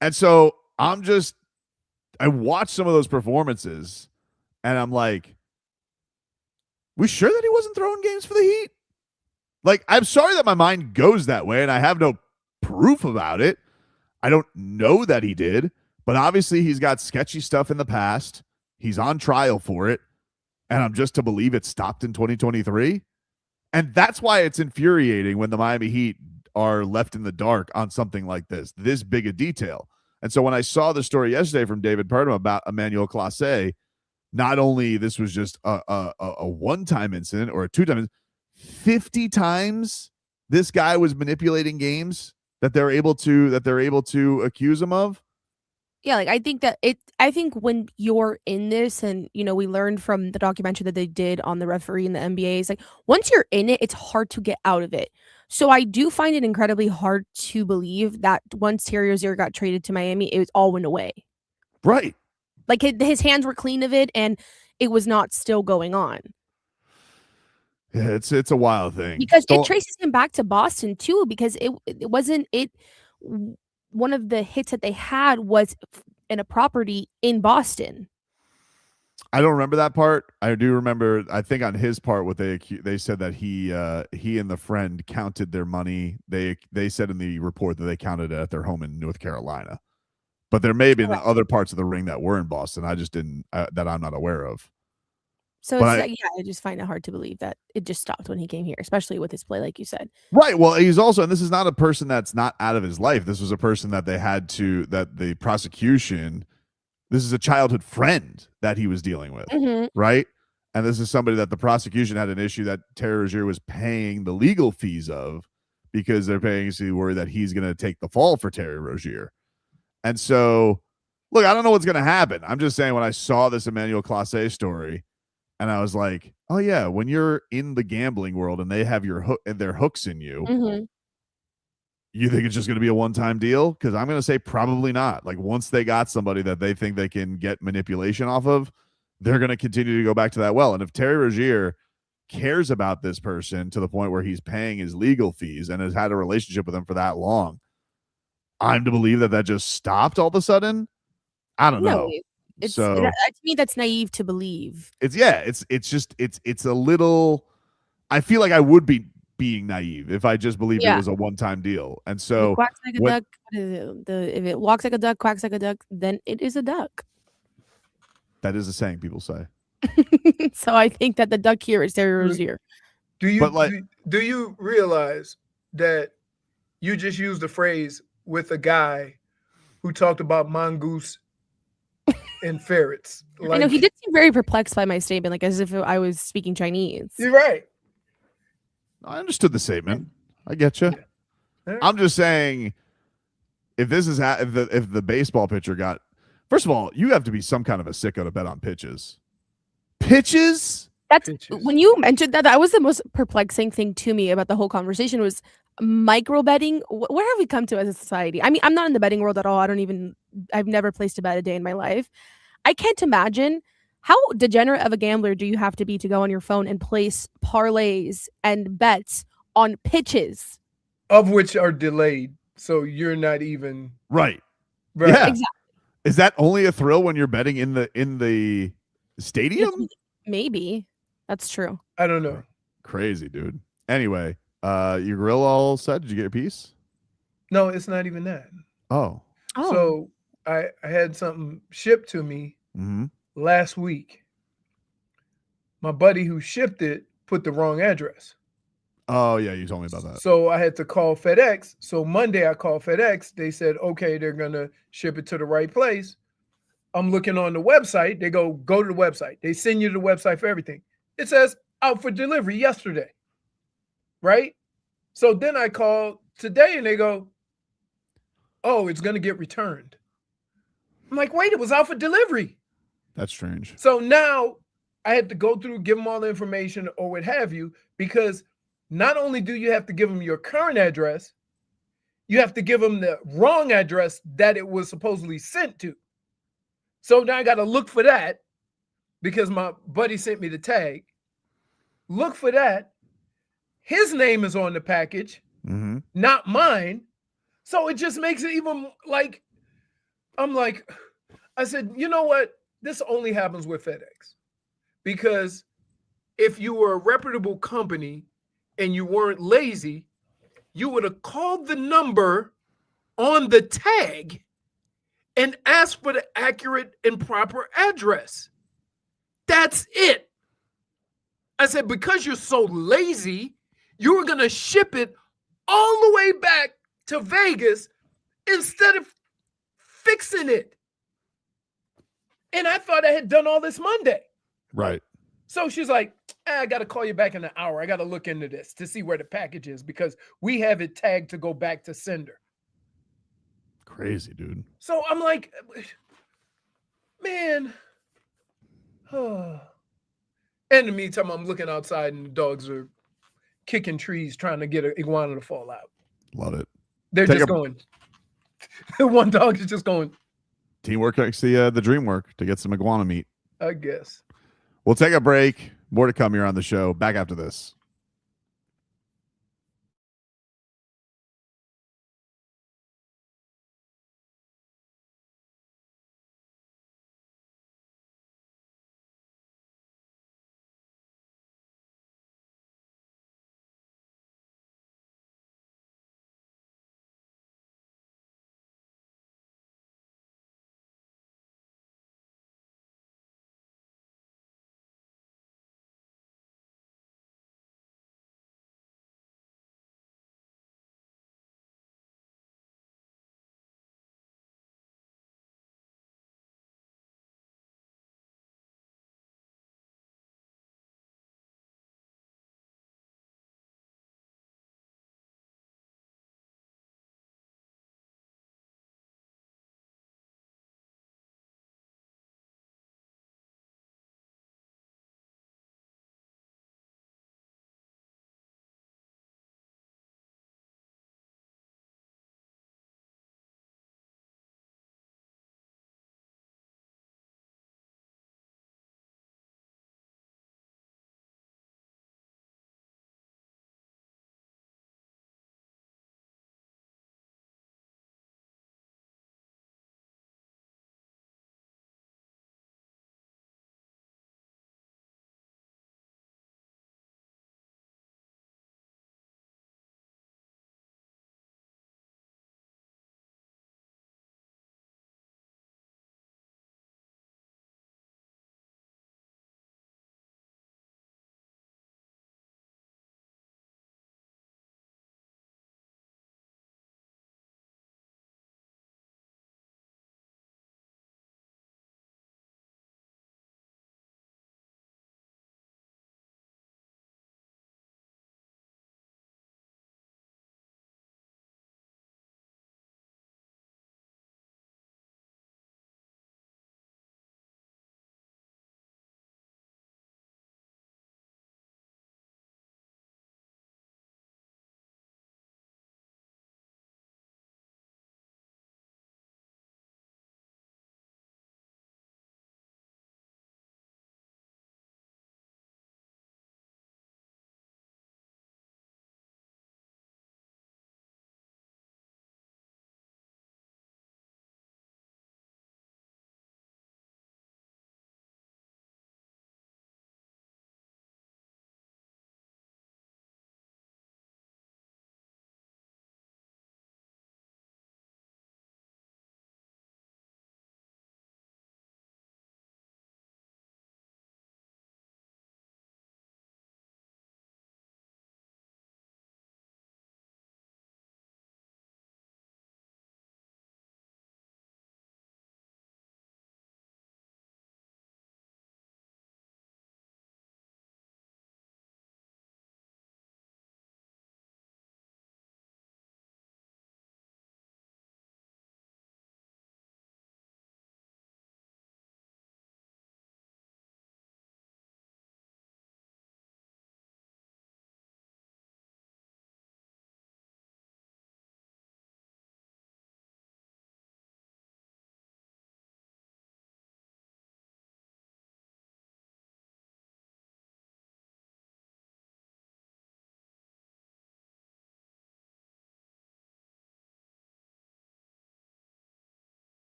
And so I watched some of those performances and I'm like, we sure that he wasn't throwing games for the Heat? Like, I'm sorry that my mind goes that way and I have no proof about it. I don't know that he did, but obviously he's got sketchy stuff in the past. He's on trial for it. And I'm just to believe it stopped in 2023. And that's why it's infuriating when the Miami Heat are left in the dark on something like this big a detail. And so when I saw the story yesterday from David Purdom about Emmanuel Clase, not only this was just a one-time incident or a two-time, 50 times this guy was manipulating games that they're able to accuse him of. Yeah, like I think when you're in this, and we learned from the documentary that they did on the referee in the NBA, is like once you're in it, it's hard to get out of it. So I do find it incredibly hard to believe that once Terry Rozier got traded to Miami, it all went away. Right. Like his hands were clean of it, and it was not still going on. Yeah, it's a wild thing. Because it traces him back to Boston too, because it wasn't one of the hits that they had was in a property in Boston. I don't remember that part. I do remember, I think on his part, what they said that he and the friend counted their money. They said in the report that they counted it at their home in North Carolina. But there may have been other parts of the ring that were in Boston. I just didn't, that I'm not aware of. So I just find it hard to believe that it just stopped when he came here, especially with his play, like you said. Right. Well, he's also, and this is not a person that's not out of his life. This was a person that that the prosecution, this is a childhood friend that he was dealing with. Mm-hmm. Right. And this is somebody that the prosecution had an issue that Terry Rozier was paying the legal fees of, because they're paying to worry that he's going to take the fall for Terry Rozier. And so, look, I don't know what's going to happen. I'm just saying, when I saw this Emmanuel Clase story, and I was like, oh yeah, when you're in the gambling world and they have their hooks in you, mm-hmm. You think it's just going to be a one-time deal? Because I'm going to say probably not. Like, once they got somebody that they think they can get manipulation off of, they're going to continue to go back to that well. And if Terry Rozier cares about this person to the point where he's paying his legal fees and has had a relationship with them for that long, I'm to believe that just stopped all of a sudden. I don't know. To me, that's naive to believe. It's a little, I feel like I would be being naive if I just believed it was a one-time deal. And so it quacks like a duck. If it walks like a duck, quacks like a duck, then it is a duck. That is a saying people say. So I think that the duck here is Terry Rozier. Do you realize that you just used the phrase with a guy who talked about mongoose and ferrets? I know he did seem very perplexed by my statement, like as if I was speaking Chinese. You're right. I understood the statement. I get you. Yeah. I'm just saying, if this is if the baseball pitcher got, first of all, you have to be some kind of a sicko to bet on pitches. Pitches? When you mentioned that was the most perplexing thing to me about the whole conversation was micro betting. Where have we come to as a society? I mean, I'm not in the betting world at all. I've never placed a bet a day in my life. I can't imagine how degenerate of a gambler do you have to be to go on your phone and place parlays and bets on pitches, of which are delayed, so you're not even right. Yeah, exactly. Is that only a thrill when you're betting in the stadium? Maybe that's true. I don't know. Crazy, dude. Anyway, your grill all set? Did you get your piece? No, it's not even that. Oh. So I had something shipped to me last week. My buddy who shipped it put the wrong address. Oh, yeah, you told me about that. So I had to call FedEx. So Monday I called FedEx. They said, okay, they're going to ship it to the right place. I'm looking on the website. They go to the website. They send you to the website for everything. It says out for delivery yesterday. Right? So then I called today and they go, oh, it's going to get returned. I'm like, wait, it was out for delivery. That's strange. So now I had to go through, give them all the information or what have you, because not only do you have to give them your current address, you have to give them the wrong address that it was supposedly sent to. So now I got to look for that because my buddy sent me the tag. Look for that. His name is on the package, not mine. So it just makes it even like, I said, you know what? This only happens with FedEx. Because if you were a reputable company and you weren't lazy, you would have called the number on the tag and asked for the accurate and proper address. That's it. I said, because you're so lazy, you were going to ship it all the way back to Vegas instead of fixing it. And I thought I had done all this Monday. Right. So she's like, I got to call you back in an hour. I got to look into this to see where the package is because we have it tagged to go back to sender. Crazy, dude. So I'm like, man. In the meantime, I'm looking outside and the dogs are kicking trees trying to get an iguana to fall out. Love it. They're just going. One dog is just going. Teamwork makes the dream work to get some iguana meat. I guess. We'll take a break. More to come here on the show. Back after this.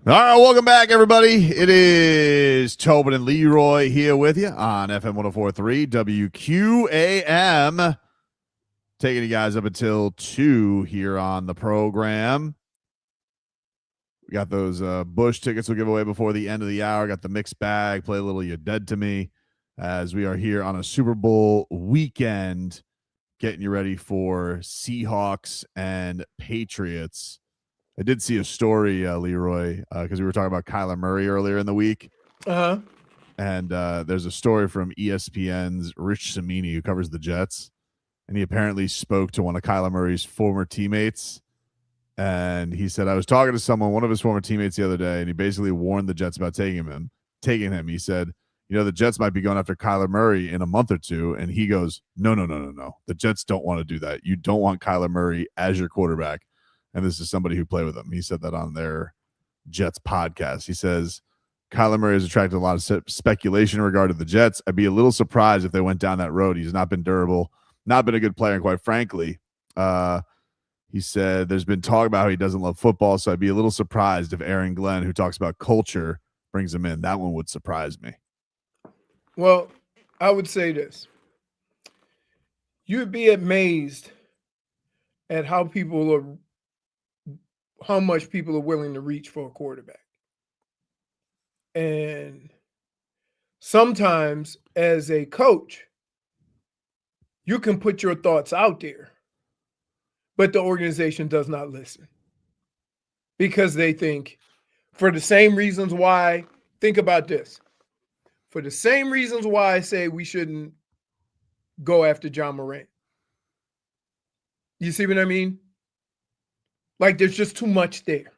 All right, welcome back, everybody. It is Tobin and Leroy here with you on FM 104.3 WQAM. Taking you guys up until 2 here on the program. We got those Bush tickets we'll give away before the end of the hour. Got the mixed bag. Play a little You're Dead to Me as we are here on a Super Bowl weekend, getting you ready for Seahawks and Patriots. I did see a story, Leroy, because we were talking about Kyler Murray earlier in the week. Uh-huh. And there's a story from ESPN's Rich Cimini, who covers the Jets. And he apparently spoke to one of Kyler Murray's former teammates. And he said, I was talking to one of his former teammates the other day, and he basically warned the Jets about taking him. He said, the Jets might be going after Kyler Murray in a month or two. And he goes, no. The Jets don't want to do that. You don't want Kyler Murray as your quarterback. And this is somebody who played with him. He said that on their Jets podcast. He says, Kyler Murray has attracted a lot of speculation in regard to the Jets. I'd be a little surprised if they went down that road. He's not been durable, not been a good player. And quite frankly, he said there's been talk about how he doesn't love football. So I'd be a little surprised if Aaron Glenn, who talks about culture, brings him in. That one would surprise me. Well, I would say this. You'd be amazed at how much people are willing to reach for a quarterback. And sometimes as a coach, you can put your thoughts out there, but the organization does not listen because they think, for the same reasons why, think about this, for the same reasons why I say we shouldn't go after Ja Morant. You see what I mean? Like there's just too much there.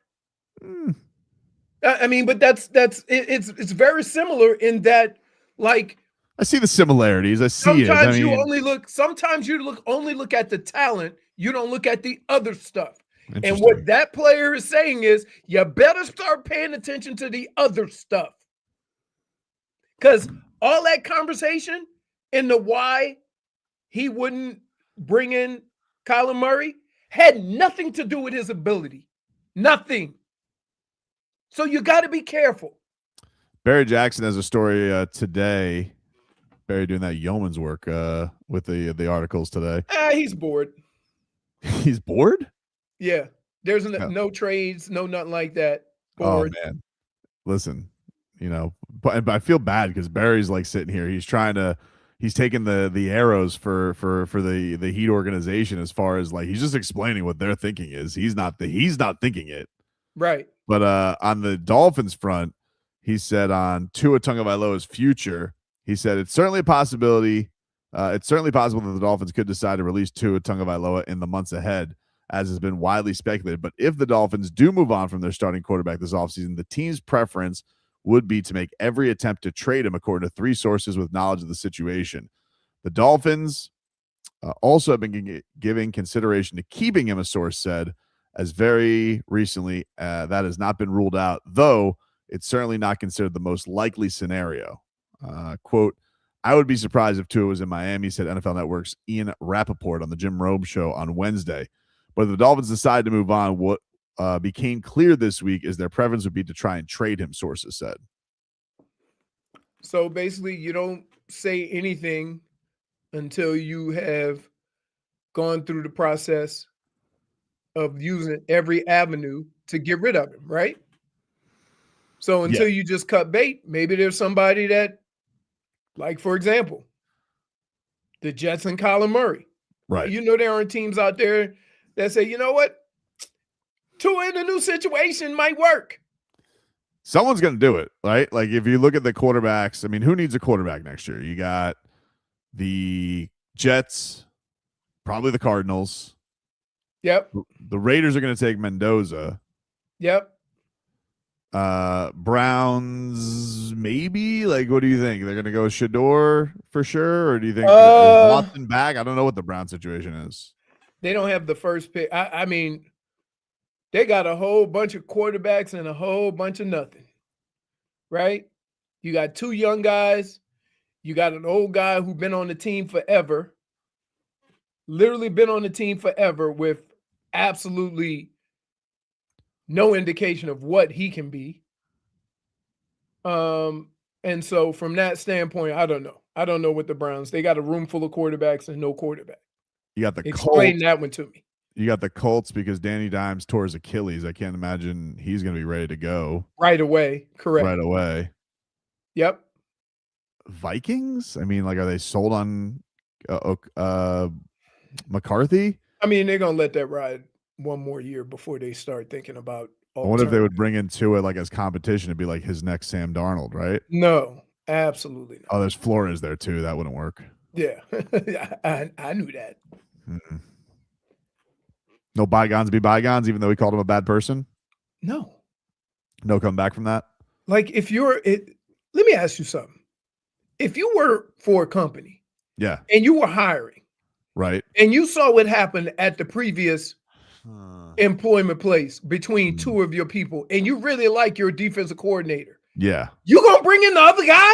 I mean, but it's very similar in that, like, I see the similarities. I see it. Sometimes you only look at the talent. You don't look at the other stuff. And what that player is saying is, you better start paying attention to the other stuff. Because all that conversation into why he wouldn't bring in Kyler Murray had nothing to do with his ability. Nothing. So you got to be careful. Barry Jackson has a story today. Barry doing that yeoman's work with the articles today. He's bored. He's bored? Yeah. There's no trades, no nothing like that. Bored. Oh, man. Listen, but I feel bad because Barry's like sitting here. He's taking the arrows for the Heat organization as far as like he's just explaining what their thinking is. He's not thinking it. Right. But on the Dolphins front, he said on Tua Tagovailoa's future, he said it's certainly a possibility. It's certainly possible that the Dolphins could decide to release Tua Tagovailoa in the months ahead, as has been widely speculated. But if the Dolphins do move on from their starting quarterback this offseason, the team's preference would be to make every attempt to trade him, according to 3 sources with knowledge of the situation. The Dolphins also have been giving consideration to keeping him, a source said, as very recently that has not been ruled out, though it's certainly not considered the most likely scenario. Quote, I would be surprised if Tua was in Miami, said NFL Network's Ian Rappaport on the Jim Rome Show on Wednesday. But if the Dolphins decide to move on, what became clear this week is their preference would be to try and trade him, sources said. So basically, you don't say anything until you have gone through the process of using every avenue to get rid of him, right? So until you just cut bait, maybe there's somebody that, like, for example, the Jets and Kyler Murray. Right. There are teams out there that say, you know what? Tua in a new situation might work. Someone's going to do it, right? Like, if you look at the quarterbacks, I mean, who needs a quarterback next year? You got the Jets, probably the Cardinals. Yep. The Raiders are going to take Mendoza. Yep. Browns, maybe? Like, what do you think? They're going to go Shador for sure? Or do you think is Watson back? I don't know what the Brown situation is. They don't have the first pick. I mean, they got a whole bunch of quarterbacks and a whole bunch of nothing, right? You got 2 young guys. You got an old guy who's been on the team forever, literally been on the team forever with absolutely no indication of what he can be. And so from that standpoint, I don't know. I don't know what the Browns, they got a room full of quarterbacks and no quarterback. You got the Explain Colts. that one to me. You got the Colts because Danny Dimes tore his Achilles. I can't imagine he's going to be ready to go right away. Correct. Right away. Yep. Vikings? I mean, like, are they sold on McCarthy? I mean, they're going to let that ride one more year before they start thinking about. I wonder if they would bring in Tua like as competition to be like his next Sam Darnold, right? No, absolutely not. Oh, there's Flores there too. That wouldn't work. Yeah, I knew that. Mm-mm. No bygones be bygones, even though he called him a bad person? No come back from that? Like if let me ask you something. If you were for a company, yeah, and you were hiring, right, and you saw what happened at the previous employment place between two of your people, and you really like your defensive coordinator, yeah, you gonna bring in the other guy?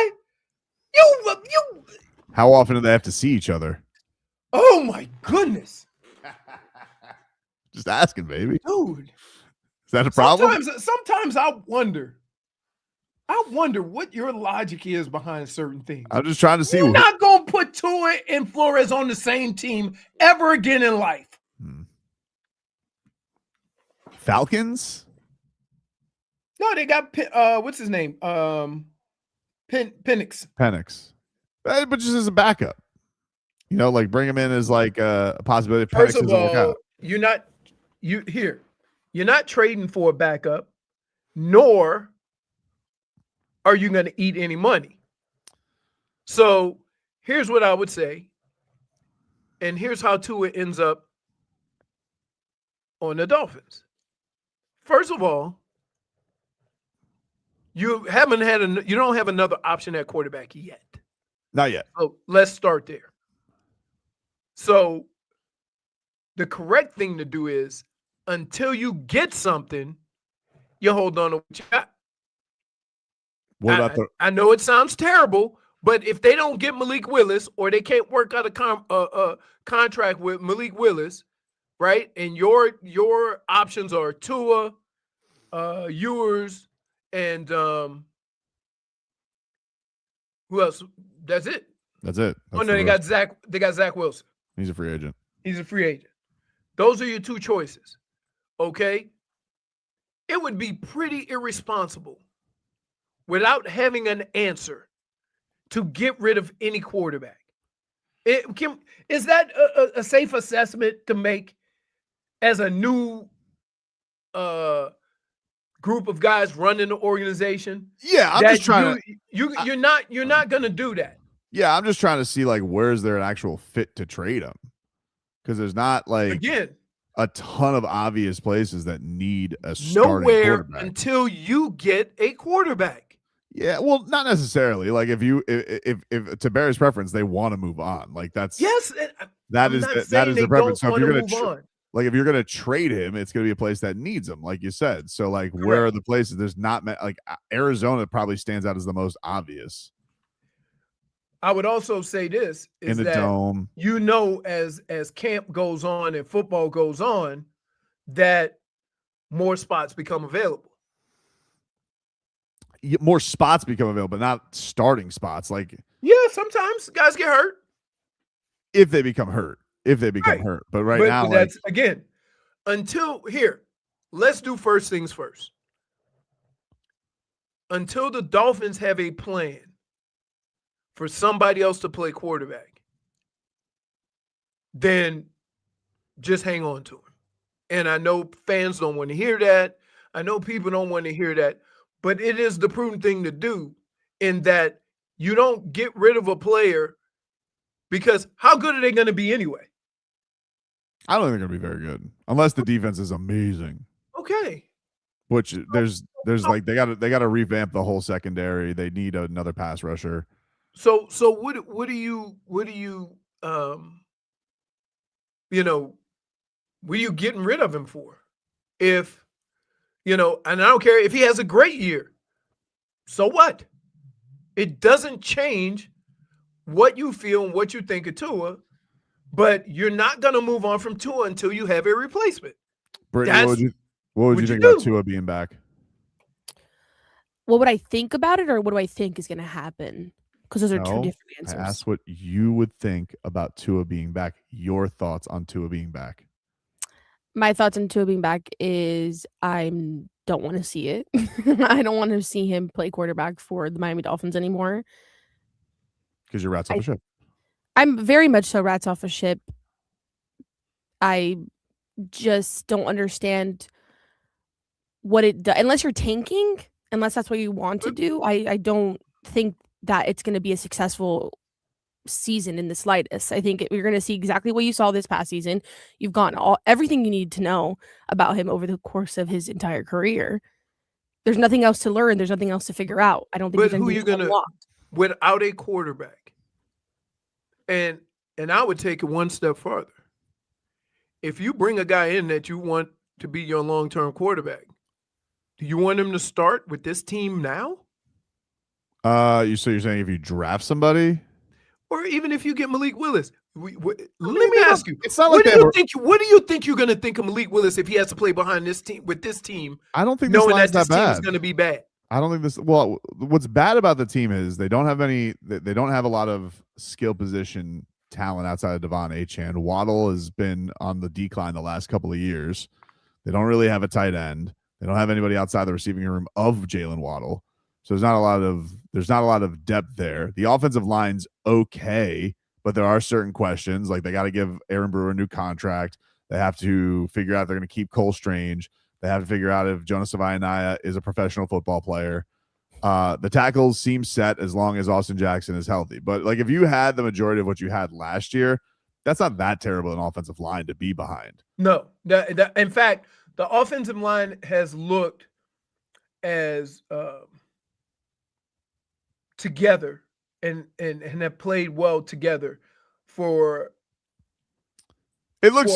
You How often do they have to see each other? Oh my goodness. Just asking, baby. Dude. Is that a problem? Sometimes I wonder what your logic is behind certain things. I'm just trying to see. You're not going to put Tua and Flores on the same team ever again in life. Falcons? No, they got, what's his name? Penix. But just as a backup. You know, like bring him in as like a possibility. First of all, you're not trading for a backup, nor are you going to eat any money. So here's what I would say. And here's how Tua ends up on the Dolphins. First of all, you don't have another option at quarterback yet. Not yet. So let's start there. So the correct thing to do is until you get something, you hold on to what you got. I know it sounds terrible, but if they don't get Malik Willis or they can't work out a contract with Malik Willis, right? And your options are Tua, Ewers, and who else? That's it. That's it. No, they got Zach. They got Zach Wilson. He's a free agent. Those are your two choices. Okay. It would be pretty irresponsible without having an answer to get rid of any quarterback. Is that a safe assessment to make as a new group of guys running the organization? Yeah, I'm just trying to. You're not going to do that. Yeah, I'm just trying to see like where's there an actual fit to trade him, because there's not like a ton of obvious places that need a starting quarterback until you get a quarterback. Yeah, well, not necessarily. Like if to Barry's preference, they want to move on. Like that is the preference. So if you're gonna if you're gonna trade him, it's gonna be a place that needs him, like you said. So like, where are the places? There's not like Arizona probably stands out as the most obvious. I would also say this is in the dome. You know, as camp goes on and football goes on, that more spots become available. More spots become available, but not starting spots. Like, yeah, sometimes guys get hurt. If they become hurt. But right now, that's again, let's do first things first. Until the Dolphins have a plan for somebody else to play quarterback, then just hang on to him. And I know fans don't want to hear that. I know people don't want to hear that. But it is the prudent thing to do, in that you don't get rid of a player, because how good are they going to be anyway? I don't think they're going to be very good unless the defense is amazing. Okay. Which there's like they got to revamp the whole secondary. They need another pass rusher. So what are you what are you getting rid of him for? If and I don't care if he has a great year. So what? It doesn't change what you feel and what you think of Tua, but you're not going to move on from Tua until you have a replacement. Brittney, What would you think about Tua being back? What would I think about it, or what do I think is going to happen? Because those are two different answers. I asked what you would think about Tua being back. Your thoughts on Tua being back? My thoughts on Tua being back is I don't want to see it. I don't want to see him play quarterback for the Miami Dolphins anymore. Because you're rats off a ship. I'm very much so rats off a ship. I just don't understand what it does. Unless you're tanking, unless that's what you want to do, I don't think that it's going to be a successful season in the slightest. I think you're going to see exactly what you saw this past season. You've gotten everything you need to know about him over the course of his entire career. There's nothing else to learn. There's nothing else to figure out. I don't think. But who are you going to without a quarterback? And I would take it one step further. If you bring a guy in that you want to be your long-term quarterback, do you want him to start with this team now? You're saying if you draft somebody, or even if you get Malik Willis, let me ask you: it's not like what do you think you're going to think of Malik Willis if he has to play behind this team with this team? I don't think knowing this that this team bad. is going to be bad. I don't think this. Well, what's bad about the team is they don't have any. They don't have a lot of skill position talent outside of Devon Achane. Waddle has been on the decline the last couple of years. They don't really have a tight end. They don't have anybody outside the receiving room of Jalen Waddle. So there's not a lot of depth there. The offensive line's okay, but there are certain questions. Like they got to give Aaron Brewer a new contract. They have to figure out they're going to keep Cole Strange. They have to figure out if Jonas Savaianaya is a professional football player. The tackles seem set as long as Austin Jackson is healthy. But like if you had the majority of what you had last year, that's not that terrible an offensive line to be behind. No, in fact, the offensive line has looked as together and have played well together for it looks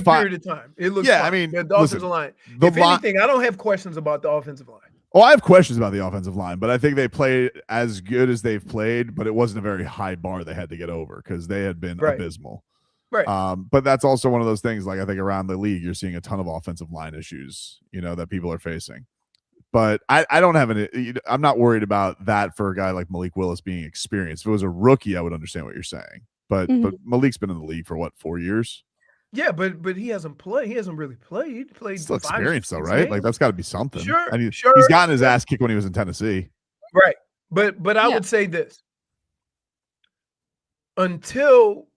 fine. Period of time. It looks fine. I mean, the offensive line. Anything, I don't have questions about the offensive line. Oh, I have questions about the offensive line, but I think they played as good as they've played, but it wasn't a very high bar they had to get over because they had been abysmal. Right. But that's also one of those things, like I think around the league, you're seeing a ton of offensive line issues, that people are facing. But I don't have I'm not worried about that for a guy like Malik Willis being experienced. If it was a rookie, I would understand what you're saying. But Malik's been in the league for what, 4 years? Yeah, but he hasn't played. He hasn't really played. He played still experience though, right? Games. Like that's got to be something. Sure, and he's sure. gotten his ass kicked when he was in Tennessee. Right, but I would say this: until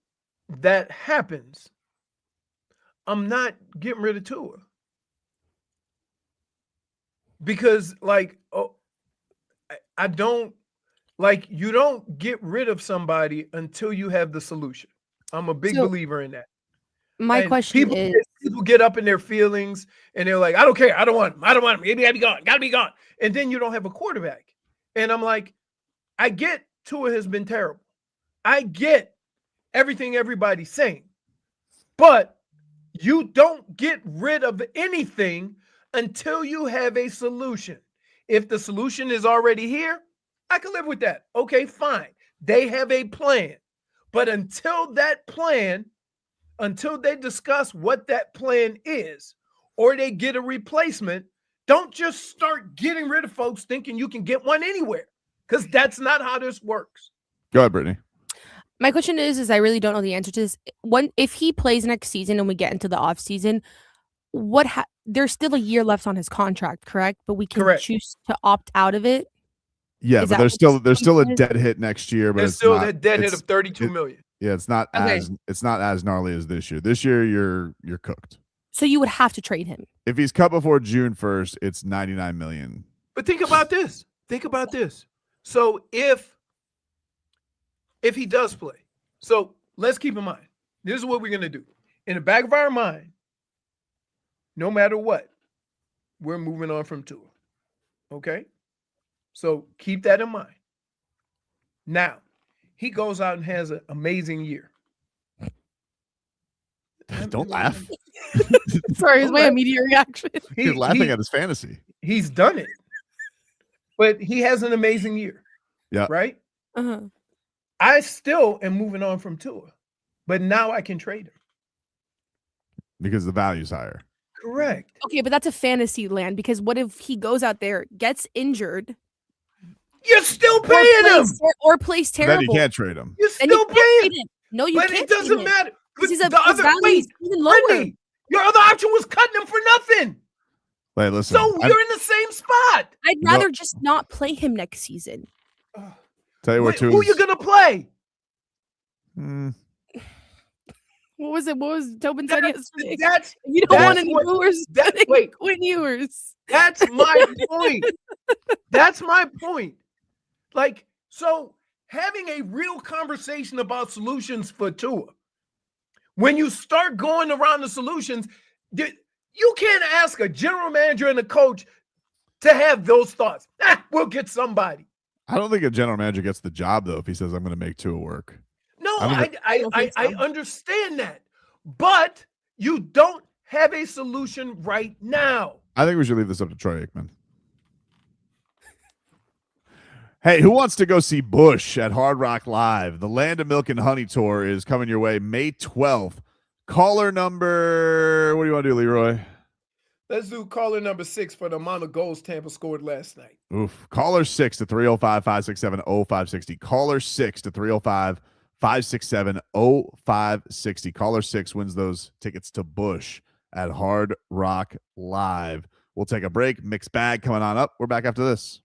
that happens, I'm not getting rid of Tua because, I don't you don't get rid of somebody until you have the solution. I'm a big believer in that. My question is, people get up in their feelings and they're like, I don't care. I don't want him. I don't want him. Maybe I'll be gone. Gotta be gone. And then you don't have a quarterback. And I'm like, I get Tua has been terrible. I get everything everybody's saying. But you don't get rid of anything until you have a solution. If the solution is already here, I can live with that. Okay, fine. They have a plan. But until they discuss what that plan is, or they get a replacement, don't just start getting rid of folks thinking you can get one anywhere, because that's not how this works. Go ahead, Brittney. My question is I really don't know the answer to this. If he plays next season and we get into the off season, there's still a year left on his contract, correct? But we can choose to opt out of it. Yeah, but there's still a dead hit next year, but there's still that dead hit of $32 million. Yeah, it's not as gnarly as this year. This year you're cooked. So you would have to trade him. If he's cut before June 1st, it's $99 million. But think about this. So if he does play, so let's keep in mind, this is what we're gonna do. In the back of our mind, no matter what, we're moving on from Tua. Okay? So keep that in mind. Now, he goes out and has an amazing year. Don't laugh. Sorry, it's my immediate reaction. He's laughing at his fantasy. He's done it. But he has an amazing year. Yeah. Right? Uh-huh. I still am moving on from Tua. But now I can trade him. Because the value's higher. Correct. Okay, but that's a fantasy land because what if he goes out there, gets injured, You're still paying him. Or plays terrible? Then you can't trade him. You're Then you still can't paying trade him. No, you But can't. it doesn't matter. But His the other value is even lower. Brittney, your other option was cutting him for nothing. Wait, listen. So you're in the same spot. I'd rather just not play him next season. Tell you what, Who are you gonna play? What was it? What was Tobin said yesterday? You don't want any Ewers. Wait, Quinn Ewers. That's my point. That's my point. Like, so having a real conversation about solutions for Tua. When you start going around the solutions, you can't ask a general manager and a coach to have those thoughts. We'll get somebody. I don't think a general manager gets the job though if he says I'm going to make Tua work. No, I understand that, but you don't have a solution right now. I think we should leave this up to Troy Aikman. Hey, who wants to go see Bush at Hard Rock Live? The Land of Milk and Honey Tour is coming your way May 12th. Caller number, what do you want to do, Leroy? Let's do caller number 6 for the amount of goals Tampa scored last night. Oof. Caller 6 to 305-567-0560. Caller 6 to 305-567-0560. Caller 6 wins those tickets to Bush at Hard Rock Live. We'll take a break. Mixed bag coming on up. We're back after this.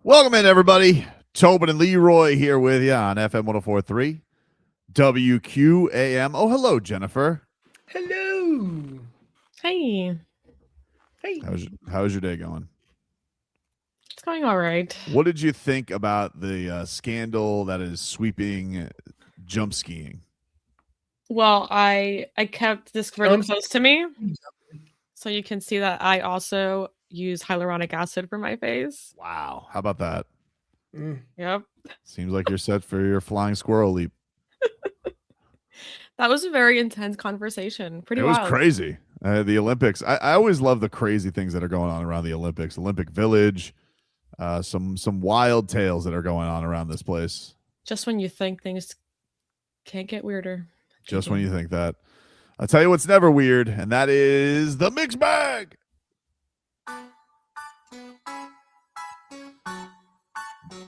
Welcome in, everybody. Tobin and Leroy here with you on FM 104.3 WQAM. Oh, hello, Jennifer. Hello. Hey. Hey. How's your day going? It's going all right. What did you think about the scandal that is sweeping jump skiing? Well, I kept this really close to me, so you can see that I also use hyaluronic acid for my face. Wow. How about that? Yep. Seems like you're set for your flying squirrel leap. That was a very intense conversation. Pretty It was wild. crazy. The Olympics. I always love the crazy things that are going on around the Olympics. Olympic Village. Some wild tales that are going on around this place. Just when you think things can't get weirder. Just when you think that. I'll tell you what's never weird, and that is the mixed bag.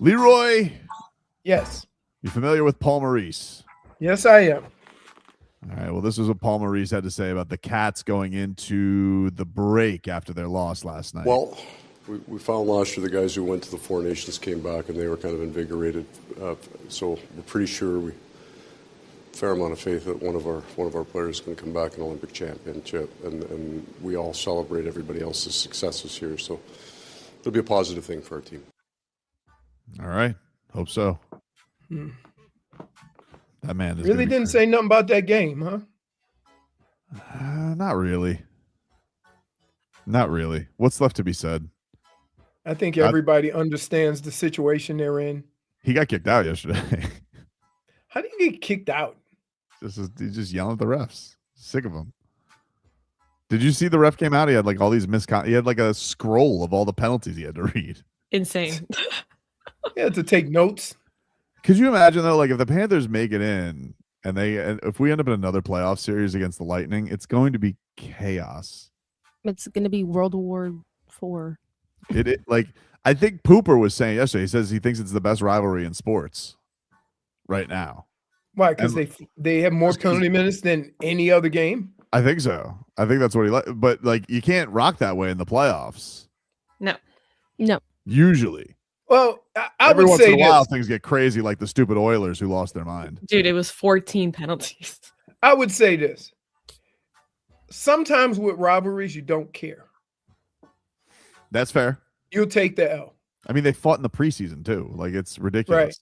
Leroy. Yes. You familiar with Paul Maurice? Yes, I am. All right. Well, this is what Paul Maurice had to say about the Cats going into the break after their loss last night. Well, we found last year the guys who went to the Four Nations came back and they were kind of invigorated. So we're pretty sure fair amount of faith that one of our players can come back in Olympic championship, and we all celebrate everybody else's successes here. So it'll be a positive thing for our team. All right. Hope so. That man is really didn't say nothing about that game, huh? Not really. Not really. What's left to be said? I think everybody understands the situation they're in. He got kicked out yesterday. How do you get kicked out? He's just yelling at the refs. Sick of them. Did you see the ref came out? He had like all these he had like a scroll of all the penalties he had to read. Insane. He had to take notes. Could you imagine though, like if the Panthers make it in and if we end up in another playoff series against the Lightning, it's going to be chaos. It's going to be World War IV. It like I think Pooper was saying yesterday. He says he thinks it's the best rivalry in sports right now. Why? Because they have more penalty minutes than any other game. I think so. I think that's what he like. But like you can't rock that way in the playoffs. No. Usually. Well, I Every would once say in a while this. things get crazy, like the stupid Oilers who lost their mind. Dude, it was 14 penalties. I would say this. Sometimes with rivalries, you don't care. That's fair. You'll take the L. I mean, they fought in the preseason too. Like it's ridiculous.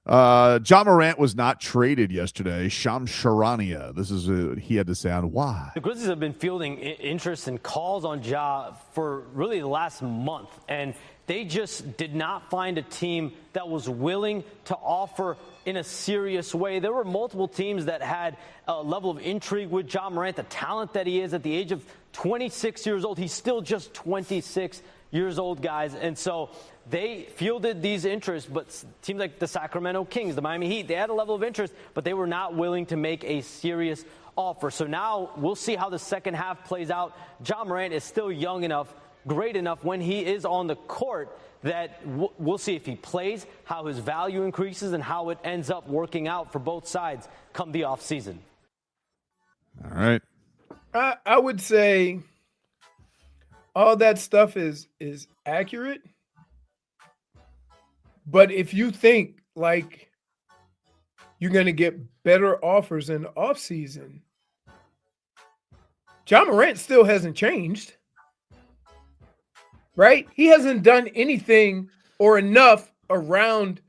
Right. Ja Morant was not traded yesterday. Shams Charania. This is what he had to say on why. The Grizzlies have been fielding interest and calls on Ja for really the last month, and they just did not find a team that was willing to offer in a serious way. There were multiple teams that had a level of intrigue with Ja Morant, the talent that he is at the age of 26 years old. He's still just 26 years old, guys. And so they fielded these interests, but teams like the Sacramento Kings, the Miami Heat, they had a level of interest, but they were not willing to make a serious offer. So now we'll see how the second half plays out. Ja Morant is still young enough, great enough when he is on the court that we'll see if he plays, how his value increases, and how it ends up working out for both sides come the offseason. All right. I would say all that stuff is accurate. But if you think like you're going to get better offers in the offseason, Ja Morant still hasn't changed. Right? He hasn't done anything or enough around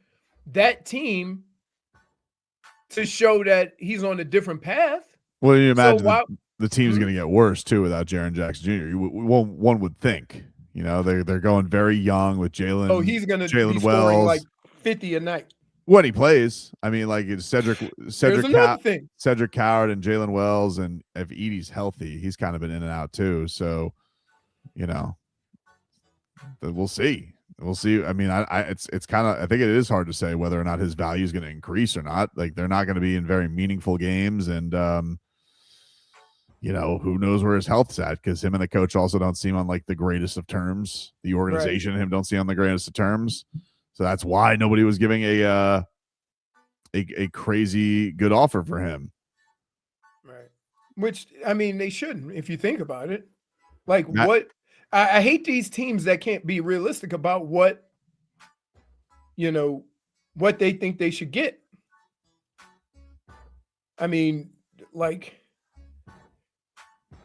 that team to show that he's on a different path. Well, you imagine the team's going to get worse too without Jaren Jackson Jr. One would think. You know, they're going very young with Jalen. Oh, he's going to be scoring like 50 a night when he plays. I mean, like Cedric Coward and Jalen Wells, and if Edey's healthy, he's kind of been in and out too. So, you know, we'll see. We'll see. I mean, it's kind of, I think it is hard to say whether or not his value is going to increase or not. Like they're not going to be in very meaningful games, and you know, who knows where his health's at, because him and the coach also don't seem on like the greatest of terms. The organization and him don't seem on the greatest of terms. So that's why nobody was giving a crazy good offer for him. Right. Which, I mean, they shouldn't, if you think about it. Like I hate these teams that can't be realistic about what what they think they should get. I mean, like,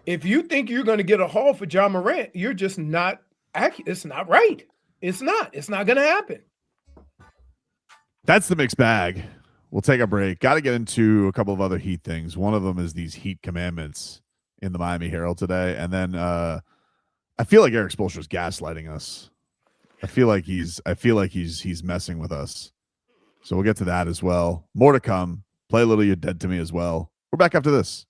if you think you're going to get a haul for Ja Morant, you're just not accurate. It's not right. It's not going to happen. That's the mixed bag. We'll take a break. Got to get into a couple of other Heat things. One of them is these Heat commandments in the Miami Herald today. And then I feel like Erik Spoelstra is gaslighting us. I feel like he's messing with us. So we'll get to that as well. More to come. Play a little You're Dead to Me as well. We're back after this.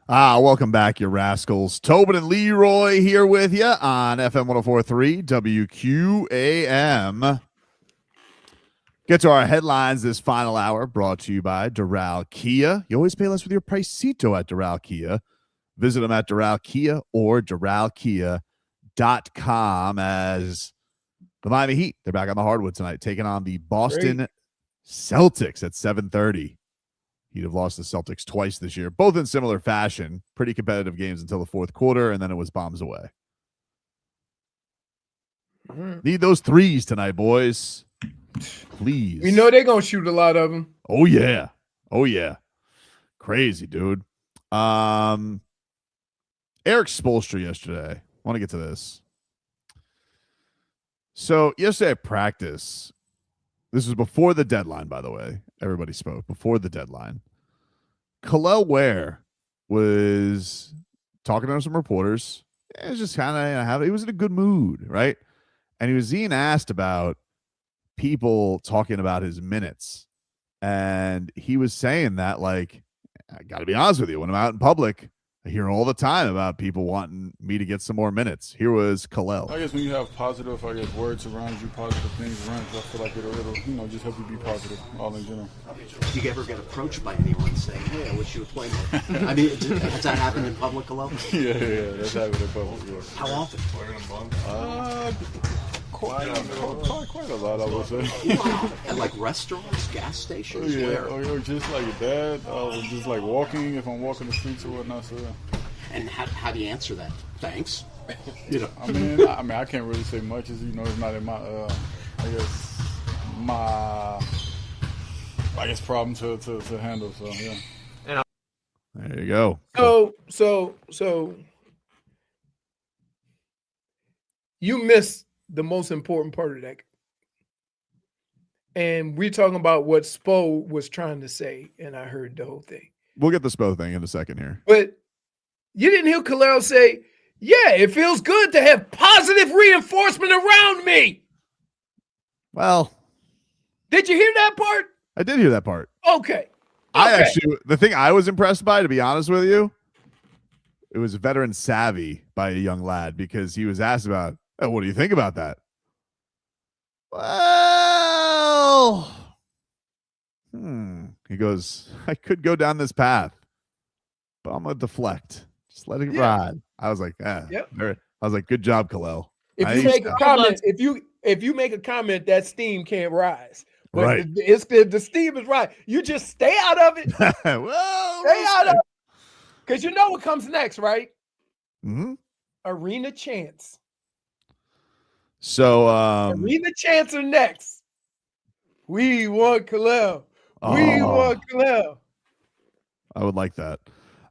Welcome back, you rascals. Tobin and Leroy here with you on FM 104.3 WQAM. Get to our headlines this final hour, brought to you by Doral Kia. You always pay less with your Pricito at Doral Kia. Visit them at Doral Kia or DoralKia.com as the Miami Heat, they're back on the hardwood tonight, taking on the Boston Celtics at 7:30. He'd have lost the Celtics twice this year, both in similar fashion. Pretty competitive games until the fourth quarter, and then it was bombs away. Need those threes tonight, boys. Please. We know they're going to shoot a lot of them. Oh, yeah. Oh, yeah. Crazy, dude. Erik Spoelstra yesterday. I want to get to this. So yesterday at practice, this was before the deadline, by the way. Everybody spoke before the deadline. Kel'el Ware was talking to some reporters. It was just kind of he was in a good mood, right? And he was being asked about people talking about his minutes. And he was saying that, like, I got to be honest with you, when I'm out in public, I hear all the time about people wanting me to get some more minutes. Here was Kel'el. I guess when you have positive, words around you, positive things around you, I feel like it'll, just help you be positive, all in general. Do you ever get approached by anyone saying, hey, I wish you would play more? I mean, has that happened in public, Kel'el? Yeah, that's happened in public, yeah. How often? Quite a lot, I would say. Wow. At like restaurants, gas stations, yeah, where? or just like that, just like walking, if I'm walking the streets or whatnot, so yeah. And how do you answer that? Thanks. I mean, I can't really say much, as it's not in my, problem to handle, so yeah. There you go. So you missed the most important part of that. And we're talking about what Spo was trying to say, and I heard the whole thing. We'll get the Spo thing in a second here. But you didn't hear Kel'el say, yeah, it feels good to have positive reinforcement around me. Well, did you hear that part? I did hear that part. Okay. The thing I was impressed by, to be honest with you, it was veteran savvy by a young lad, because he was asked about, oh, what do you think about that? Well, he goes, I could go down this path, but I'm going to deflect. Just let it ride. I was like, I was like, good job, Kel'el. If you make a comment, if you make a comment, that steam can't rise. But right. The steam is right. You just stay out of it. Well, stay out of it. Because you know what comes next, right? Mm-hmm. Arena chants. So Arena chants are next. We want Kel'el. We want Kel'el. I would like that.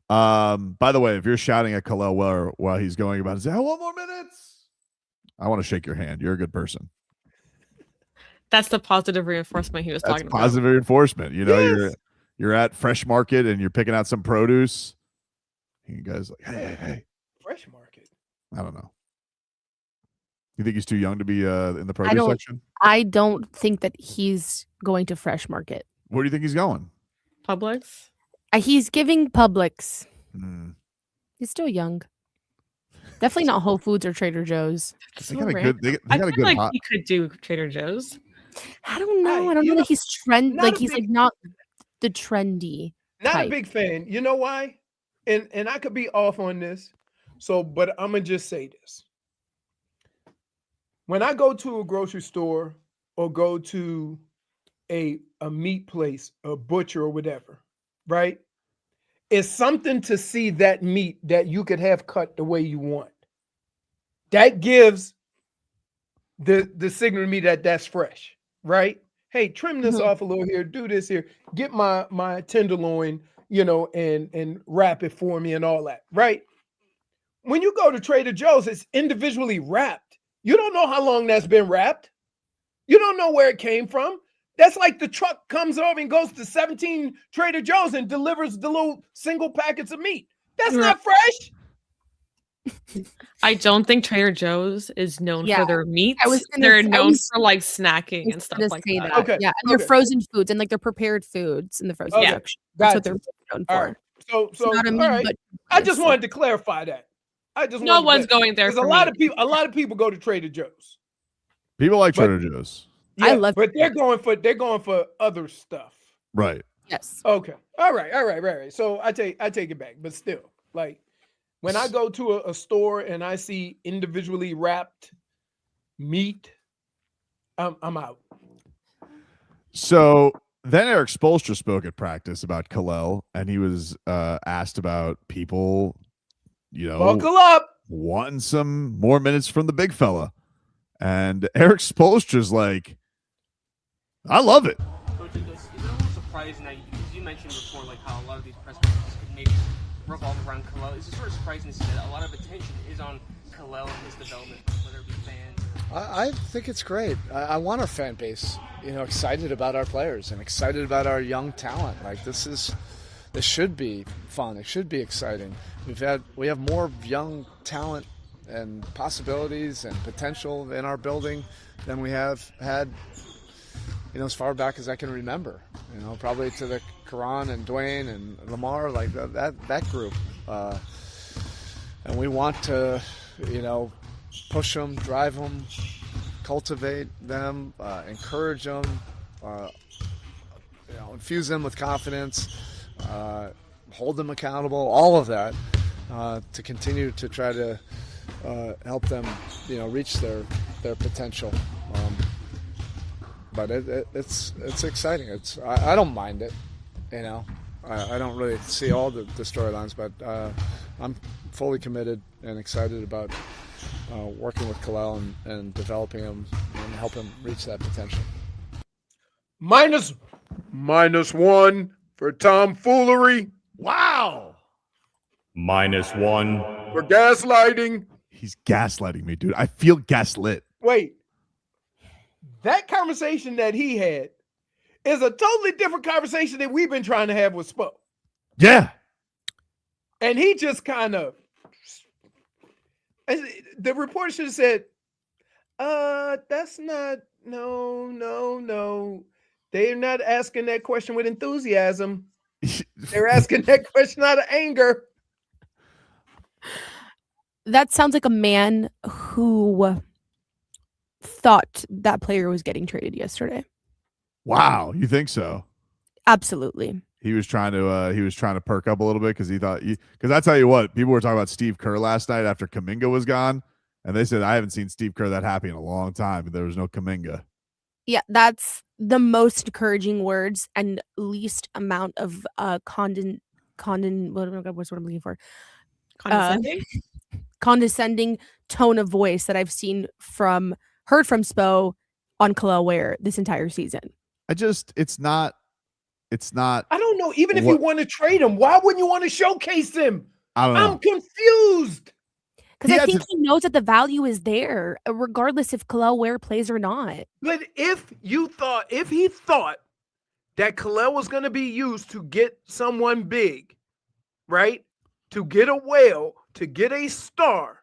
By the way, if you're shouting at Kel'el Ware while he's going about it, say, I want more minutes. I want to shake your hand. You're a good person. That's the positive reinforcement he was talking about. Positive reinforcement. You're at Fresh Market and you're picking out some produce. And you guys like, hey. Fresh Market. I don't know. You think he's too young to be in the produce section? I don't think that he's going to Fresh Market. Where do you think he's going? Publix. He's giving Publix. He's still young. Definitely not Whole Foods or Trader Joe's. They got a good. I feel like he could do Trader Joe's. I don't know. I don't know that he's trend. Like he's like not the trendy. Not type. a big fan. You know why? And I could be off on this. So, but I'm gonna just say this. When I go to a grocery store or go to a meat place, a butcher or whatever, right? It's something to see that meat that you could have cut the way you want. That gives the signal to me that that's fresh, right? Hey, trim this off a little here, do this here, get my tenderloin, and wrap it for me and all that, right? When you go to Trader Joe's, it's individually wrapped. You don't know how long that's been wrapped. You don't know where it came from. That's like the truck comes over and goes to 17 Trader Joe's and delivers the little single packets of meat. That's not fresh. I don't think Trader Joe's is known for their meats. They're known for like snacking and stuff like that. Okay. Yeah, and their frozen foods and like their prepared foods in the frozen section. That's what they're known for. All right. So not a all meme, right. but I just wanted to clarify that. No one's going there. There's a lot of people go to Trader Joe's. People like Trader Joe's. Yeah, I love but they're going for other stuff. Right. Yes. Okay. All right. So I take it back, but still, like when I go to a store and I see individually wrapped meat, I'm out. So then Erik Spoelstra spoke at practice about Kel'el, and he was asked about people, buckle up, wanting some more minutes from the big fella. And Erik Spoelstra's like, I love it. Coach, is it a little surprising that you mentioned before, like how a lot of these press conferences could maybe revolve around Kel'el? Is it sort of surprising to see that a lot of attention is on Kel'el and his development, whether it be fans? I think it's great. I want our fan base, excited about our players and excited about our young talent. Like this should be fun. It should be exciting. We have more young talent and possibilities and potential in our building than we have had, as far back as I can remember. Probably to the Karan and Dwayne and Lamar, like that group. And we want to, push them, drive them, cultivate them, encourage them, infuse them with confidence, hold them accountable, all of that, to continue to try to help them, reach their potential. But it's exciting. I don't mind it, I don't really see all the storylines, but I'm fully committed and excited about working with Kel'el and developing him and help him reach that potential. -1 for tomfoolery. Wow. -1 for gaslighting. He's gaslighting me, dude. I feel gaslit. Wait, that conversation that he had is a totally different conversation that we've been trying to have with Spo. Yeah. And he just kind of, the reporter should have said, that's not, no. They're not asking that question with enthusiasm. They're asking that question out of anger. That sounds like a man who thought that player was getting traded yesterday. Wow, you think so? Absolutely. He was trying to perk up a little bit because he thought, because I tell you what, people were talking about Steve Kerr last night after Kuminga was gone, and they said I haven't seen Steve Kerr that happy in a long time. There was no Kuminga. Yeah, that's the most encouraging words and least amount of what's what I'm looking for? Condescending tone of voice that I've heard from Spo on Kel'el Ware this entire season. It's not. I don't know. Even if you want to trade him, why wouldn't you want to showcase him? I don't know. I'm confused. Because I think he knows that the value is there, regardless if Kel'el Ware plays or not. But if he thought that Kel'el was going to be used to get someone big, right? To get a whale, to get a star,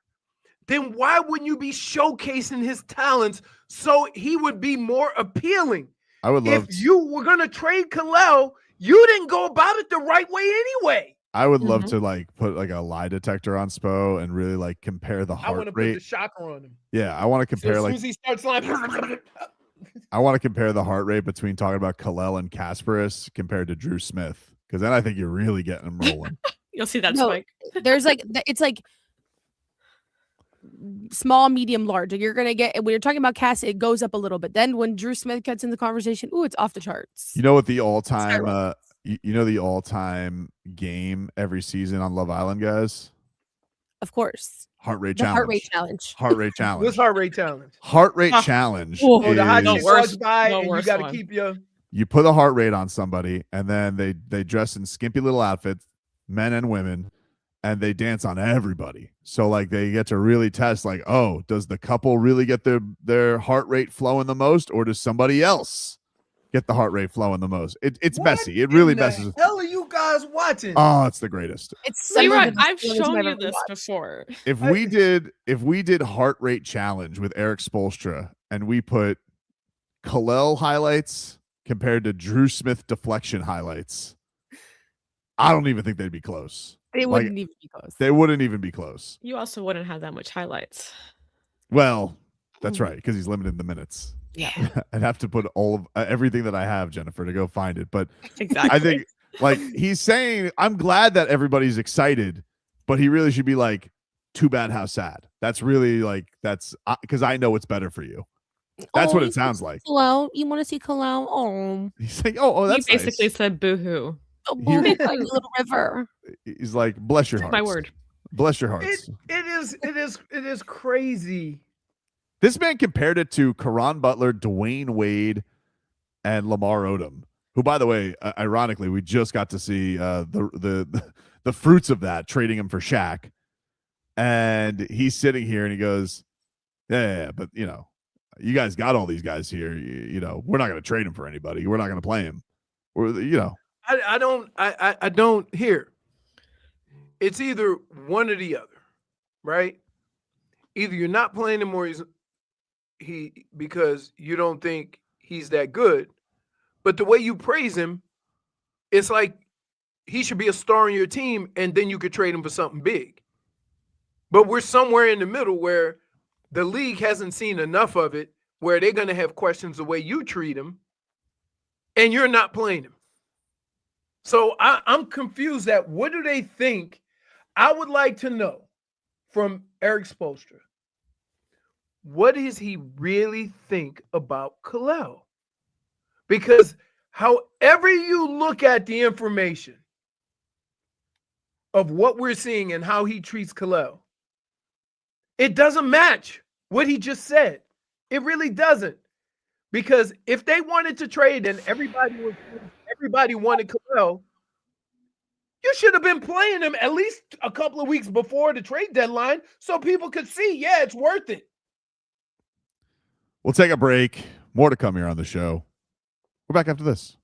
then why wouldn't you be showcasing his talents so he would be more appealing? I would love. If you were going to trade Kel'el, you didn't go about it the right way anyway. I would love to put a lie detector on Spo and really compare the heart rate. I want to put the shocker on him. Yeah, I want to compare as soon as he starts I want to compare the heart rate between talking about Kel'el and Kasparis compared to Drew Smith, because then I think you're really getting him rolling. You'll see that spike. There's it's small, medium, large. You're gonna get when you're talking about Cass, it goes up a little bit. Then when Drew Smith gets in the conversation, it's off the charts. You know what the all-time the all-time game every season on Love Island, guys? Of course. Heart rate the challenge. Heart rate challenge. Heart rate challenge. What's heart rate challenge? Heart rate challenge. The hot chick walks by the and you worst got to one. keep your. You put a heart rate on somebody, and then they dress in skimpy little outfits, men and women, and they dance on everybody. So they get to really test does the couple really get their heart rate flowing the most, or does somebody else get the heart rate flowing the most? It's messy. It really messes. What the hell are you guys watching? Oh, it's the greatest. It's Leroy, I've shown you this before. If we did heart rate challenge with Erik Spoelstra and we put Kel'el highlights compared to Drew Smith deflection highlights, I don't even think they'd be close. They wouldn't even be close. They wouldn't even be close. You also wouldn't have that much highlights. Well, that's right, because he's limited in the minutes. Yeah. I'd have to put all of everything that I have, Jennifer, to go find it. But exactly. I think, like, he's saying, I'm glad that everybody's excited, but he really should be like, too bad, how sad. That's really like, that's because I know what's better for you. That's what it sounds like. Hello, you want to see Kel'el? Oh, he's like, oh, that's he basically nice. said boo-hoo. Oh, boy, like a little river. He's like, bless your hearts. My word. Bless your hearts. It is crazy. This man compared it to Caron Butler, Dwayne Wade, and Lamar Odom, who, by the way, ironically, we just got to see the fruits of that, trading him for Shaq. And he's sitting here and he goes, yeah, but you guys got all these guys here. We're not going to trade him for anybody. We're not going to play him. I don't hear. It's either one or the other, right? Either you're not playing him or because you don't think he's that good. But the way you praise him, it's like he should be a star on your team, and then you could trade him for something big. But we're somewhere in the middle where the league hasn't seen enough of it, where they're going to have questions the way you treat him, and you're not playing him. So I'm confused at what do they think? I would like to know from Erik Spoelstra, what does he really think about Kel'el? Because however you look at the information of what we're seeing and how he treats Kel'el, it doesn't match what he just said. It really doesn't. Because if they wanted to trade and everybody wanted Kel'el, you should have been playing him at least a couple of weeks before the trade deadline so people could see, yeah, it's worth it. We'll take a break. More to come here on the show. We're back after this.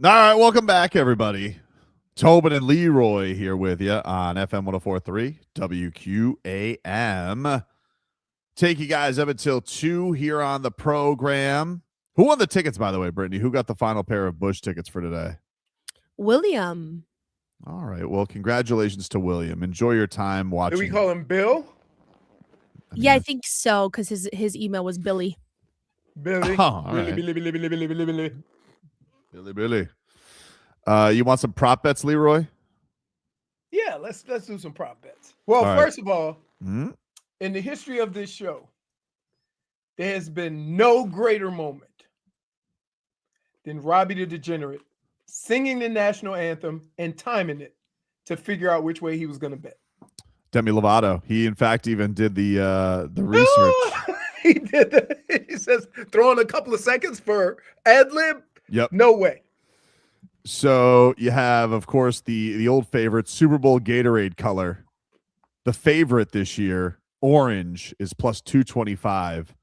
All right, welcome back, everybody. Tobin and Leroy here with you on FM 104.3 WQAM. Take you guys up until 2 here on the program. Who won the tickets, by the way, Brittany? Who got the final pair of Busch tickets for today? William. All right. Well, congratulations to William. Enjoy your time watching. Do we call him Bill? Yeah, I think so, because his email was Billy. Billy. Oh, all right. Billy. You want some prop bets, Leroy? Yeah, let's do some prop bets. Well, All right. first of all, in the history of this show, there has been no greater moment than Robbie the Degenerate singing the national anthem and timing it to figure out which way he was going to bet. Demi Lovato. He, in fact, even did the research. He did that. He says, throw in a couple of seconds for ad lib. Yep. No way. So you have, of course, the old favorite, Super Bowl Gatorade color. The favorite this year, orange, is plus 225.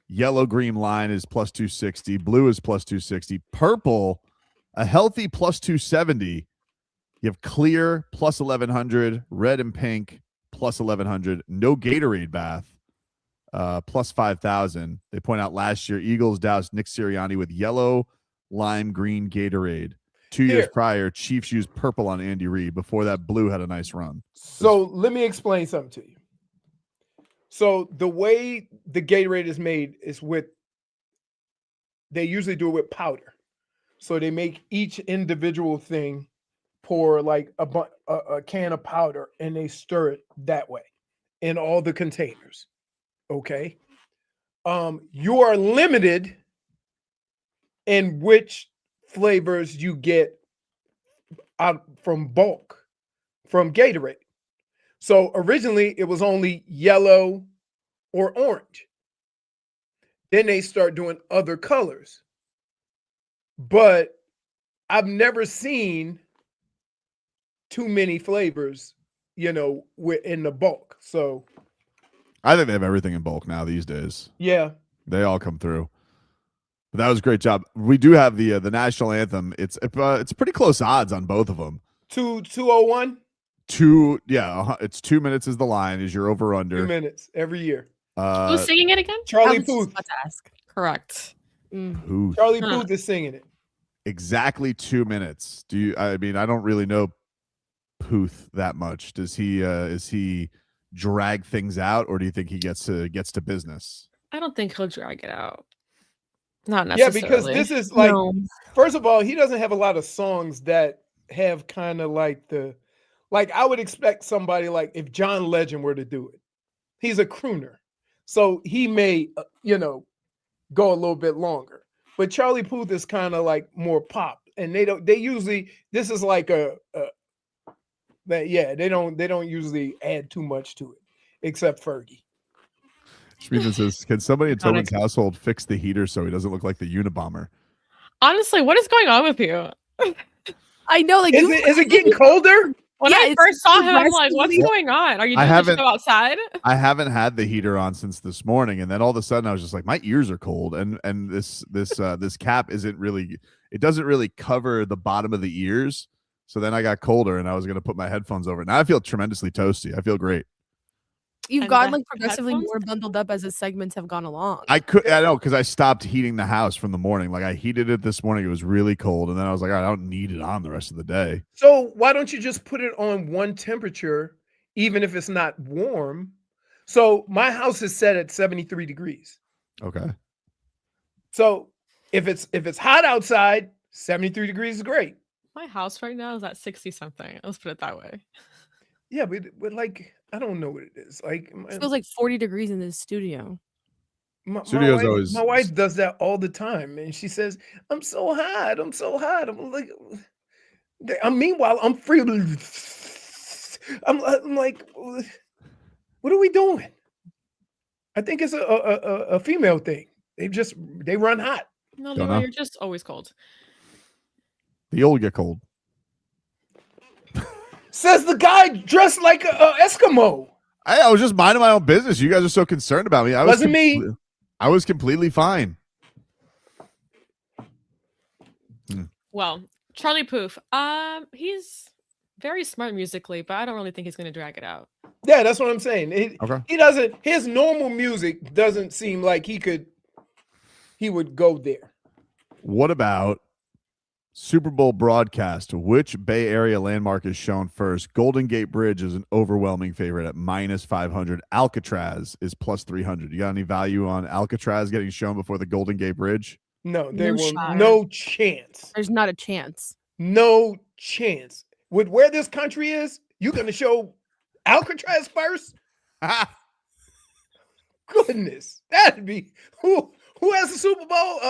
Yellow green line is plus 260. Blue is plus 260. Purple, a healthy plus 270. You have clear plus 1100. Red and pink plus 1100. No Gatorade bath plus 5,000. They point out last year, Eagles doused Nick Sirianni with yellow, lime green Gatorade. 2 years prior, Chiefs used purple on Andy Reid. Before that, blue had a nice run. So let me explain something to you. So the way the Gatorade is made is they usually do it with powder. So they make each individual thing, pour like a can of powder, and they stir it that way in all the containers. Okay. You are limited in which flavors you get out from bulk from Gatorade. So originally it was only yellow or orange. Then they start doing other colors. But I've never seen too many flavors, in the bulk. So I think they have everything in bulk now these days. yeah. They all come through. But that was a great job. We do have the national anthem. It's pretty close odds on both of them. 201? It's 2 minutes is the line, is your over under. 2 minutes every year. Who's singing it again? Charlie Puth. About to ask. Correct. Puth. Charlie Puth is singing it. Exactly 2 minutes. I don't really know Puth that much. Does he is he drag things out, or do you think he gets to business? I don't think he'll drag it out. Not necessarily. Yeah, because this is like, first of all, he doesn't have a lot of songs that have kind of like I would expect somebody like if John Legend were to do it. He's a crooner. So he may, go a little bit longer. But Charlie Puth is kind of like more pop. And they usually, this is like they don't usually add too much to it, except Fergie. Schmieden says, can somebody in Tobin's household fix the heater so he doesn't look like the Unabomber? Honestly, what is going on with you? I know, like, is it getting colder? When I first saw him, I'm like, what's going on? Are you doing the show outside? I haven't had the heater on since this morning, and then all of a sudden I was just like, my ears are cold, and this cap doesn't really cover the bottom of the ears. So then I got colder, and I was going to put my headphones over. Now I feel tremendously toasty. I feel great. You've gotten like progressively more bundled up as the segments have gone along. I know, because I stopped heating the house from the morning. Like I heated it this morning. It was really cold. And then I was like, I don't need it on the rest of the day. So why don't you just put it on one temperature, even if it's not warm? So my house is set at 73 degrees. Okay. So if it's hot outside, 73 degrees is great. My house right now is at 60 something. Let's put it that way. Yeah, but like, I don't know what it is. Like, it feels like 40 degrees in this studio. My wife does that all the time, and she says, "I'm so hot. I'm so hot." I'm like, meanwhile, I'm free. I'm like, what are we doing? I think it's a female thing. They run hot. No, Leroy, you're just always cold. The old get cold. Says the guy dressed like a Eskimo. I was just minding my own business. You guys are so concerned about me. Wasn't me. I was completely fine. Well, Charlie Puth. He's very smart musically, but I don't really think he's going to drag it out. Yeah, that's what I'm saying. Okay. He doesn't. His normal music doesn't seem like he would go there. What about Super Bowl broadcast? Which Bay Area landmark is shown first? Golden Gate Bridge is an overwhelming favorite at -500. Alcatraz is +300. You got any value on Alcatraz getting shown before the Golden Gate Bridge? No, there No will shot. no chance. There's not a chance. No chance. With where this country is, you're gonna show Alcatraz first? Goodness, that'd be who has the Super Bowl?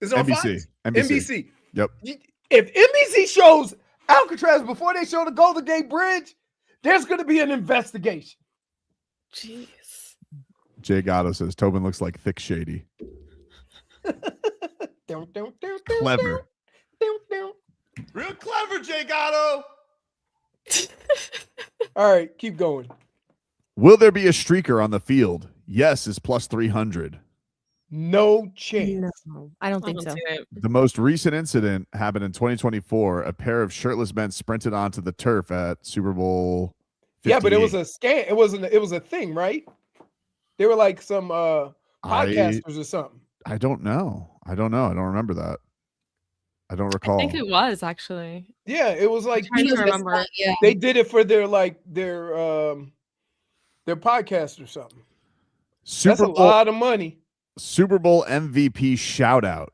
Is it on NBC. Fox? NBC. Yep. If NBC shows Alcatraz before they show the Golden Gate Bridge, there's going to be an investigation. Jeez. Jay Gatto says Tobin looks like Thick Shady. Clever. Real clever, Jay Gatto. All right, keep going. Will there be a streaker on the field? Yes is +300. No chance. No, I don't think so. The most recent incident happened in 2024. A pair of shirtless men sprinted onto the turf at Super Bowl 58. Yeah, but it was a scam. It was a thing, right? They were like some podcasters or something. I don't know. I don't remember that. I don't recall. I think it was actually. Yeah, it was like I'm trying to remember. they did it for their podcast or something. That's a lot of money. Super Bowl MVP shout out.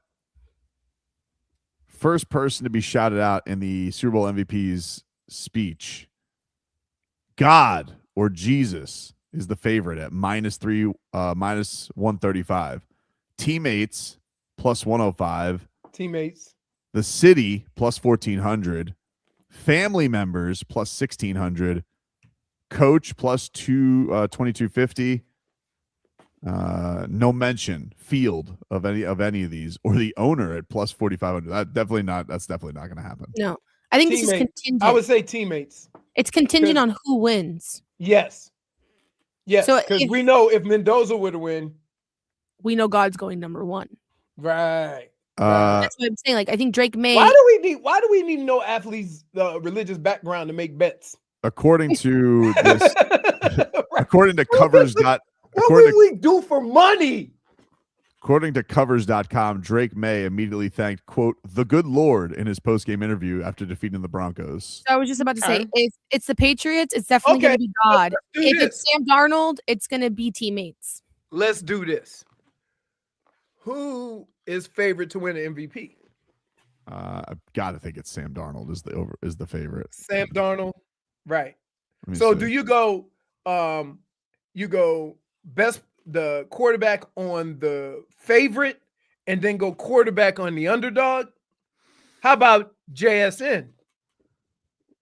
First person to be shouted out in the Super Bowl MVP's speech. God or Jesus is the favorite at -135. Teammates +105. Teammates. The city +1400. Family members +1600. Coach +2250. No mention field of any of these, or the owner at +4500. That's definitely not going to happen. No, I think this is contingent. I would say teammates. It's contingent on who wins. Yes. Yes. So Because we know if Mendoza would win, we know God's going number one. right? That's what I'm saying. Like, I think Drake May. Why do we need no athlete's religious background to make bets? According to this, according to covers. What would we do for money? According to covers.com, Drake May immediately thanked, quote, the good Lord in his post-game interview after defeating the Broncos. I was just about to say, if it's the Patriots, it's definitely going to be God. If it's Sam Darnold, it's going to be teammates. Let's do this. Who is favorite to win an MVP? I've got to think it's Sam Darnold is the favorite. Sam Darnold, right? So do you go? You go the quarterback on the favorite, and then go quarterback on the underdog. How about JSN?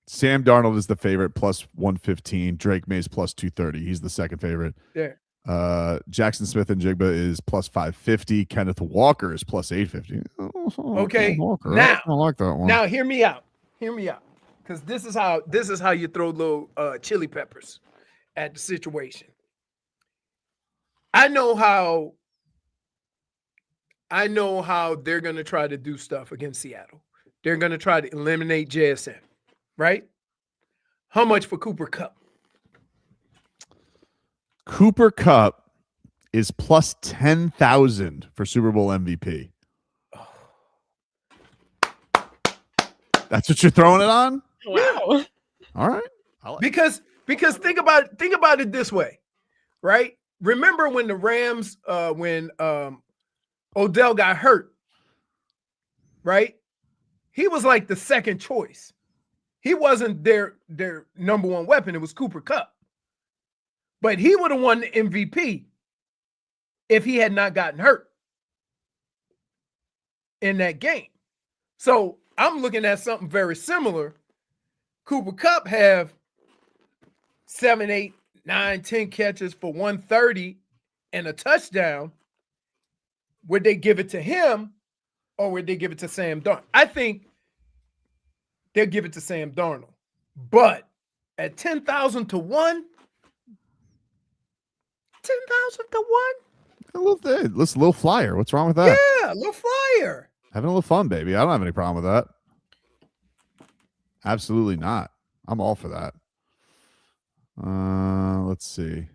Sam Darnold is the favorite +115. Drake May is +230. He's the second favorite. Yeah. Jackson Smith and Jigba is +550. Kenneth Walker is +850. Okay. Walker. Now, I like that one. Now, hear me out. Because this is how you throw little chili peppers at the situation. I know how they're going to try to do stuff against Seattle. They're going to try to eliminate JSN, right? How much for Cooper Kupp? Cooper Kupp is +10,000 for Super Bowl MVP. That's what you're throwing it on? Wow. All right. Because think about it this way, right? Remember when the Rams, when Odell got hurt, right? He was like the second choice. He wasn't their number one weapon. It was Cooper Kupp. But he would have won the MVP if he had not gotten hurt in that game. So I'm looking at something very similar. Cooper Kupp have 7, 8, 9, 10 catches for 130 and a touchdown. Would they give it to him or would they give it to Sam Darnold? I think they'll give it to Sam Darnold. But at 10,000 to 1, 10,000 to 1. A little flyer. What's wrong with that? Yeah, a little flyer. Having a little fun, baby. I don't have any problem with that. Absolutely not. I'm all for that. Let's see.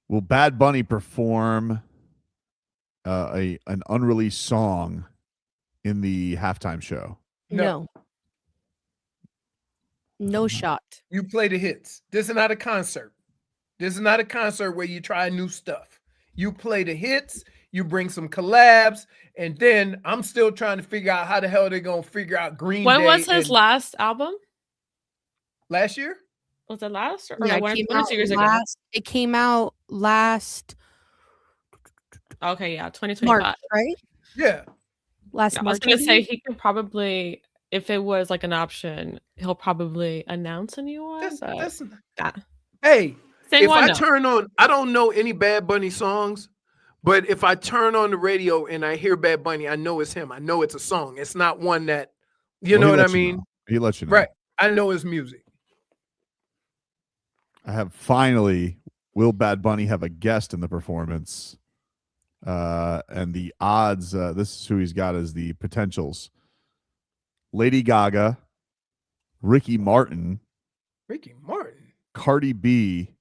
Will Bad Bunny perform an unreleased song in the halftime show? No. No shot. You play the hits. This is not a concert. This is not a concert where you try new stuff. You play the hits, you bring some collabs, and then I'm still trying to figure out how the hell they're going to figure out Green When Day. was his last album? Last year? Was it last? Or Yeah, no, it came one or out 2 years ago? last. It came out last Okay, yeah, 2025. March, right? Yeah. Last I was March. gonna I say think. he could probably, if it was like an option, he'll probably announce a new one. Hey, Sing if one I now. turn on, I don't know any Bad Bunny songs, but if I turn on the radio and I hear Bad Bunny, I know it's him. I know it's a song. It's not one that, you know what I mean? He lets you know. Right. I know his music. I have finally. Will Bad Bunny have a guest in the performance? And the odds. This is who he's got as the potentials: Lady Gaga, Ricky Martin, Ricky Martin. Cardi B,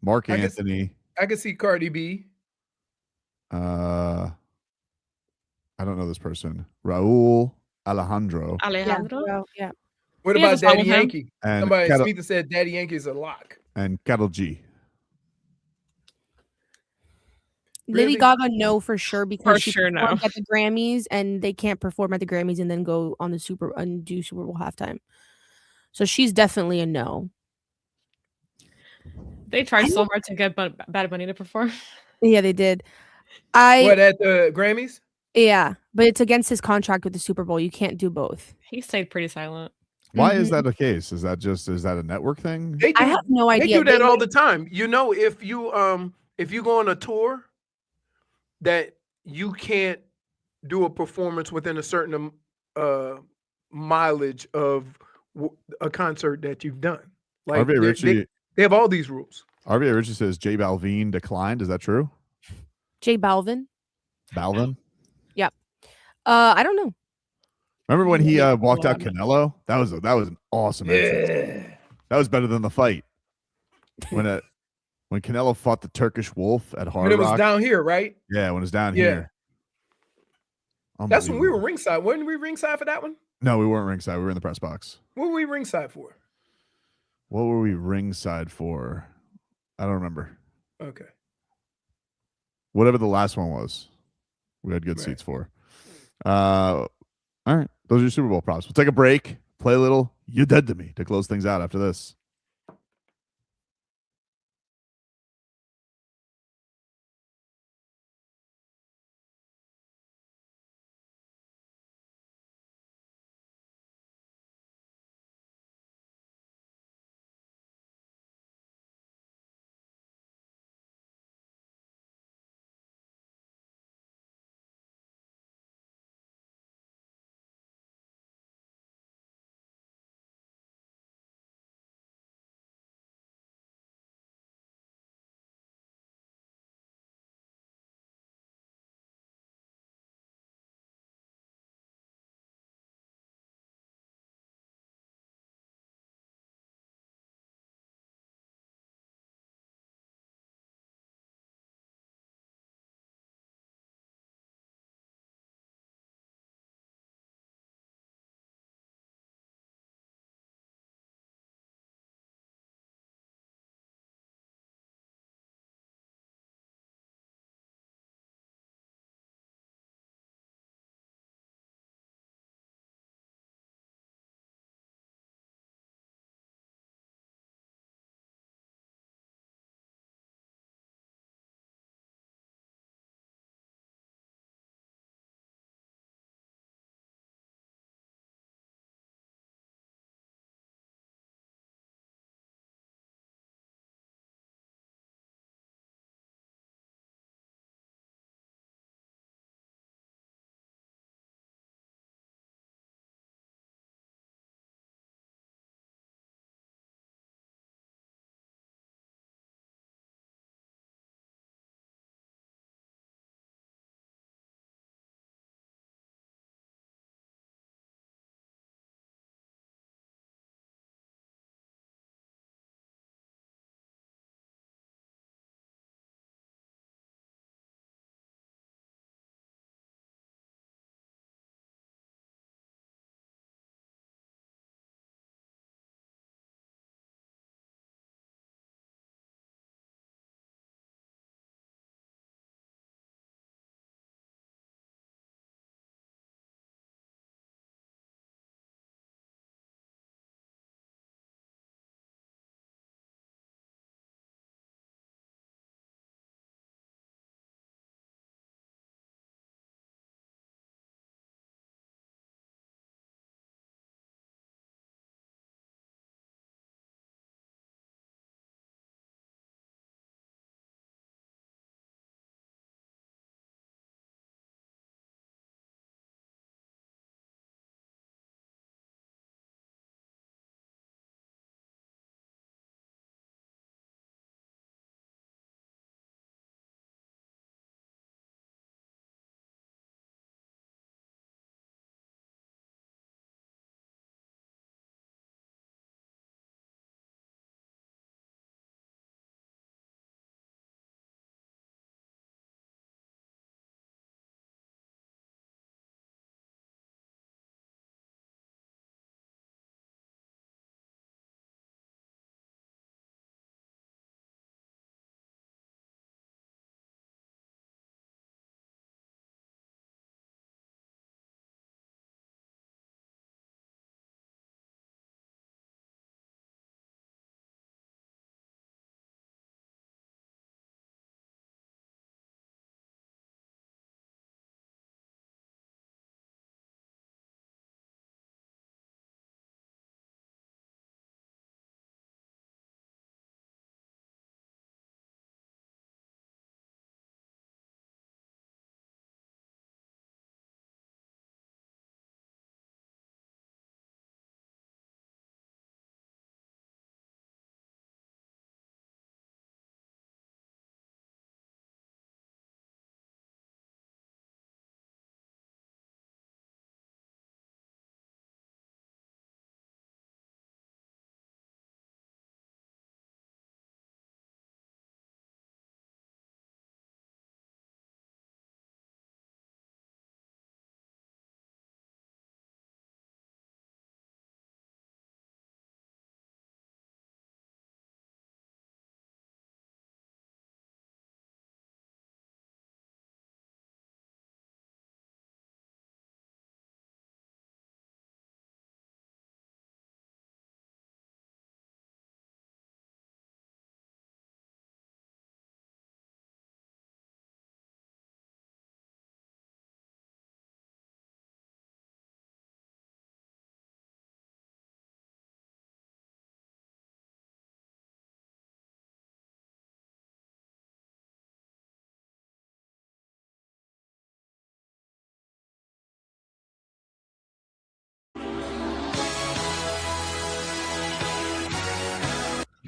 Mark I can- Anthony. I can see Cardi B. I don't know this person. Raul Alejandro. Alejandro? Yeah. What He has about a song Daddy with him. Yankee? And Somebody Kettle- Smith said Daddy Yankee is a lock. and Kettle G. Lady Really? Gaga, no, for sure, because For she sure, no. performed at the Grammys, and they can't perform at the Grammys and then go on the do Super Bowl halftime. So she's definitely a no. They tried so hard to get Bad Bunny to perform. Yeah, they did. What, at the Grammys? Yeah, but it's against his contract with the Super Bowl. You can't do both. He stayed pretty silent. Why is that the case? Is that a network thing? They do, I have no They idea. do that They all might- the time. You know, if you go on a tour, that you can't do a performance within a certain mileage of a concert that you've done. Like RVA Richie. they have all these rules. RVA Richie says J Balvin declined. Is that true? J Balvin. Balvin. Yep. I don't know. Remember when he walked out Canelo? That was an awesome entrance. That was better than the fight. When Canelo fought the Turkish Wolf at Hard When it was Rock. down here, right? Yeah, when it was down Yeah. here. That's when we were ringside. Weren't we ringside for that one? No, we weren't ringside. We were in the press box. What were we ringside for? What were we ringside for? I don't remember. Okay. Whatever the last one was, we had good seats for. All right. Those are your Super Bowl props. We'll take a break, play a little You Dead to Me to close things out after this.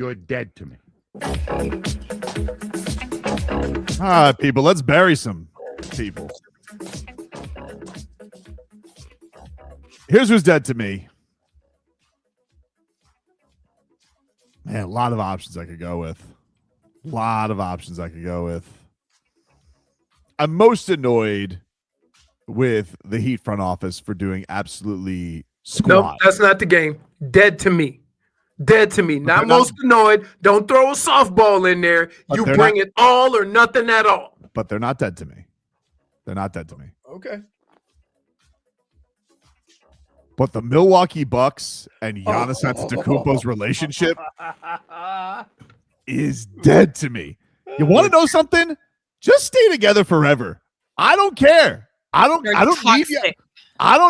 You're dead to me. All right, people, let's bury some people. Here's who's dead to me. Man, a lot of options I could go with. I'm most annoyed with the Heat front office for doing absolutely squat. Nope, that's not the game. Dead to me. Dead to me. Not most annoyed. Don't throw a softball in there. You bring it all or nothing at all. But they're not dead to me. Okay. But the Milwaukee Bucks and Giannis Antetokounmpo's relationship is dead to me. You want to know something? Just stay together forever. I don't care. I don't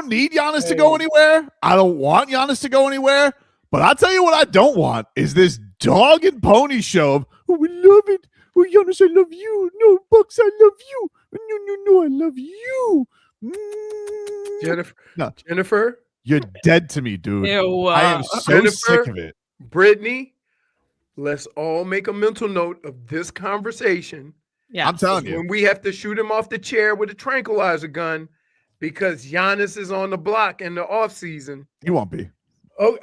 need Giannis to go anywhere. I don't want Giannis to go anywhere. But I'll tell you what I don't want is this dog and pony show of, oh, we love it. Oh, Giannis, I love you. No, Bucks, I love you. No, I love you. Jennifer? You're dead to me, dude. Ew, I am so sick of it. Brittney, let's all make a mental note of this conversation. Yeah, I'm telling you. When we have to shoot him off the chair with a tranquilizer gun because Giannis is on the block in the offseason. He won't be. Oh,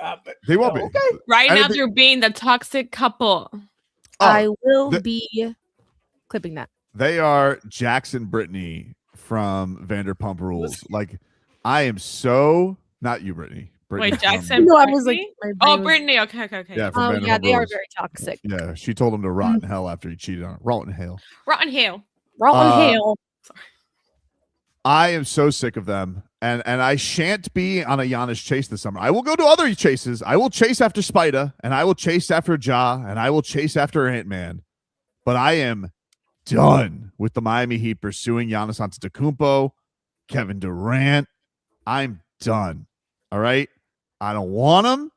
they won't be. Okay. Right now, they're being the toxic couple. I will be clipping that. They are Jackson Brittney from Vanderpump Rules. Like, I am so not you, Brittany. Wait, Jackson. No, I was like, Brittany. Okay. Yeah, from Vanderpump yeah, they are Rules. very toxic. Yeah, she told him to rot in hell after he cheated on her. Rotten hell. Rotten Hill. I am so sick of them, and I shan't be on a Giannis chase this summer. I will go to other chases. I will chase after Spida, and I will chase after Ja, and I will chase after Ant-Man. But I am done with the Miami Heat pursuing Giannis Antetokounmpo, Kevin Durant. I'm done. All right? I don't want him.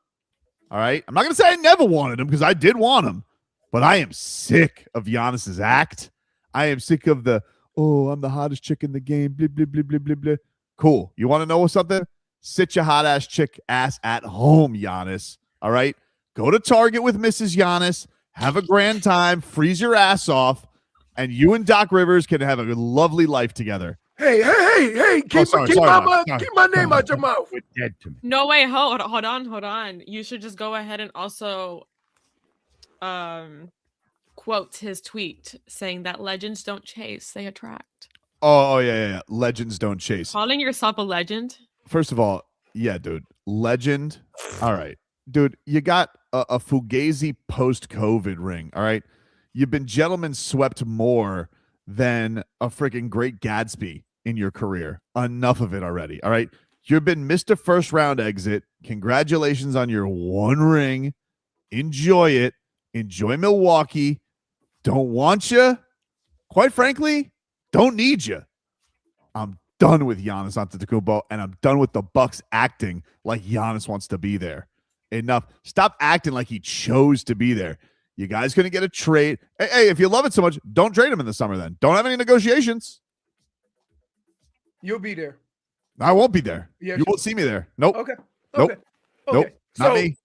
All right? I'm not going to say I never wanted him because I did want him, but I am sick of Giannis's act. I am sick of the, oh, I'm the hottest chick in the game, blah, blah, blah, blah, blah, blah. Cool. You want to know something? Sit your hot ass chick ass at home, Giannis. All right? Go to Target with Mrs. Giannis. Have a grand time. Freeze your ass off. And you and Doc Rivers can have a lovely life together. Hey, keep my name out your mouth. You're dead to me. No way. Hold on. You should just go ahead and also quote his tweet saying that legends don't chase, they attract. Oh, yeah. Legends don't chase. Calling yourself a legend? First of all, yeah, dude. Legend. All right. Dude, you got a Fugazi post-COVID ring, all right? You've been gentlemen swept more than a freaking Great Gatsby in your career. Enough of it already, all right? You've been Mr. First Round Exit. Congratulations on your one ring. Enjoy it. Enjoy Milwaukee. Don't want you. Quite frankly, don't need you. I'm done with Giannis Antetokounmpo, and I'm done with the Bucks acting like Giannis wants to be there. Enough. Stop acting like he chose to be there. You guys going to get a trade. Hey, if you love it so much, don't trade him in the summer then. Don't have any negotiations. You'll be there. I won't be there. Yeah, you won't see me there. Nope. Okay. Nope. Not me.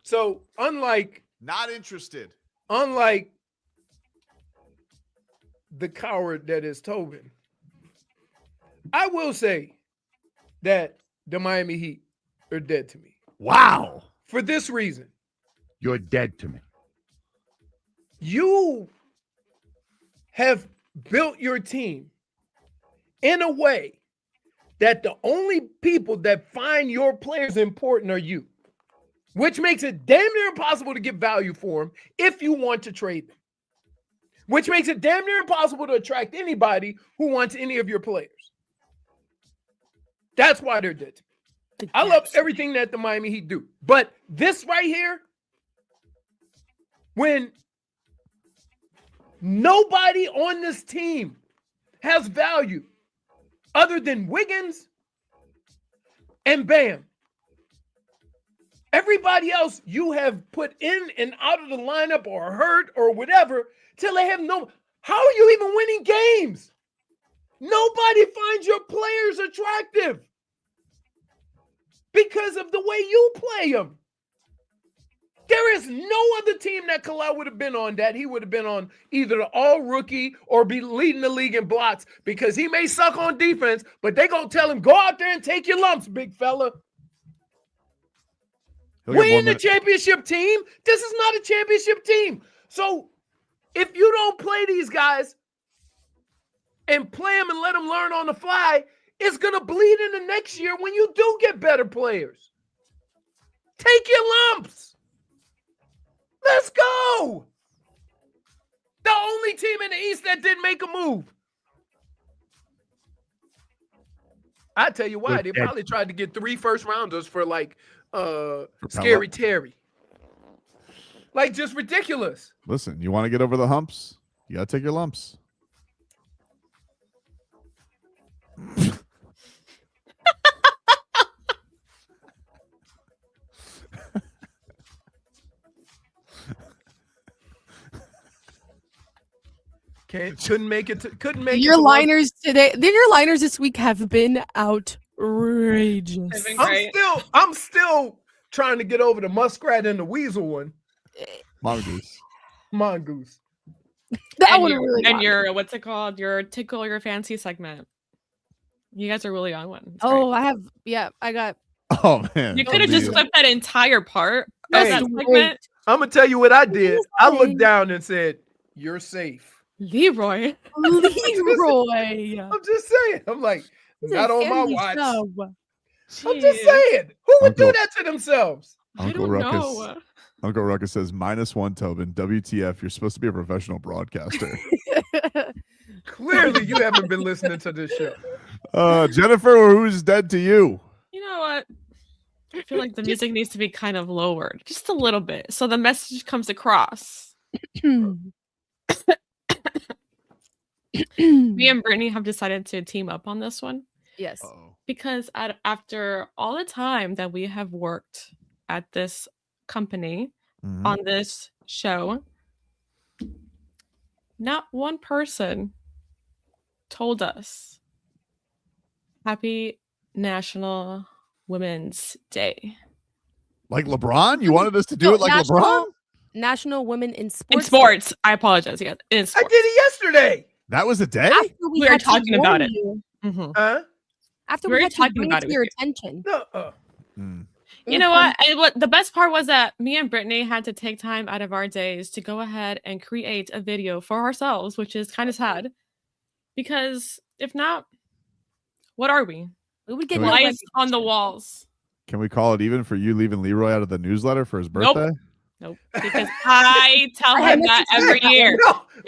So unlike not interested. Unlike the coward that is Tobin, I will say that the Miami Heat are dead to me. Wow. For this reason. You're dead to me. You have built your team in a way that the only people that find your players important are you, which makes it damn near impossible to get value for them if you want to trade them, which makes it damn near impossible to attract anybody who wants any of your players. That's why they're dead. I love everything that the Miami Heat do, but this right here, when nobody on this team has value other than Wiggins and Bam. Everybody else you have put in and out of the lineup or hurt or whatever till they have no. How are you even winning games? Nobody finds your players attractive because of the way you play them. There is no other team that Kel'el would have been on that he would have been on either the all-rookie or be leading the league in blocks because he may suck on defense, but they're going to tell him, go out there and take your lumps, big fella. We ain't a championship team. This is not a championship team. So if you don't play these guys and play them and let them learn on the fly, it's going to bleed into next year when you do get better players. Take your lumps. Let's go. The only team in the East that didn't make a move. I tell you why. They probably tried to get 3 first-rounders for like Scary Terry. Like, just ridiculous. Listen, you want to get over the humps? You got to take your lumps. Couldn't make it. Couldn't make your it. Liners today. Your liners this week have been outrageous. I'm still trying to get over the muskrat and the weasel one. Mongoose. That one really. And your what's it called? Your tickle your fancy segment. You guys are really on one. It's Oh, great. I have. Yeah, I got. Oh man, You could have just clipped that entire part of that segment. I'm gonna tell you what I did. I looked down and said, "You're safe." Leroy. I'm just saying. I'm like, not on my watch. I'm just saying. Who would do that to themselves? Uncle Ruckus says, -1 Tobin. WTF, you're supposed to be a professional broadcaster. Clearly, you haven't been listening to this show. Jennifer, who's dead to you? You know what? I feel like the music needs to be kind of lowered just a little bit so the message comes across. Me and Brittney have decided to team up on this one. Yes. Because after all the time that we have worked at this company on this show, not one person told us Happy National Women's Day. Like LeBron? You wanted us to do it like LeBron? National Women in Sports. In sports. I apologize. Yeah, in sports. I did it yesterday. That was a day? After we were talking about it. After We we were had to talking bring about it it to your with attention. You know what? The best part was that me and Brittney had to take time out of our days to go ahead and create a video for ourselves, which is kind of sad. Because if not, what are we? We would get lights on the walls. Can we call it even for you leaving Leroy out of the newsletter for his birthday? Nope. Because I tell him that every year.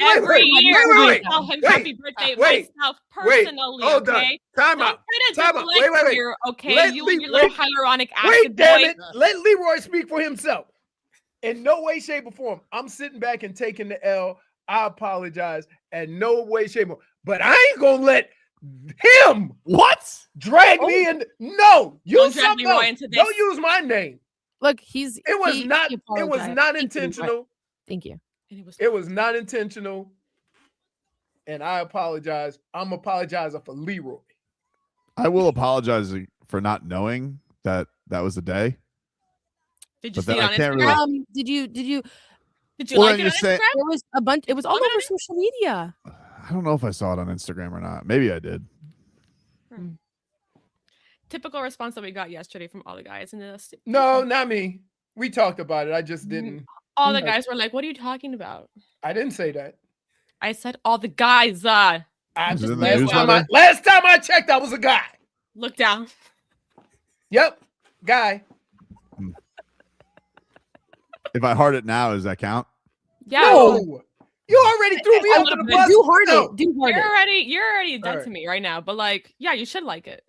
Every year I tell him happy birthday myself personally. Hold on. Okay? Time out. Wait. Here, okay, Let you and your little hyaluronic acid Wait, damn boy. it. Let Leroy speak for himself. In no way, shape, or form. I'm sitting back and taking the L. I apologize. In no way, shape, or form. But I ain't gonna let him drag me in. No, use something else. Don't use my name. Look, it was not intentional. Thank you. It was not intentional. And I apologize. I'm apologizing for Leroy. I will apologize for not knowing that was the day. Did you But see then it I on can't Instagram? really- Did you Well, like then it on you say- Instagram? There was a bunch. It was all over social media. I don't know if I saw it on Instagram or not. Maybe I did. Typical response that we got yesterday from all the guys in this. No, not me. We talked about it. I just didn't. All the guys were like, "What are you talking about?" I didn't say that. I said all the guys. Last time I checked, I was a guy. Look down. Yep, guy. If I heart it now, does that count? Yeah. No. You already threw me under the bus. Do hard No. it. Do hard it. You're already dead All right. to me right now. But like, yeah, you should like it.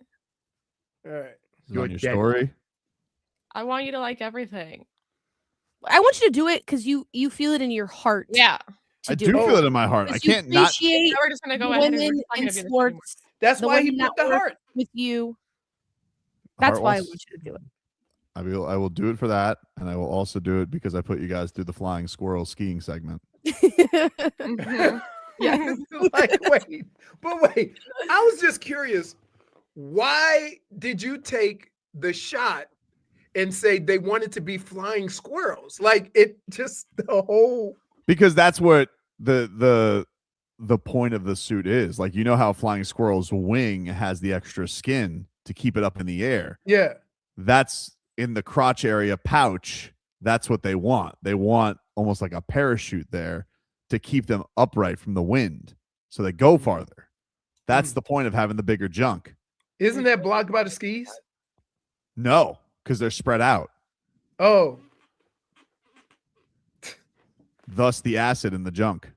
All right. You're on your story. I want you to like everything. I want you to do it because you feel it in your heart. Yeah. I do feel it in my heart. I can't not. Appreciate Now we're just gonna go ahead and women we're not in gonna do this sports. That's the why he women put the that work heart with you. That's Heart why I wants- want you to do it. I will do it for that, and I will also do it because I put you guys through the flying squirrel skiing segment. Yeah. Like, wait. I was just curious. Why did you take the shot and say they wanted to be flying squirrels. Like it just the whole because that's what the point of the suit is. Like, you know how flying squirrel's wing has the extra skin to keep it up in the air. Yeah. That's in the crotch area pouch. That's what they want. They want almost like a parachute there to keep them upright from the wind so they go farther. That's the point of having the bigger junk. Isn't that blocked by the skis? No, because they're spread out. Oh. Thus the acid in the junk.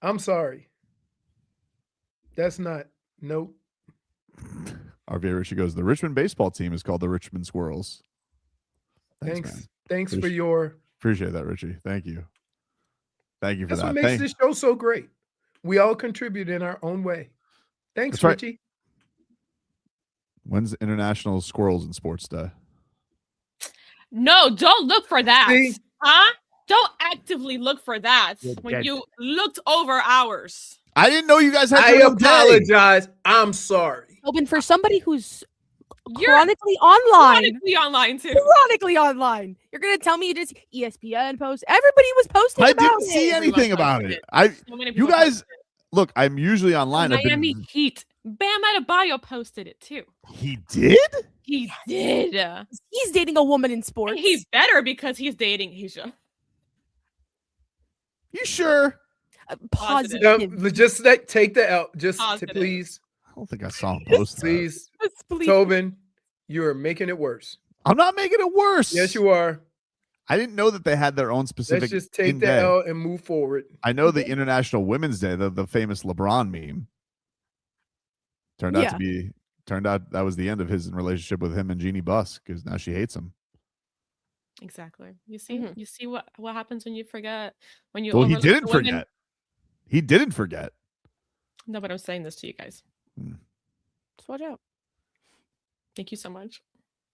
I'm sorry. That's not nope. RV Richie goes, the Richmond baseball team is called the Richmond Squirrels. Thanks. Man. Thanks for your Appreciate that, Richie. Thank you. Thank you for That's that. what makes this show so great. We all contribute in our own way. Thanks, That's right. Richie. When's International Squirrels in Sports Day? No, don't look for that. See? Huh? Don't actively look for that when dead. you looked over ours. I didn't know you guys had I your own day. apologize. I'm sorry. Open for somebody who's You're chronically online. chronically online too. Chronically online. You're gonna tell me you just ESPN post. Everybody was posting I about didn't see it. anything about it. You guys, look, I'm usually online. Miami Heat. Bam Adebayo posted it too. He did? He did. He's dating a woman in sports. And he's better because he's dating Asia. You sure? Positive. Just take the L. Just to please. I don't think I saw him post that. Please. Please. Tobin, you are making it worse. I'm not making it worse. Yes, you are. I didn't know that they had their own specific. Let's just take the day. L and move forward. I know the International Women's Day, the famous LeBron meme. Turned out that was the end of his relationship with him and Jeannie Buss, because now she hates him. Exactly. You see, you see what happens when you forget. When you Well, he overlook didn't the women. forget. He didn't forget. No, but I'm saying this to you guys. Just watch out. Thank you so much.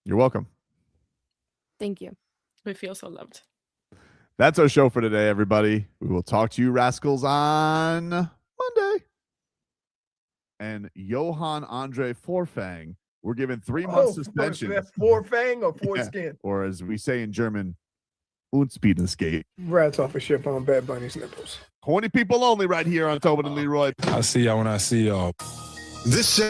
You're welcome. Thank you. We feel so loved. That's our show for today, everybody. We will talk to you rascals on Monday. And Johan Andre Forfang, we're given 3 months suspension. That's forfang or foreskin? Or as we say in German, Unspielensgate. Rats off a ship on Bad Bunny's nipples. Horny people only right here on Tobin and Leroy. I see y'all when I see y'all. This